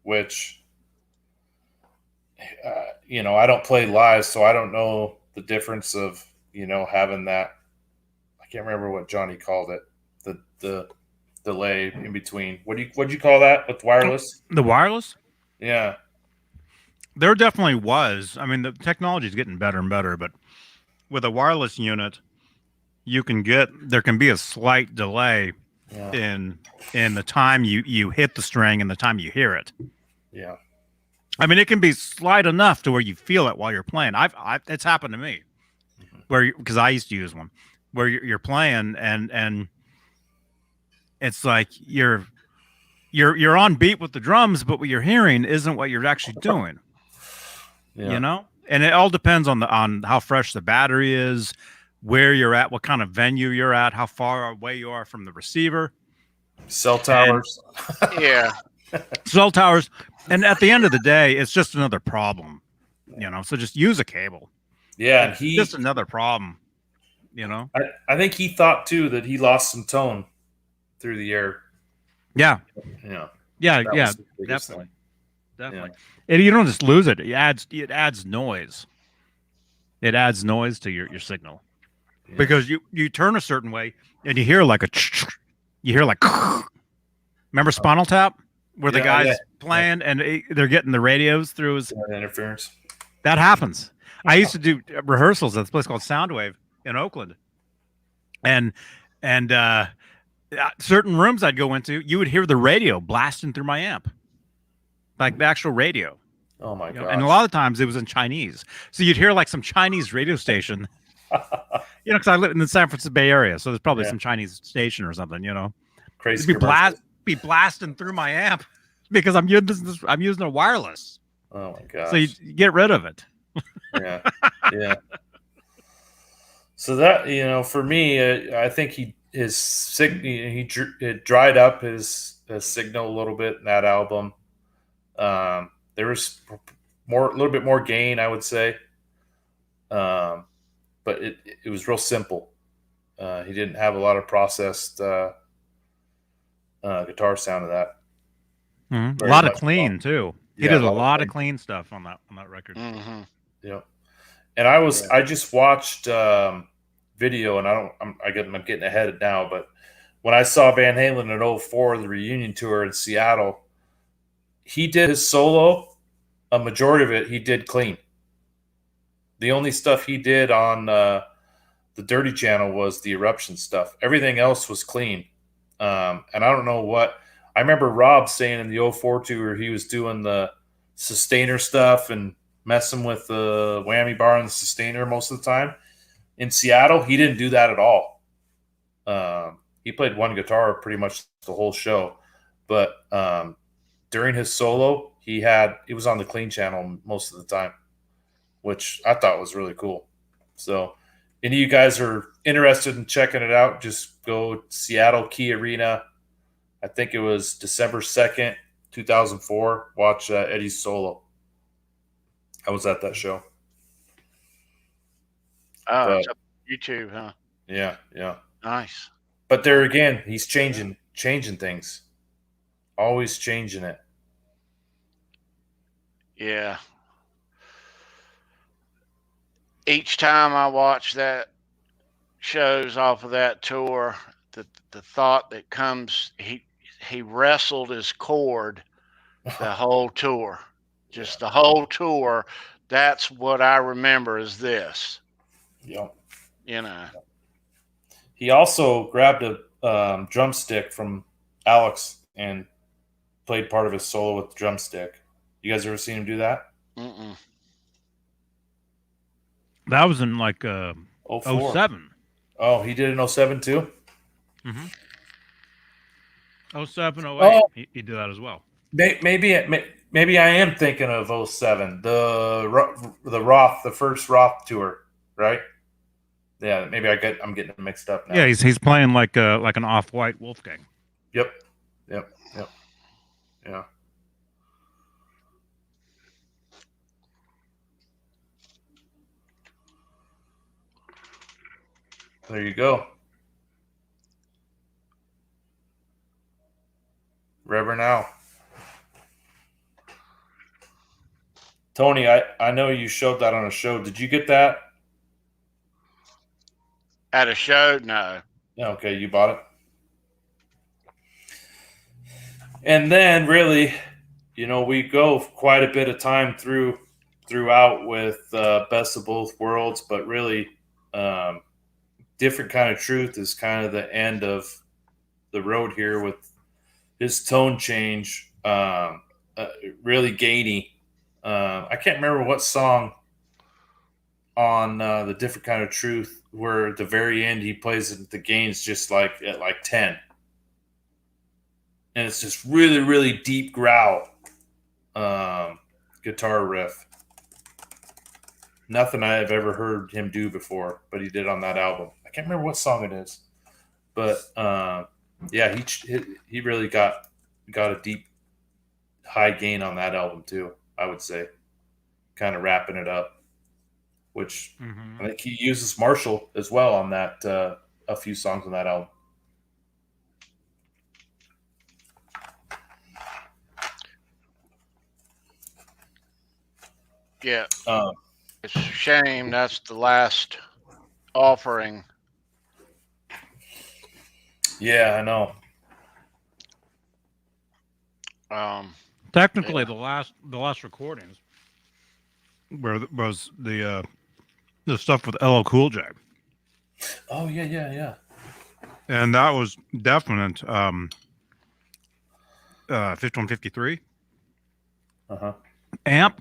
which I don't play live, so I don't know the difference of having that. I can't remember what Johnny called it. The delay in between. What'd you call that with wireless? The wireless? Yeah. There definitely was. I mean, the technology is getting better and better, but with a wireless unit, there can be a slight delay in the time you hit the string and the time you hear it. Yeah. I mean, it can be slight enough to where you feel it while you're playing. It's happened to me, because I used to use one, where you're playing and it's like you're on beat with the drums, but what you're hearing isn't what you're actually doing. Yeah. And it all depends on how fresh the battery is, where you're at, what kind of venue you're at, how far away you are from the receiver. Cell towers. Cell towers. And at the end of the day, it's just another problem, so just use a cable. Yeah. And just another problem, I think he thought too that he lost some tone through the air. Yeah. Yeah. Yeah. Definitely. definitely. And you don't just lose it. It adds noise. It adds noise to your signal. Yeah. Because you turn a certain way and you hear like remember Spinal Tap where the guy's playing and they're getting the radios through his interference. That happens. I used to do rehearsals at this place called Soundwave in Oakland, and certain rooms I'd go into, you would hear the radio blasting through my amp, like the actual radio. Oh my god! And a lot of times it was in Chinese, so you'd hear like some Chinese radio station. Because I live in the San Francisco Bay Area, so there's probably some Chinese station or something. Crazy. Be blasting through my amp because I'm using a wireless. Oh my god! So you get rid of it. Yeah. So that for me, I think he dried up his signal a little bit in that album. There was a little bit more gain, I would say. But it was real simple. He didn't have a lot of processed guitar sound of that. Mm-hmm. A lot of clean too. He did a lot of clean stuff on that record. Mm-hmm. Yep. And I just watched video, and I'm getting ahead now, but when I saw Van Halen in 2004, the reunion tour in Seattle, he did his solo. A majority of it he did clean. The only stuff he did on the Dirty Channel was the Eruption stuff. Everything else was clean. And I don't know what I remember Rob saying in the 2004 tour, he was doing the sustainer stuff and messing with the whammy bar and the sustainer most of the time. In Seattle, he didn't do that at all. He played one guitar pretty much the whole show, but during his solo, he was on the clean channel most of the time, which I thought was really cool. So, any of you guys are interested in checking it out, just go Seattle Key Arena. I think it was December 2nd, 2004. Watch Eddie's solo. I was at that show. Oh, it's up YouTube, huh? Yeah. Nice. But there again, he's changing things. Always changing it. Yeah. Each time I watch that shows off of that tour, the thought that comes, he wrestled his chord the whole tour. Just the whole tour. That's what I remember is this. Yep. He also grabbed a drumstick from Alex and played part of his solo with the drumstick. You guys ever seen him do that? Mm-mm. That was in like 07. Oh, he did it in 07 too? Mm-hmm. 07, 08. He did that as well. Maybe I am thinking of 07. The first Roth tour, right? Yeah, maybe I'm getting it mixed up now. Yeah, he's playing like an Off-White Wolfgang. Yep. Yeah. There you go. Reverend Al. Tony, I know you showed that on a show. Did you get that? At a show? No. Okay, you bought it. And then really, we go quite a bit of time throughout with Best of Both Worlds, but really Different Kind of Truth is kind of the end of the road here with his tone change, really gainy. I can't remember what song on the Different Kind of Truth where at the very end he plays the gains just like at like 10. And it's just really, really deep growl guitar riff. Nothing I have ever heard him do before, but he did on that album. I can't remember what song it is. But yeah, he really got a deep high gain on that album too, I would say. Kind of wrapping it up. Which I think he uses Marshall as well on that, a few songs on that album. Yeah. Um, It's a shame that's the last offering. yeah, I know. Technically, the last recordings was the stuff with LL Cool J, Oh yeah. and that was definite 5153 Uh-huh. amp.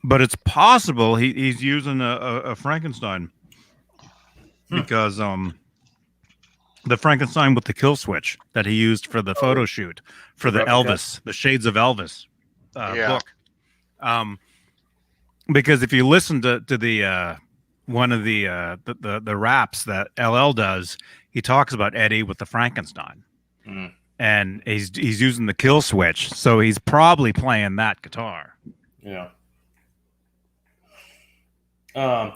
But it's possible he's using a Frankenstein because the Frankenstein with the kill switch that he used for the photo shoot for the replica. Elvis, the Shades of Elvis Yeah. book. Because if you listen to the one of the raps that LL does, he talks about Eddie with the Frankenstein, and he's using the kill switch, so he's probably playing that guitar. Yeah.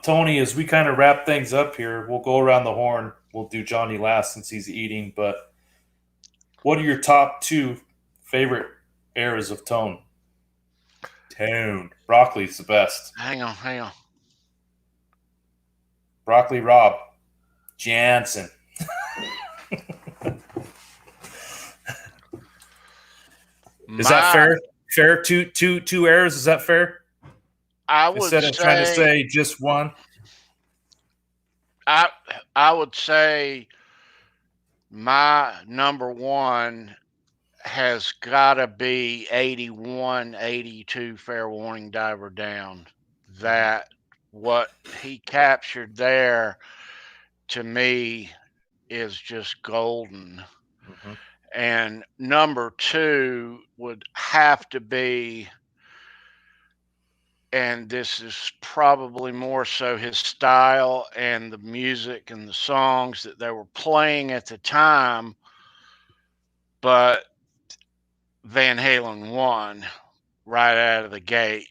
Tony, as we kind of wrap things up here, we'll go around the horn. We'll do Johnny last since he's eating. But what are your top 2 favorite eras of Tone? Tone. Broccoli's the best. Hang on. Broccoli Rob. Jansen. Is that fair? Fair? Two eras? Is that fair? I would Instead of trying to say just one. I would say my number one has got to be 81, 82 Fair Warning Diver Down. That what he captured there to me is just golden. Mm-hmm. And number 2 would have to be, and this is probably more so his style and the music and the songs that they were playing at the time, but Van Halen 1 right out of the gate,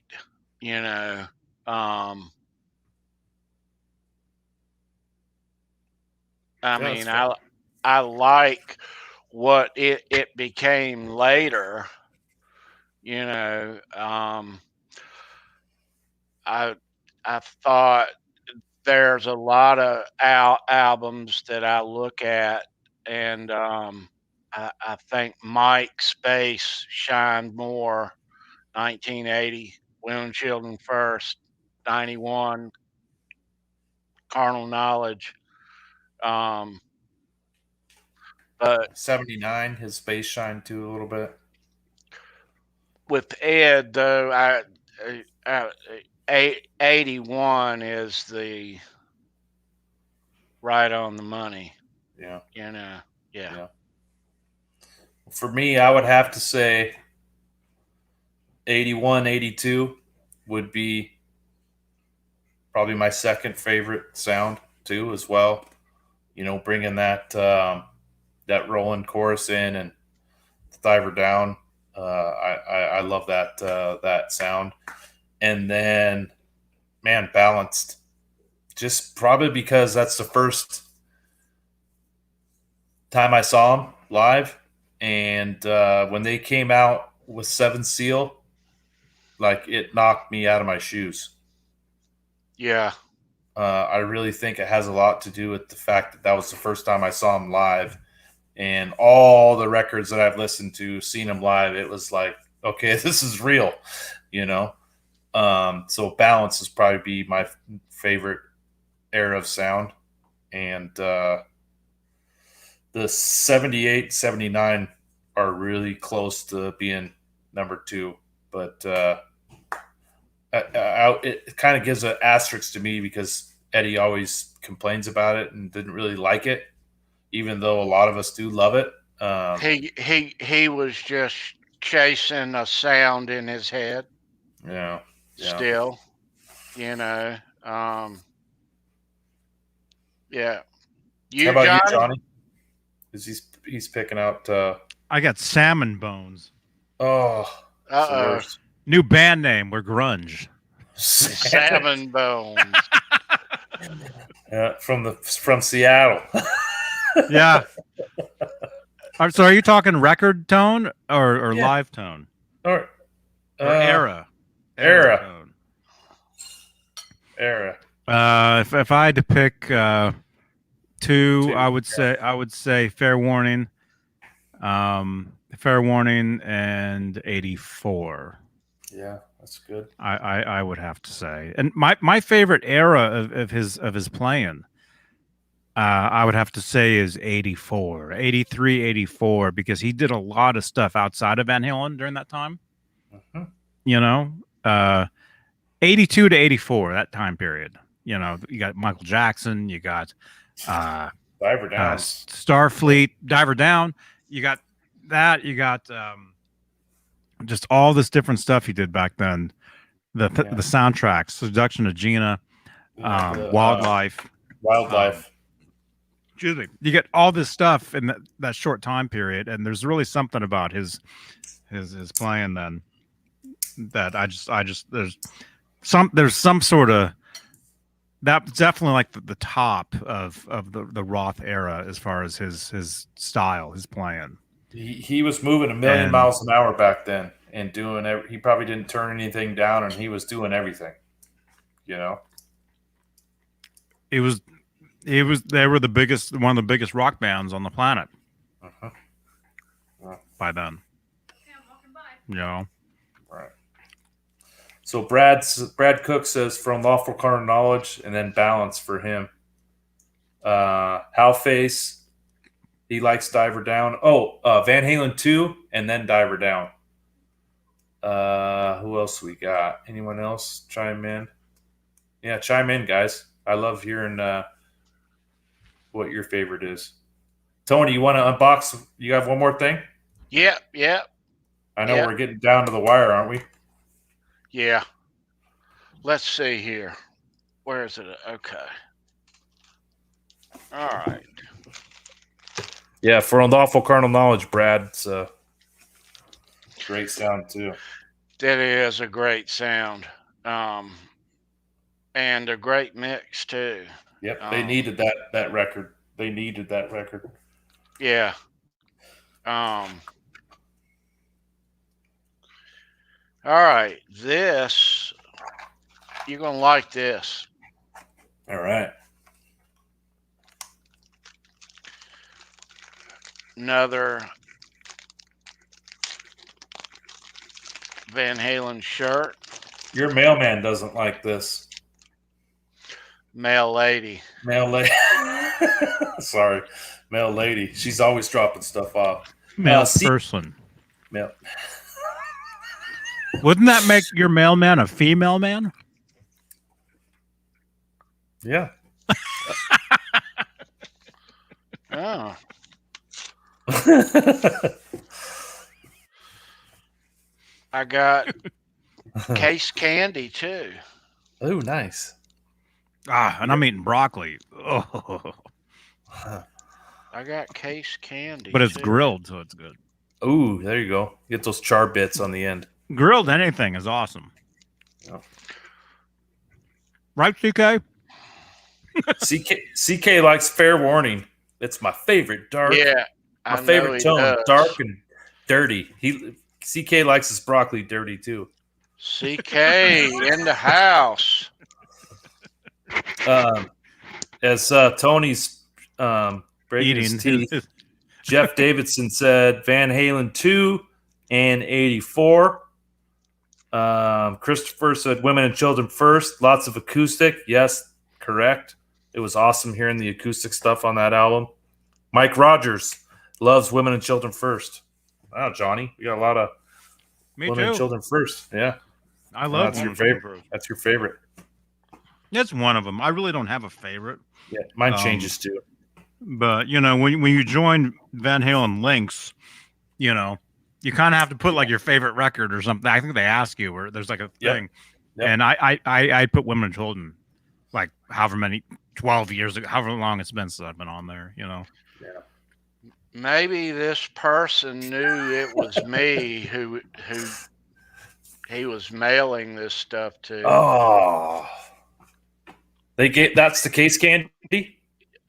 you know. I like what it became later, you know. I thought there's a lot of albums that I look at, and I think Mike Space shined more. 1980, Women and Children First, 91, Carnal Knowledge. But 79, his bass shined too a little bit. with Ed, though, 81 is the right on the money. Yeah. You know, yeah. For me, I would have to say 81, 82 would be probably my second favorite sound too, as well. You know, bringing that that rolling chorus in and the diver down. I love that that sound. And then, man, Balanced. Just probably because that's the first time I saw them live. And when they came out with 7 Seal, like it knocked me out of my shoes. Yeah. I really think it has a lot to do with the fact that that was the first time I saw them live. And all the records that I've listened to, seen them live, it was like, okay, this is real, you know? So Balance is probably be my favorite era of sound. And the 78, 79 are really close to being number 2. But it kind of gives an asterisk to me because Eddie always complains about it and didn't really like it, even though a lot of us do love it. He was just chasing a sound in his head. Yeah. Still, you know. Yeah. How about you, Johnny? He's picking out. I got Salmon Bones. Oh, new band name. We're grunge. Salmon Bones. From Seattle. Yeah. So are you talking record tone or live tone? Or era? Era. Tone. era. If I had to pick two, Two, I would say Fair Warning, Fair Warning, and 84. Yeah, that's good. I would have to say, and my favorite era of his playing, I would have to say is 84, 83, 84, because he did a lot of stuff outside of Van Halen during that time. Mhm. You know, 82 to 84, that time period. You know, you got Michael Jackson, you got Diver Down. Starfleet, Diver Down. You got that. You got just all this different stuff he did back then. The soundtracks, Seduction of Gina, Wildlife. Excuse me. You get all this stuff in that short time period, and there's really something about his playing then that I just there's some sort of that's definitely like the top of the Roth era as far as his style, his playing. He was moving a million miles an hour back then and doing he probably didn't turn anything down, and he was doing everything. You know, they were one of the biggest rock bands on the planet by then. You know, right. So Brad Cook says from Lawful Carnal Knowledge and then Balance for him. Hal Face, he likes Diver Down. Van Halen 2 and then Diver Down. Who else we got? Anyone else chime in? Yeah, chime in, guys. I love hearing what your favorite is. Tony, you want to unbox? You have one more thing? Yeah. I know we're getting down to the wire, aren't we? Yeah. Let's see here. Where is it? Okay. All right. Yeah, for Unlawful Carnal Knowledge, Brad, it's a great sound too. That is a great sound. And a great mix too. Yep, they needed that record. They needed that record. Yeah. All right, this you're gonna like this. All right. Another Van Halen shirt. Your mailman doesn't like this. Male lady. Sorry, male lady. She's always dropping stuff off. Male person. Male. Wouldn't that make your mailman a female man? Yeah. Oh. I got case candy too. Oh, nice. And I'm eating broccoli. Oh. I got case candy. But it's too. grilled, so it's good. Ooh, there you go. Get those char bits on the end. Grilled anything is awesome. Yeah. Right, CK? CK likes Fair Warning. It's my favorite dark. Yeah. My favorite tone, dark and dirty. CK likes his broccoli dirty too. CK in the house. As Tony's breaking his teeth, Jeff Davidson said Van Halen 2 and 84. Christopher said Women and Children First. Lots of acoustic. Yes, correct. It was awesome hearing the acoustic stuff on that album. Mike Rogers loves Women and Children First. Wow, Johnny, we got a lot of Women and Children First. Yeah, I love that's your favorite. That's your favorite. That's one of them. I really don't have a favorite. Yeah, mine changes too. But you know, when you join Van Halen links, you know, you kind of have to put like your favorite record or something. I think they ask you, or there's like a thing. Yep. And I put Women and Children, like however many 12 years ago, however long it's been since I've been on there. You know. Yeah. Maybe this person knew it was me who he was mailing this stuff to. Oh, that's the case candy.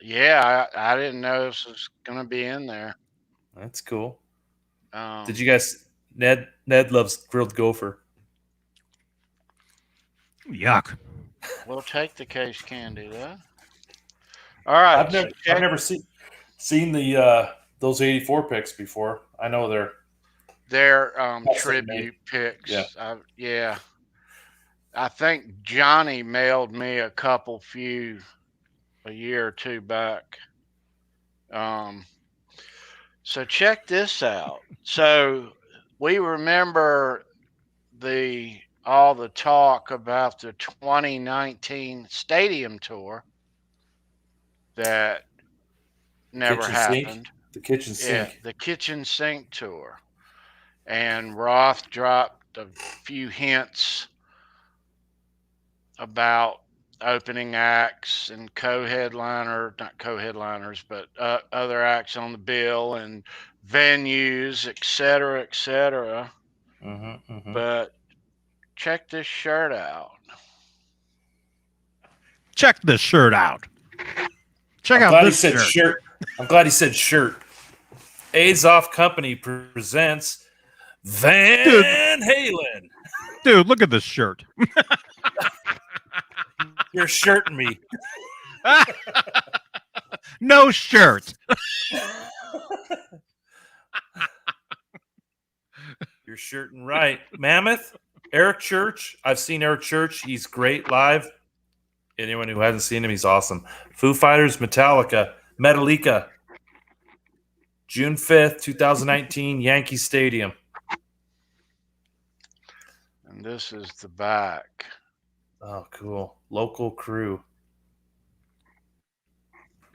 Yeah, I didn't know this was gonna be in there. That's cool. Did you guys? Ned loves grilled gopher. Yuck. We'll take the case candy, though. All right. I've never seen the those 84 picks before. I know They're custom tribute made. picks. Yeah. Yeah. I think Johnny mailed me a few a year or two back. So check this out. So we remember all the talk about the 2019 stadium tour that never Kitchen happened. sink. The kitchen Yeah, sink. the kitchen sink tour. And Roth dropped a few hints about opening acts and not co-headliners, but other acts on the bill and venues, etc., etc. But check this shirt out. Check this shirt out. Check I'm out glad this he said shirt. I'm glad he said shirt. Azoff Company presents Van Halen. Dude, look at this shirt. You're shirting me. No shirt. You're shirting right. Mammoth, Eric Church. I've seen Eric Church. He's great live. Anyone who hasn't seen him, he's awesome. Foo Fighters, Metallica, June 5th, 2019, Yankee Stadium. And this is the back. Oh, cool. Local crew.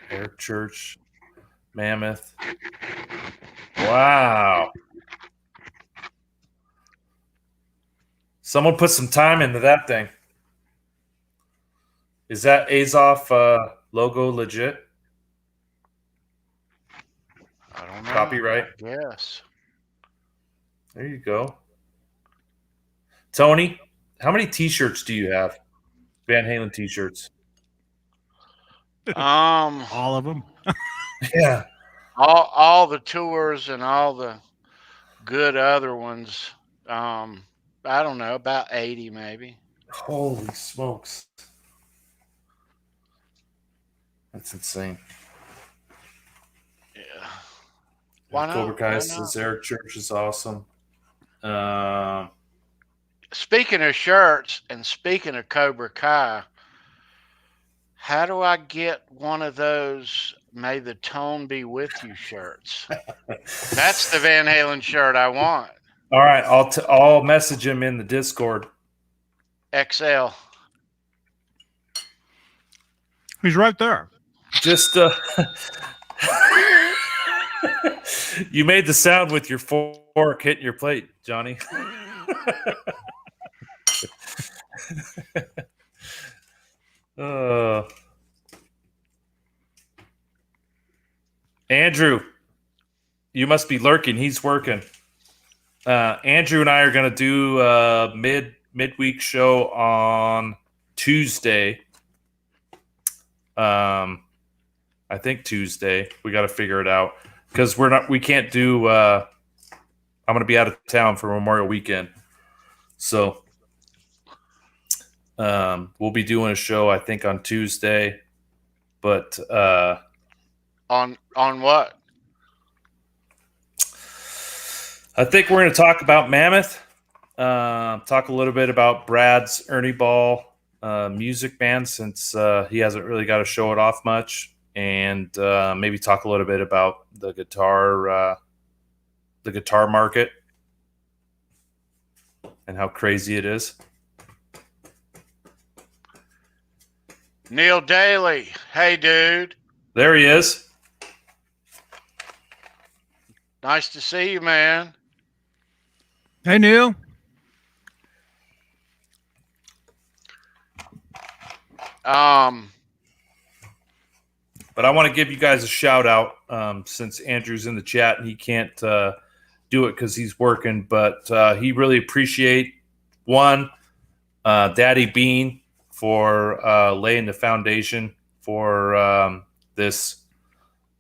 Eric Church, Mammoth. Wow. Someone put some time into that thing. Is that Azoff logo legit? I don't know. Copyright? Yes. There you go. Tony, how many T-shirts do you have? Van Halen T-shirts. All of them. Yeah. All the tours and all the good other ones. I don't know, about 80 maybe. Holy smokes. That's insane. Yeah. Why not? Cobra Kai says Eric Church is awesome. Speaking of shirts and speaking of Cobra Kai, how do I get one of those May the Tone Be With You shirts? That's the Van Halen shirt I want. All right, I'll message him in the Discord. XL. He's right there. Just you made the sound with your fork hitting your plate, Johnny. Andrew, you must be lurking. He's working. Andrew and I are going to do a midweek show on Tuesday. I think Tuesday. We got to figure it out because we can't do. I'm going to be out of town for Memorial Weekend, so we'll be doing a show I think on Tuesday. But on what? I think we're going to talk about Mammoth. Talk a little bit about Brad's Ernie Ball music band since he hasn't really got to show it off much, and maybe talk a little bit about the guitar market and how crazy it is. Neil Daly. Hey, dude. There he is. Nice to see you, man. Hey, Neil. But I want to give you guys a shout out since Andrew's in the chat and he can't do it because he's working. But he really appreciate Daddy Beane for laying the foundation for this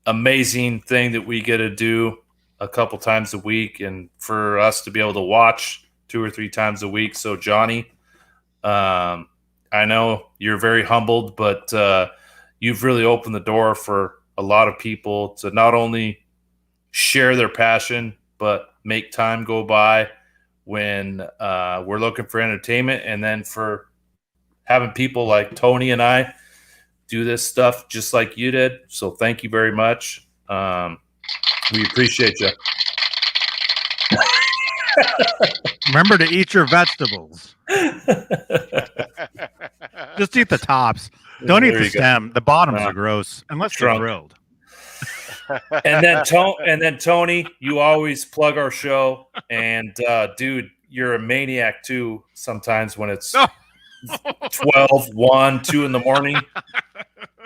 amazing thing that we get to do a couple times a week, and for us to be able to watch 2 or 3 times a week. So Johnny, I know you're very humbled, but you've really opened the door for a lot of people to not only share their passion, but make time go by when we're looking for entertainment, and then for having people like Tony and I do this stuff just like you did. So thank you very much. We appreciate you. Remember to eat your vegetables. Just eat the tops. Don't eat There the you go. stem. The bottoms No. are gross unless they're Drunk. grilled. And then Tony, you always plug our show. And dude, you're a maniac too sometimes when it's 12, 1, 2 in the morning.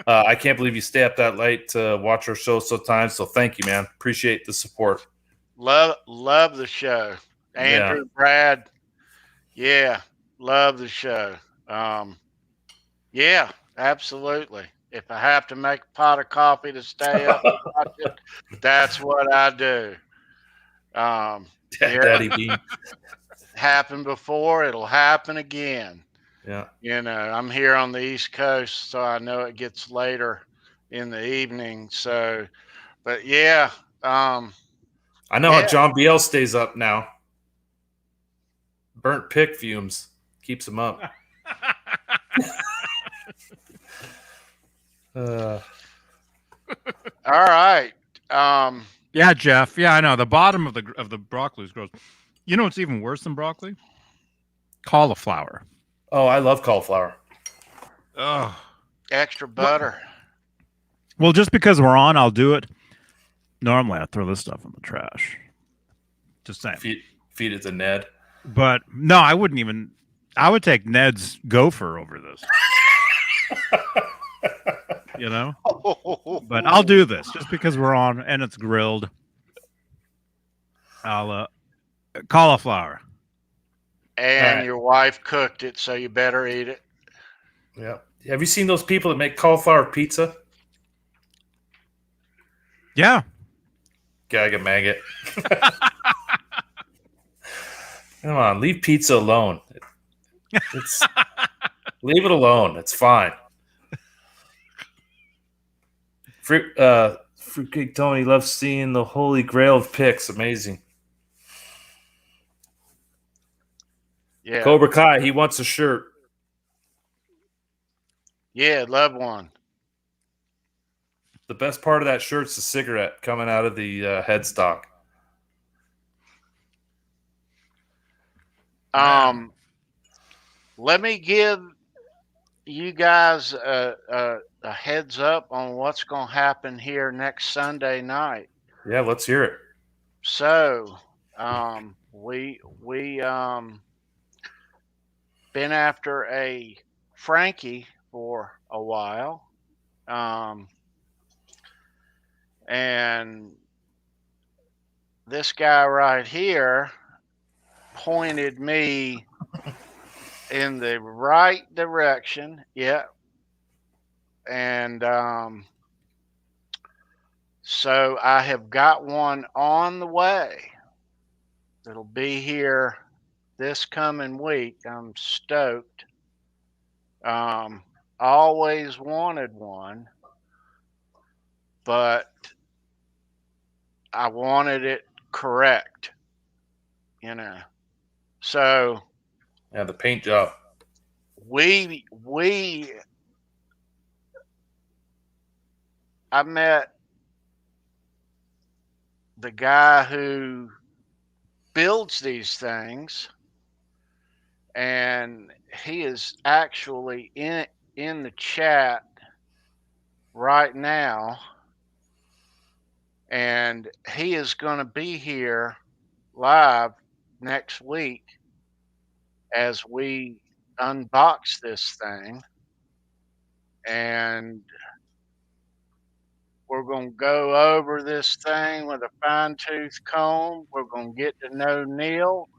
I can't believe you stay up that late to watch our show sometimes. So thank you, man. Appreciate the support. Love the show. Andrew, Brad. Yeah, love the show. Yeah, absolutely. If I have to make a pot of coffee to stay up and watch it, that's what I do. Daddy Beane. Happened before, it'll happen again. Yeah. You know, I'm here on the East Coast, so I know it gets later in the evening. So, but yeah. I know how John Biel stays up now. Burnt pick fumes keeps him up. All right. Yeah, Jeff. Yeah, I know. The bottom of the broccoli is gross. You know what's even worse than broccoli? Cauliflower. Oh, I love cauliflower. Oh. Extra butter. Well, just because we're on, I'll do it. Normally, I throw this stuff in the trash. Just saying. Feed it to Ned. But no, I wouldn't even. I would take Ned's gopher over this. You know? But I'll do this just because we're on and it's grilled. I'll cauliflower. And your wife cooked it, so you better eat it. Yeah. Have you seen those people that make cauliflower pizza? Yeah. Gag a maggot. Come on, leave pizza alone. Leave it alone. It's fine. Fruitcake Tony loves seeing the holy grail of picks. Amazing. Yeah. Cobra Kai, he wants a shirt. Yeah, love one. The best part of that shirt's the cigarette coming out of the headstock. Let me give you guys a heads up on what's going to happen here next Sunday night. Yeah, let's hear it. So, we been after a Frankie for a while, and this guy right here pointed me in the right direction. Yeah. And so I have got one on the way. It'll be here this coming week. I'm stoked. Always wanted one, but I wanted it correct, you know. So yeah, the paint job. I met the guy who builds these things, and he is actually in the chat right now, and he is going to be here live next week as we unbox this thing, and we're going to go over this thing with a fine-tooth comb. We're going to get to know Neil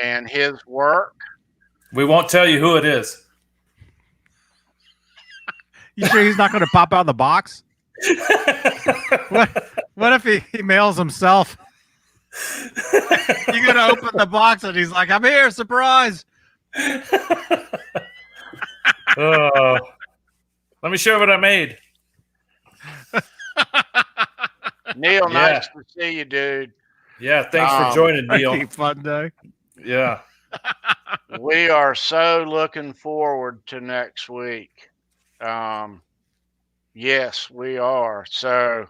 and his work. We won't tell you who it is. You sure he's not going to pop out of the box? What if he mails himself? You're going to open the box and he's like, I'm here, surprise. Let me show you what I made. Neil, Yeah. nice to see you, dude. Yeah, thanks for joining, Neil. Fun day. Yeah. We are so looking forward to next week. Yes, we are. So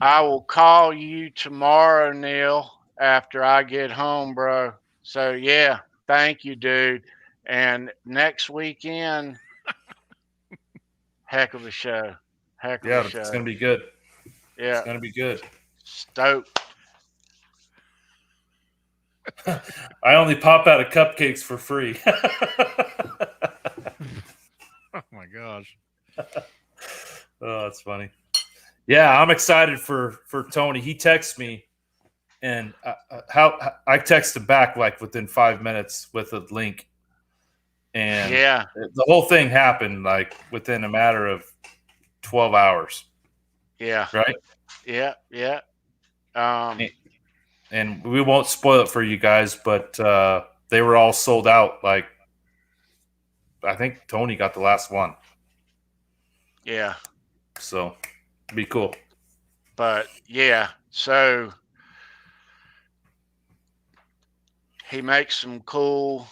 I will call you tomorrow, Neil, after I get home, bro. So yeah, thank you, dude. And next weekend, heck of a show. Heck of Yeah, a show. it's gonna be good. Yeah, It's gonna be good. stoked. I only pop out of cupcakes for free. Oh my gosh. Oh, that's funny. Yeah, I'm excited for Tony. He texts me, and I text him back like within 5 minutes with a link, and Yeah, the whole thing happened like within a matter of 12 hours. yeah, Right. yeah, yeah. And we won't spoil it for you guys, but they were all sold out. Like, I think Tony got the last one. Yeah. So, be cool. But yeah, so he makes some cool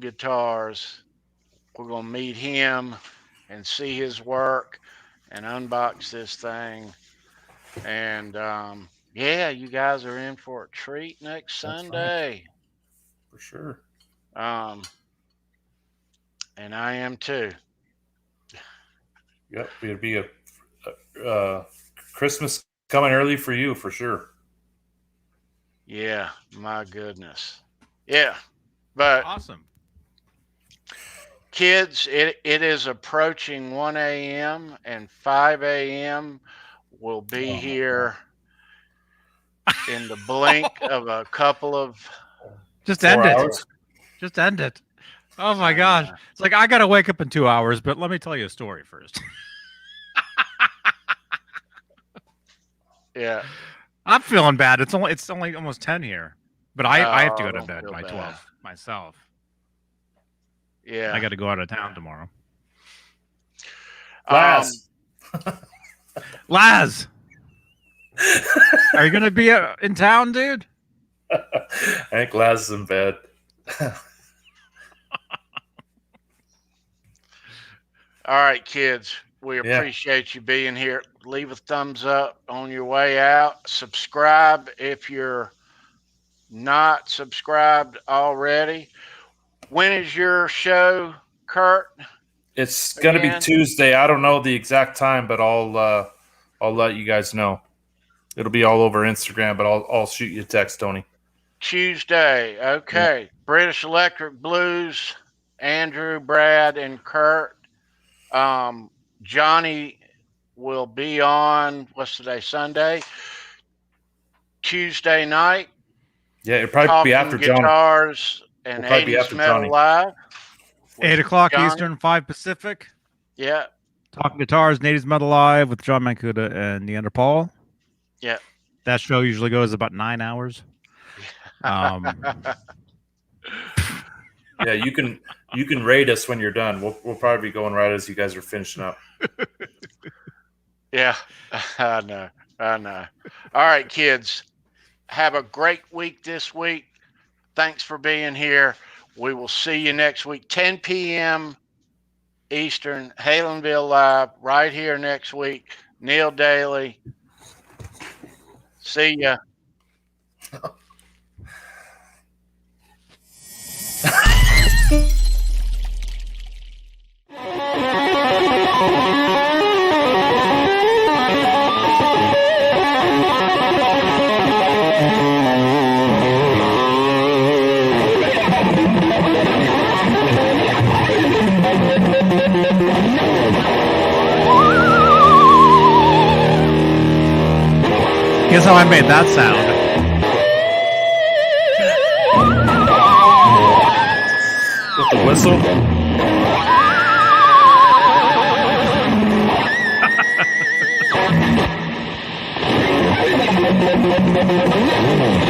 guitars. We're gonna meet him and see his work and unbox this thing. And yeah, you guys are in for a treat next That's Sunday. For sure. And I am too. Yep, it'd be a Christmas coming early for you for sure. Yeah, my goodness. Yeah. But Awesome. kids, it is approaching 1 a.m. and 5 a.m. will be here in the blink of a couple of Just 4 end hours. it. Just end it. Oh my gosh. It's like I gotta wake up in 2 hours, but let me tell you a story first. yeah. I'm feeling bad. It's only almost 10 here. But I have to go to don't bed feel by bad. 12 myself. Yeah. I got to go out of town tomorrow. Laz. Laz, are you going to be in town, dude? I think Laz is in bed. All right, kids. We Yeah. appreciate you being here. Leave a thumbs up on your way out. Subscribe if you're not subscribed already. When is your show, Kurt? It's gonna be Again? Tuesday. I don't know the exact time, but I'll let you guys know. It'll be all over Instagram, but I'll shoot you a text, Tony. Tuesday. Okay. British Electric Blues, Andrew, Brad, and Kurt. Johnny will be on, what's today, Sunday? Tuesday night. Yeah, it'll probably be after Johnny. Guitars and Will probably be 80s after Metal Johnny. Live. 8 o'clock Johnny. Eastern, 5 Pacific. Yeah. Talking Guitars, Natives Metal Live with John Mancuda and Neanderpaul. Yeah. That show usually goes about 9 hours. Yeah, you can rate us when you're done. We'll probably be going right as you guys are finishing up. Yeah. I know. All right, kids. Have a great week this week. Thanks for being here. We will see you next week, 10 p.m. Eastern, Halenville Live, right here next week. Neil Daly. See ya. Guess how I made that sound? With the whistle.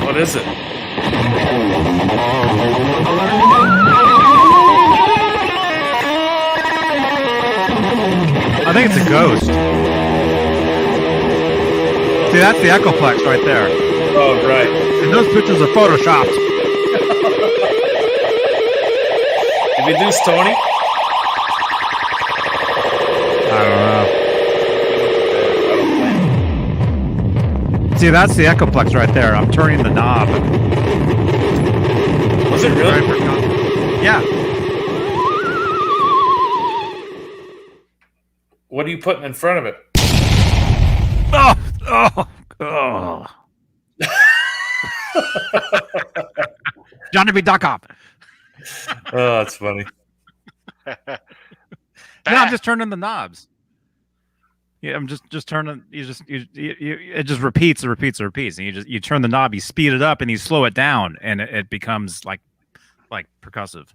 What is it? I think it's a ghost. See, that's the Echoplex right there. Oh, right. And those pictures are photoshopped. Did we lose Tony? I don't know. See, that's the Echoplex right there. I'm turning the knob. Was it really? Yeah. What are you putting in front of it? Oh. Johnny B. Duck Hop. Oh, that's funny. No, I'm just turning the knobs. Yeah, I'm just turning. It just repeats and repeats and repeats, and you turn the knob, you speed it up, and you slow it down, and it becomes like percussive.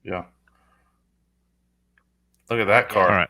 Yeah. Look at that car. All right.